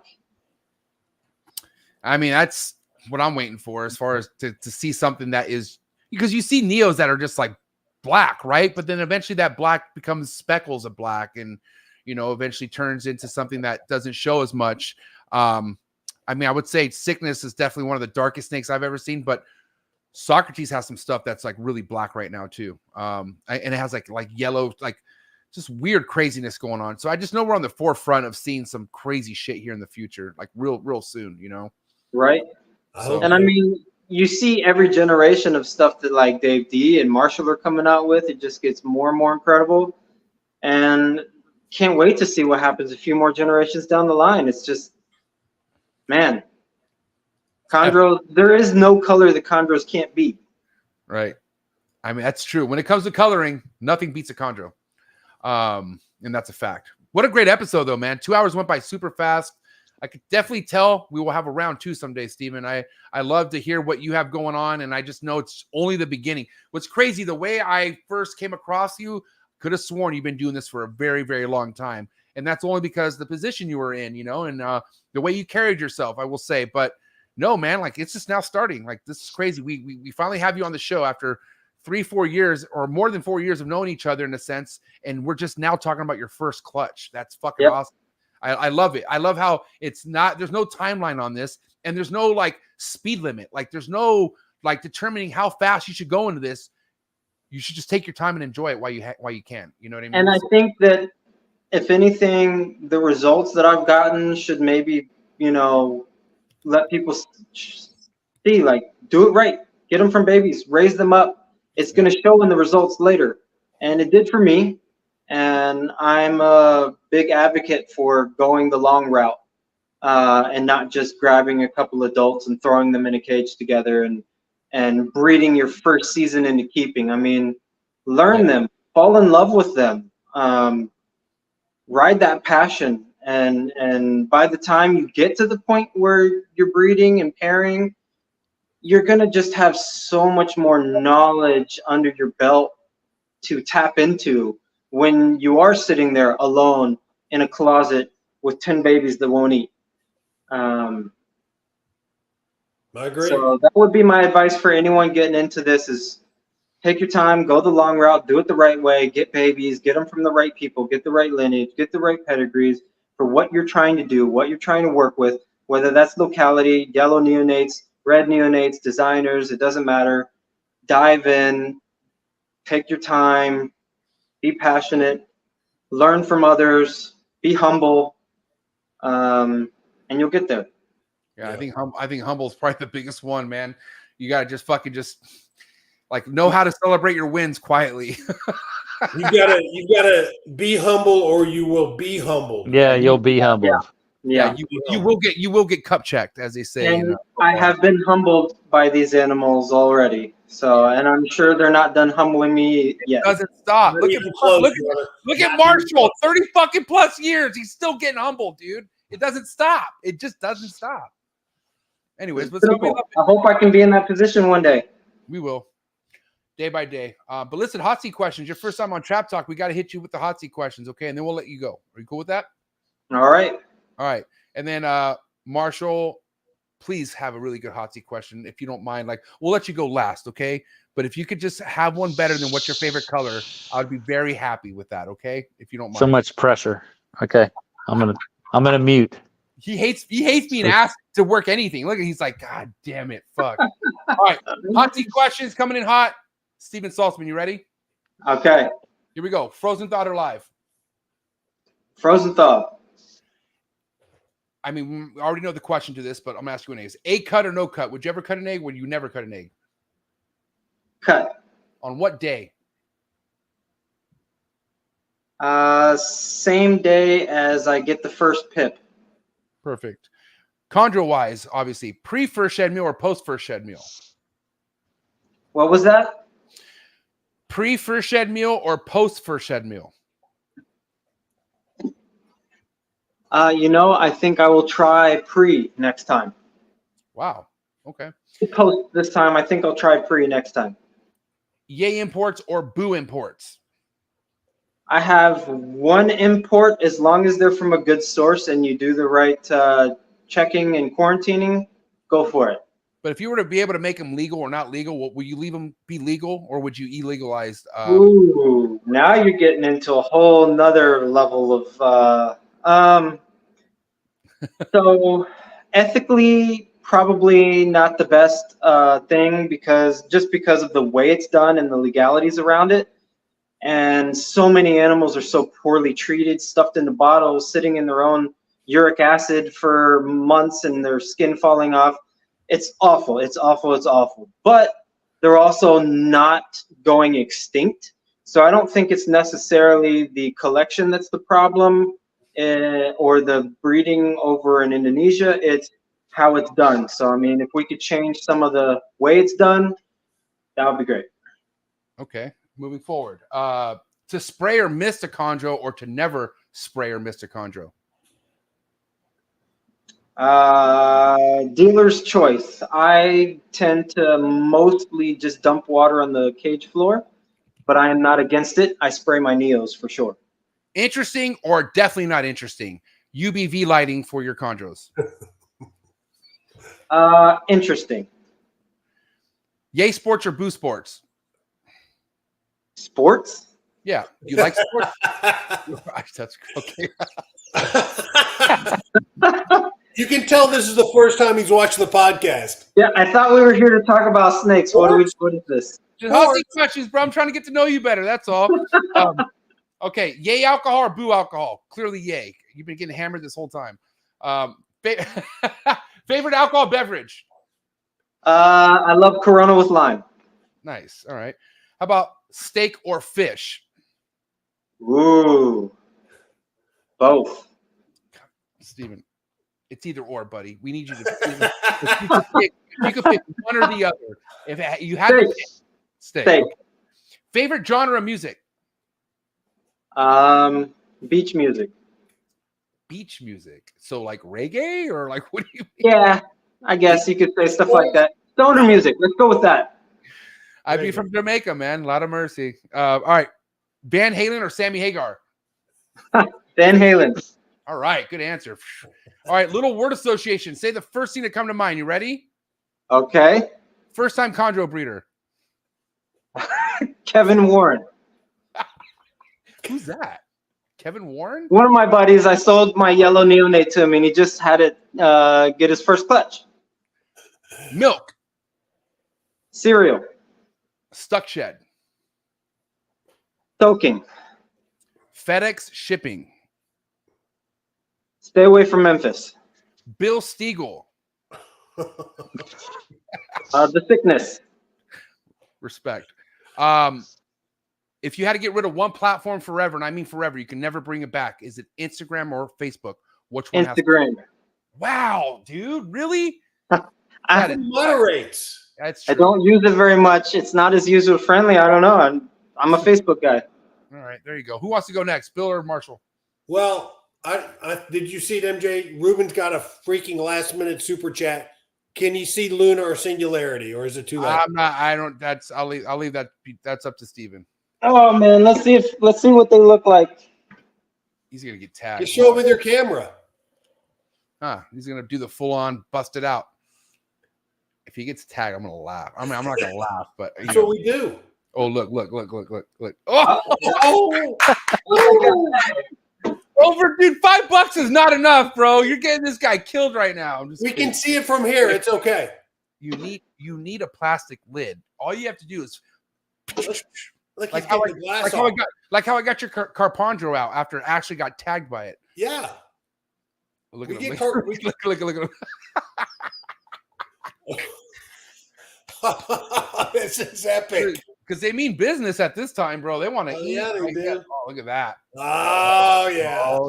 I mean, that's what I'm waiting for, as far as to see something that is, because you see Neos that are just like black, right? But then eventually that black becomes speckles of black, and eventually turns into something that doesn't show as much. I mean, I would say Sickness is definitely one of the darkest snakes I've ever seen, but Socrates has some stuff that's like really black right now too. And it has like yellow, like just weird craziness going on. So I just know we're on the forefront of seeing some crazy shit here in the future, like real soon, you know?
Right.
So,
and I mean, you see every generation of stuff that like Dave D and Marshall are coming out with. It just gets more and more incredible, and can't wait to see what happens a few more generations down the line. It's just, man, Chondro, there is no color that Chondros can't beat.
right. I mean, that's true. When it comes to coloring, nothing beats a Chondro. And that's a fact. What a great episode, though, man. 2 hours went by super fast. I could definitely tell we will have a round 2 someday, Steven. I love to hear what you have going on, and I just know it's only the beginning. What's crazy, the way I first came across you, could have sworn you've been doing this for a very, very long time. And that's only because the position you were in, you know, and the way you carried yourself, I will say. But no, man, like, it's just now starting. Like, this is crazy. We finally have you on the show after 3-4 years or more than 4 years of knowing each other in a sense, and we're just now talking about your first clutch. That's fucking awesome. I love it. I love how it's not, there's no timeline on this, and there's no like speed limit. Like, there's no like determining how fast you should go into this. You should just take your time and enjoy it while you can. You know what I mean?
And I think that if anything, the results that I've gotten should maybe, you know, let people see, like, do it right. Get them from babies, raise them up. It's going to show in the results later. And it did for me. And I'm a big advocate for going the long route and not just grabbing a couple adults and throwing them in a cage together and breeding your first season into keeping. I mean, learn them, fall in love with them, ride that passion. And by the time you get to the point where you're breeding and pairing, you're going to just have so much more knowledge under your belt to tap into when you are sitting there alone in a closet with 10 babies that won't eat.
I agree.
So that would be my advice for anyone getting into this is take your time, go the long route, do it the right way, get babies, get them from the right people, get the right lineage, get the right pedigrees for what you're trying to do, what you're trying to work with, whether that's locality, yellow neonates, red neonates, designers, it doesn't matter. Dive in, take your time, be passionate, learn from others, be humble, and you'll get there.
Yeah, I think humble is probably the biggest one, man. You gotta just fucking like know how to celebrate your wins quietly.
you gotta be humble, or you will be humbled.
Yeah, you'll be humbled.
Yeah,
you will get cup checked, as they say.
And
you know,
I have been humbled by these animals already. So, and I'm sure they're not done humbling me yet.
It doesn't stop. Look at Marshall, 30 fucking plus years. He's still getting humbled, dude. It doesn't stop. It just doesn't stop. Anyways, let's go.
I hope I can be in that position one day.
We will. Day by day. But listen, hot seat questions. Your first time on Trap Talk, we got to hit you with the hot seat questions, okay? And then we'll let you go. Are you cool with that?
All right.
All right. And then Marshall, please have a really good hot seat question if you don't mind. Like, we'll let you go last, okay? But if you could just have one better than what's your favorite color, I would be very happy with that, okay? If you don't mind.
So much pressure. Okay. I'm gonna mute.
He hates being asked to work anything. Look, he's like, God damn it, fuck. All right, hot seat questions coming in hot. Steven Saltzman, you ready?
Okay.
Here we go. Frozen thought or live?
Frozen thought.
I mean, we already know the question to this, but I'm asking you an egg. Egg cut or no cut? Would you ever cut an egg? Would you never cut an egg?
Cut.
On what day?
Same day as I get the first pip.
Perfect. Chondro wise, obviously, pre first shed meal or post first shed meal?
What was that?
Pre first shed meal or post first shed meal?
You know, I think I will try pre next time.
Wow. Okay.
Post this time. I think I'll try pre next time.
Yay imports or boo imports?
I have one import as long as they're from a good source and you do the right checking and quarantining, go for it.
But if you were to be able to make them legal or not legal, will you leave them be legal or would you illegalize?
Ooh, now you're getting into a whole nother level of so ethically probably not the best thing because of the way it's done and the legalities around it. And so many animals are so poorly treated, stuffed into bottles, sitting in their own uric acid for months and their skin falling off. It's awful. It's awful. It's awful. But they're also not going extinct. So I don't think it's necessarily the collection that's the problem or the breeding over in Indonesia. It's how it's done. So, I mean, if we could change some of the way it's done, that would be great.
Okay, moving forward. To spray or mist a chondro, or to never spray or mist a chondro?
Dealer's choice. I tend to mostly just dump water on the cage floor, but I am not against it. I spray my neos for sure.
Interesting or definitely not interesting? UBV lighting for your chondros.
Interesting.
Yay sports or boo sports?
Sports?
Yeah, you like sports? That's okay.
You can tell this is the first time he's watched the podcast.
Yeah, I thought we were here to talk about snakes. What is this?
Just asking questions, bro. I'm trying to get to know you better. That's all. Okay, yay alcohol or boo alcohol? Clearly yay. You've been getting hammered this whole time. Favorite alcohol beverage?
I love Corona with lime.
Nice. All right. How about steak or fish?
Ooh, both.
Steven, it's either or, buddy. We need you to you could pick one or the other. If you had to pick steak. Okay. Favorite genre of music?
Beach music.
Beach music. So like reggae or like what do you mean?
Yeah, I guess you could say stuff like that. Stoner music. Let's go with that.
I'd be from Jamaica, man. A lot of mercy. All right. Van Halen or Sammy Hagar?
Van Halen.
All right. Good answer. All right. Little word association. Say the first thing that come to mind. You ready?
Okay.
First time chondro breeder.
Kevin Warren.
Who's that? Kevin Warren?
One of my buddies. I sold my yellow neonate to him, and he just had it get his first clutch.
Milk.
Cereal.
Stuck shed.
Soaking.
FedEx shipping.
Stay away from Memphis.
Bill Stiegel.
The sickness.
Respect. If you had to get rid of one platform forever, and I mean forever, you can never bring it back. Is it Instagram or Facebook? Which one?
Instagram.
Wow, dude, really?
It moderates.
That's true.
I don't use it very much. It's not as user friendly. I don't know. I'm a Facebook guy.
All right, there you go. Who wants to go next, Bill or Marshall?
Well, I did you see it, MJ? Ruben's got a freaking last minute super chat. Can you see Luna or Singularity, or is it too late?
I'm not. I don't. That's. I'll leave that. That's up to Steven.
Oh man, let's see what they look like.
He's gonna get tagged.
Just show it with your camera.
He's gonna do the full on bust it out. If he gets tagged, I'm gonna laugh. I mean, I'm not gonna laugh, but
That's what we do.
Oh, look. Oh, over, dude. $5 is not enough, bro. You're getting this guy killed right now.
We can see it from here. It's okay.
You need a plastic lid. All you have to do is
like how
I got your Carpondro out after it actually got tagged by it.
Yeah.
Look at him. Look at him.
This is epic.
Because they mean business at this time, bro. They want to eat.
Yeah, they do.
Oh, look at that.
Oh, yeah.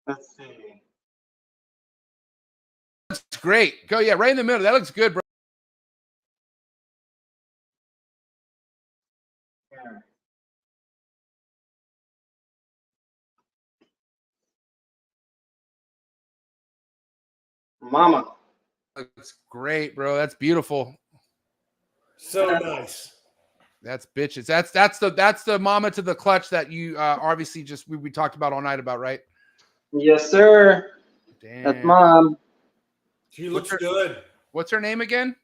Let's see.
That's great. Go, yeah, right in the middle. That looks good, bro.
Mama.
Looks great, bro. That's beautiful.
So nice.
That's bitches. That's the mama to the clutch that you obviously just we talked about all night about, right?
Yes, sir.
Damn.
That's mom.
She looks good.
What's her name again?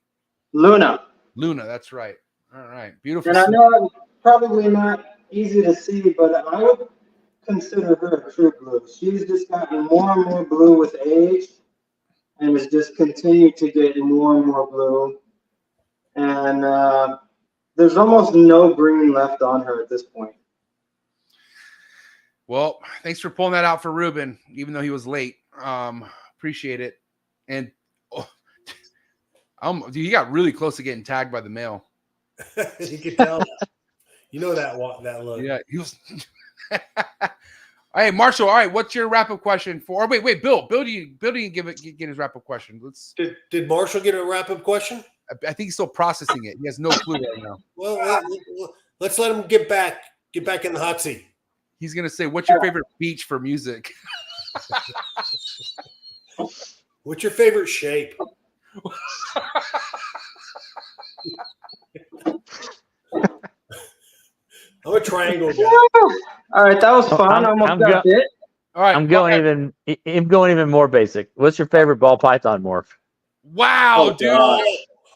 Luna.
Luna, that's right. All right. Beautiful.
And I know it's probably not easy to see, but I would consider her a true blue. She's just gotten more and more blue with age and has just continued to get more and more blue. And There's almost no green left on her at this point.
Well, thanks for pulling that out for Ruben, even though he was late. Appreciate it. And dude, he got really close to getting tagged by the male.
You can tell. You know that look.
Yeah, he was. All right, Marshall. All right, what's your wrap-up question for? Or wait, Bill. Bill didn't get his wrap-up question.
Did Marshall get a wrap-up question?
I think he's still processing it. He has no clue right now.
Well, let's let him get back in the hot seat.
He's gonna say, "What's your favorite beach for music?"
What's your favorite shape? I'm a triangle guy.
All right, that was fun. I almost got bit.
All right,
I'm going even more basic. What's your favorite ball python morph?
Wow, dude!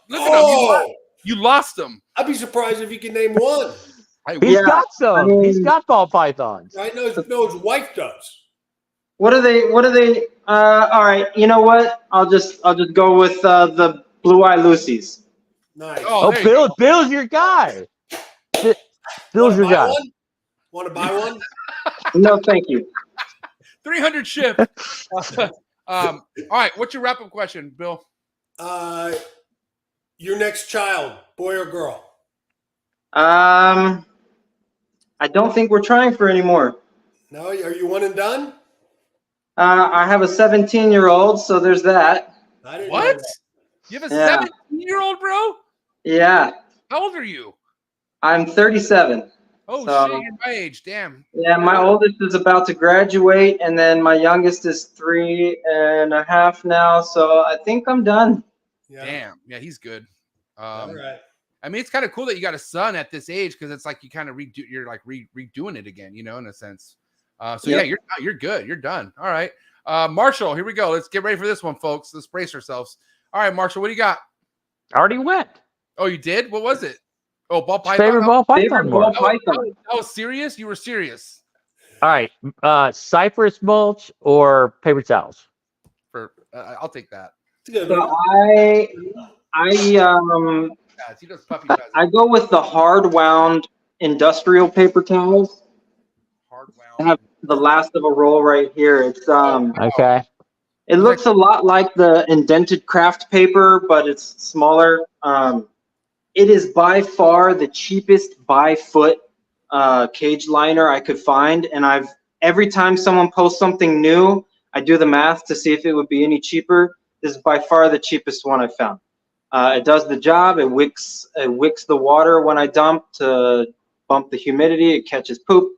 Look at him. You lost him.
I'd be surprised if you can name one.
He's got some. He's got ball pythons.
I know his wife does.
What are they? All right, you know what? I'll just go with the Blue Eye Lucy's.
Nice.
Oh, Bill's your guy. Bill's your guy.
Want to buy one?
No, thank you.
300 ship. All right, what's your wrap-up question, Bill?
Your next child, boy or girl?
I don't think we're trying for any more.
No, are you one and done?
I have a 17-year-old, so there's that.
I didn't know
What?
that.
You have a 17-year-old, bro?
Yeah.
How old are you?
I'm 37.
Oh,
So-
shit, you're my age. Damn.
Yeah, my oldest is about to graduate, and then my youngest is 3.5 now. So I think I'm done.
Yeah.
Damn. Yeah, he's good.
All right.
I mean, it's kind of cool that you got a son at this age because it's like you kind of redoing it again, you know, in a sense. So
Yep.
yeah, you're good. You're done. All right. Marshall, here we go. Let's get ready for this one, folks. Let's brace ourselves. All right, Marshall, what do you got?
I already went.
Oh, you did? What was it? Oh, ball python.
Favorite ball python
Favorite ball
morph.
python.
Oh, serious? You were serious.
All right. Cypress mulch or paper towels?
I'll take that.
It's a good
So
one.
He does puppy pads.
I go with the hard wound industrial paper towels.
Hard
I
wound.
have the last of a roll right here. It's
Okay.
it looks a lot like the indented craft paper, but it's smaller. It is by far the cheapest by foot cage liner I could find, and every time someone posts something new, I do the math to see if it would be any cheaper. This is by far the cheapest one I found. It does the job. It wicks the water when I dump to bump the humidity. It catches poop.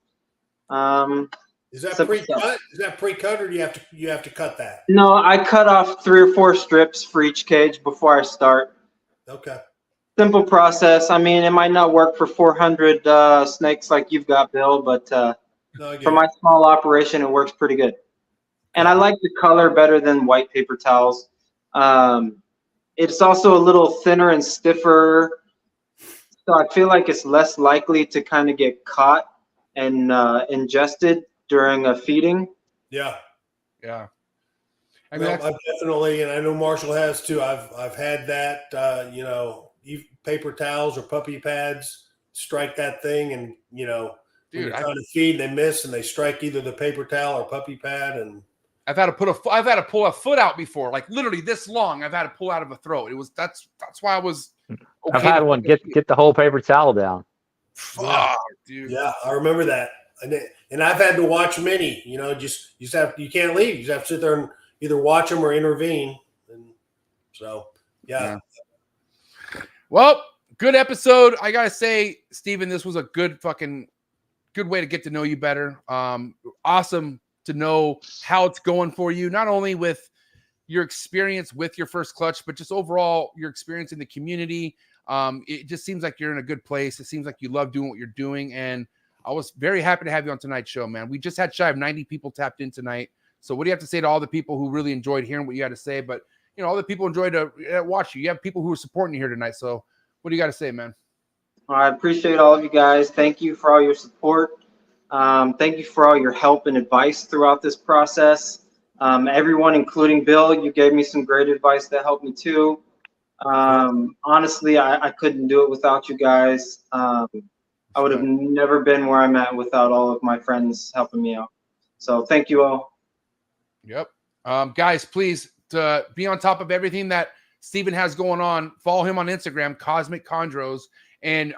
Is that
Simple
pre-cut?
stuff.
Is that pre-cut, or do you have to cut that?
No, I cut off 3 or 4 strips for each cage before I start.
Okay.
Simple process. I mean, it might not work for 400 snakes like you've got, Bill, but
No, I get
for
it.
my small operation, it works pretty good. And I like the color better than white paper towels. It's also a little thinner and stiffer, so I feel like it's less likely to kind of get caught and ingested during a feeding.
Yeah.
Yeah. I mean,
Well, I've definitely, and I know Marshall has too. I've had that. Paper towels or puppy pads strike that thing, and when
dude,
you're trying to feed, they miss and they strike either the paper towel or puppy pad, and
I've had to pull a foot out before, like literally this long. I've had to pull out of a throat. That's why I was. Okay
I've had one get the whole paper towel down.
Fuck, dude.
yeah, I remember that. And I've had to watch many. You can't leave. You just have to sit there and either watch them or intervene. And so, yeah.
Well, good episode. I gotta say, Steven, this was a good way to get to know you better. Awesome to know how it's going for you, not only with your experience with your first clutch, but just overall your experience in the community. It just seems like you're in a good place. It seems like you love doing what you're doing, and I was very happy to have you on tonight's show, man. We just had shy of 90 people tapped in tonight. So what do you have to say to all the people who really enjoyed hearing what you had to say? But all the people enjoyed to watch you. You have people who are supporting you here tonight. So what do you got to say, man?
I appreciate all of you guys. Thank you for all your support. Thank you for all your help and advice throughout this process. Everyone, including Bill, you gave me some great advice that helped me too. Honestly, I couldn't do it without you guys. I would have never been where I'm at without all of my friends helping me out. So thank you all.
Yep. Guys, please be on top of everything that Steven has going on. Follow him on Instagram, Cosmic Chondros, and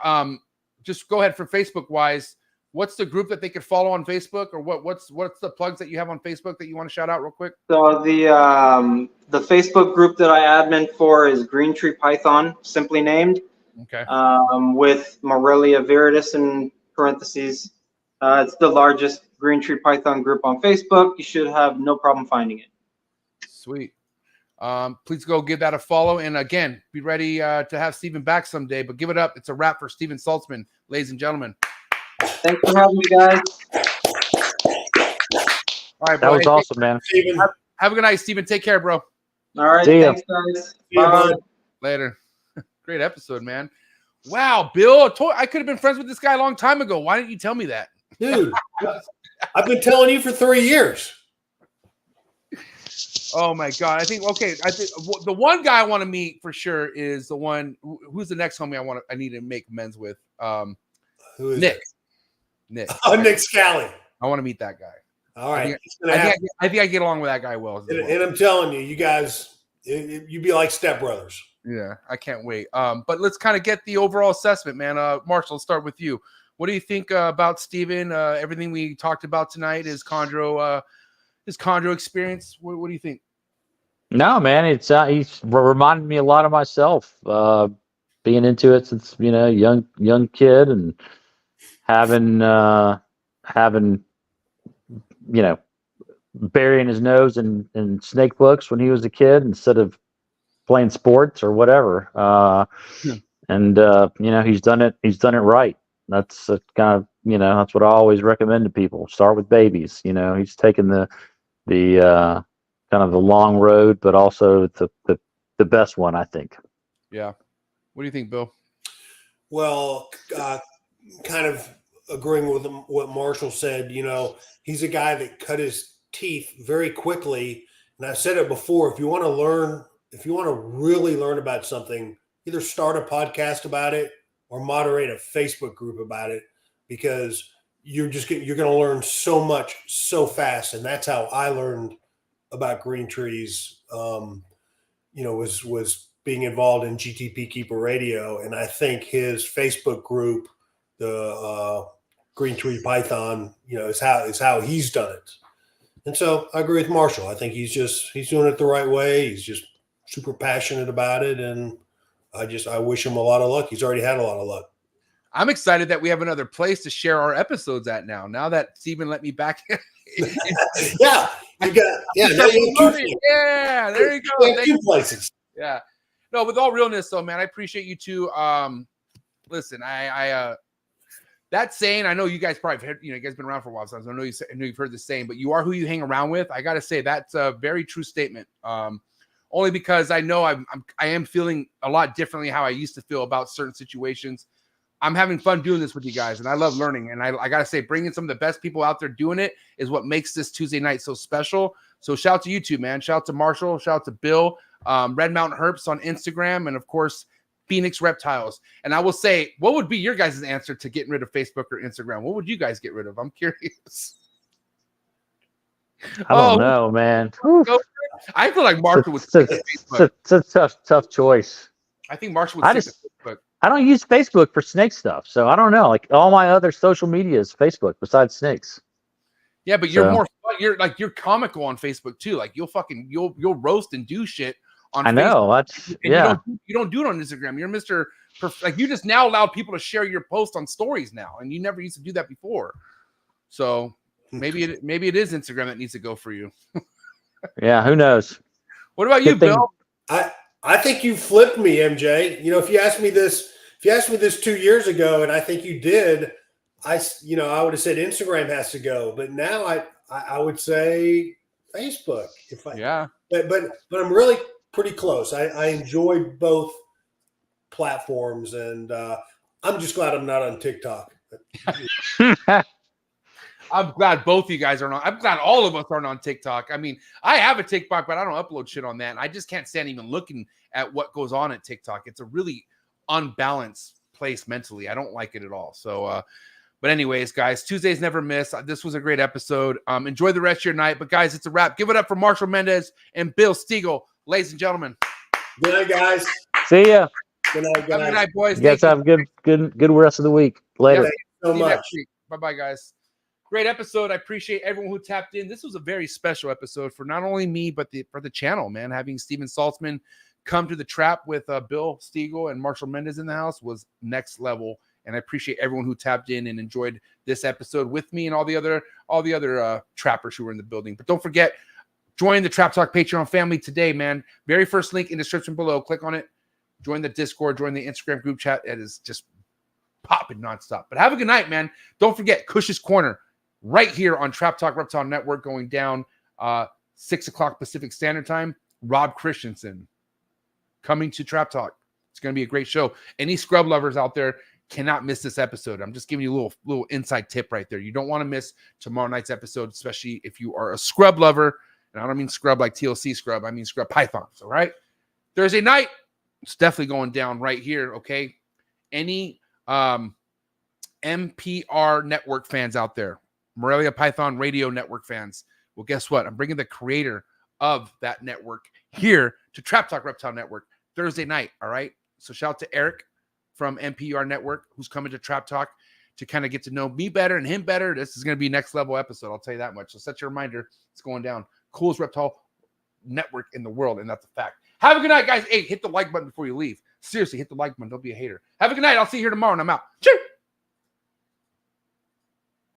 just go ahead for Facebook wise. What's the group that they could follow on Facebook, or what's the plugs that you have on Facebook that you want to shout out real quick?
So the Facebook group that I admin for is Green Tree Python, simply named.
Okay.
With Morelia viridis in parentheses. It's the largest Green Tree Python group on Facebook. You should have no problem finding it.
Sweet. Please go give that a follow. And again, be ready to have Steven back someday, but give it up. It's a wrap for Steven Saltzman, ladies and gentlemen.
Thanks for having me, guys.
All right,
That
bro.
was awesome, man.
Have a good night, Steven. Take care, bro.
All right.
See ya.
Thanks, guys.
ya,
Bye.
bud.
Later. Great episode, man. Wow, Bill, I could have been friends with this guy a long time ago. Why didn't you tell me that?
Dude, I've been telling you for 3 years.
Oh my God. I think the one guy I want to meet for sure is the one who's the next homie I need to make amends with.
Who is
Nick.
it?
Nick.
Oh, Nick Scally.
I want to meet that guy.
All right.
I think I get along with that guy well.
And I'm telling you, you guys, you'd be like stepbrothers.
Yeah, I can't wait. But let's kind of get the overall assessment, man. Marshall, let's start with you. What do you think about Steven? Everything we talked about tonight, his Chondro experience. What do you think?
No, man, he's reminded me a lot of myself. Being into it since young kid and having burying his nose in snake books when he was a kid instead of playing sports or whatever. And he's done it right. That's kind of that's what I always recommend to people. Start with babies. He's taken the kind of the long road, but also the best one, I think.
Yeah. What do you think, Bill?
Well, kind of agreeing with what Marshall said, he's a guy that cut his teeth very quickly. And I've said it before, if you want to really learn about something, either start a podcast about it or moderate a Facebook group about it, because you're going to learn so much so fast. And that's how I learned about green trees, was being involved in GTP Keeper Radio. And I think his Facebook group, the Green Tree Python, is how he's done it. And so I agree with Marshall. I think he's doing it the right way. He's just super passionate about it. And I wish him a lot of luck. He's already had a lot of luck.
I'm excited that we have another place to share our episodes at now. Now that Steven let me back.
Yeah. Now you have
yeah, there you go.
You have two places.
Yeah. No, with all realness though, man, I appreciate you too. Listen, I that saying, I know you guys probably have heard, you guys been around for a while, so I know you've heard the saying, but you are who you hang around with. I got to say that's a very true statement. Only because I know I am feeling a lot differently how I used to feel about certain situations. I'm having fun doing this with you guys, and I love learning. And I got to say, bringing some of the best people out there doing it is what makes this Tuesday night so special. So shout out to you two, man. Shout out to Marshall. Shout out to Bill. Red Mountain Herps on Instagram. And, of course, Phoenix Reptiles. And I will say, what would be your guys' answer to getting rid of Facebook or Instagram? What would you guys get rid of? I'm curious.
I don't know, man.
I feel like Marshall would
say Facebook. It's a tough choice.
I think Marshall would say Facebook.
I don't use Facebook for snake stuff, so I don't know. Like all my other social media is Facebook besides snakes.
Yeah, but you're more fun. You're comical on Facebook too. Like you'll roast and do shit on Facebook.
I know. That's
You don't do it on Instagram. You're Mr. Like you just now allow people to share your post on stories now, and you never used to do that before. So maybe it is Instagram that needs to go for you.
Yeah, who knows?
What about you, Bill?
I think you flipped me, MJ. If you asked me this 2 years ago, and I think you did, I would have said Instagram has to go. But now I would say Facebook. But I'm really pretty close. I enjoy both platforms, and I'm just glad I'm not on TikTok.
I'm glad both of you guys are on. I'm glad all of us aren't on TikTok. I mean, I have a TikTok, but I don't upload shit on that. And I just can't stand even looking at what goes on at TikTok. It's a really unbalanced place mentally. I don't like it at all. So, but anyways, guys, Tuesdays never miss. This was a great episode. Enjoy the rest of your night. But guys, it's a wrap. Give it up for Marshall Mendez and Bill Stiegel, ladies and gentlemen.
Good night, guys.
See ya.
Good night,
Have a good night, boys.
You guys have a good rest of the week. Later.
Thank you so much.
Bye-bye, guys. Great episode. I appreciate everyone who tapped in. This was a very special episode for not only me, but for the channel, man. Having Steven Saltzman come to the trap with Bill Stiegel and Marshall Mendez in the house was next level. And I appreciate everyone who tapped in and enjoyed this episode with me and all the other trappers who were in the building. But don't forget, join the Trap Talk Patreon family today, man. Very first link in the description below. Click on it. Join the Discord. Join the Instagram group chat. It is just popping nonstop. But have a good night, man. Don't forget Cush's Corner right here on Trap Talk Reptile Network going down 6 o'clock Pacific Standard Time. Rob Christensen coming to Trap Talk. It's going to be a great show. Any scrub lovers out there cannot miss this episode. I'm just giving you a little inside tip right there. You don't want to miss tomorrow night's episode, especially if you are a scrub lover. And I don't mean scrub like TLC scrub. I mean scrub pythons, all right? Thursday night, it's definitely going down right here, okay? Any MPR network fans out there, Morelia Python Radio Network fans, well, guess what? I'm bringing the creator of that network here to Trap Talk Reptile Network Thursday night, all right? So shout out to Eric from MPR Network who's coming to Trap Talk to kind of get to know me better and him better. This is going to be next level episode, I'll tell you that much. So set your reminder. It's going down. Coolest reptile network in the world, and that's a fact. Have a good night, guys. Hey, hit the like button before you leave. Seriously, hit the like button. Don't be a hater. Have a good night. I'll see you here tomorrow, and I'm out. Cheers.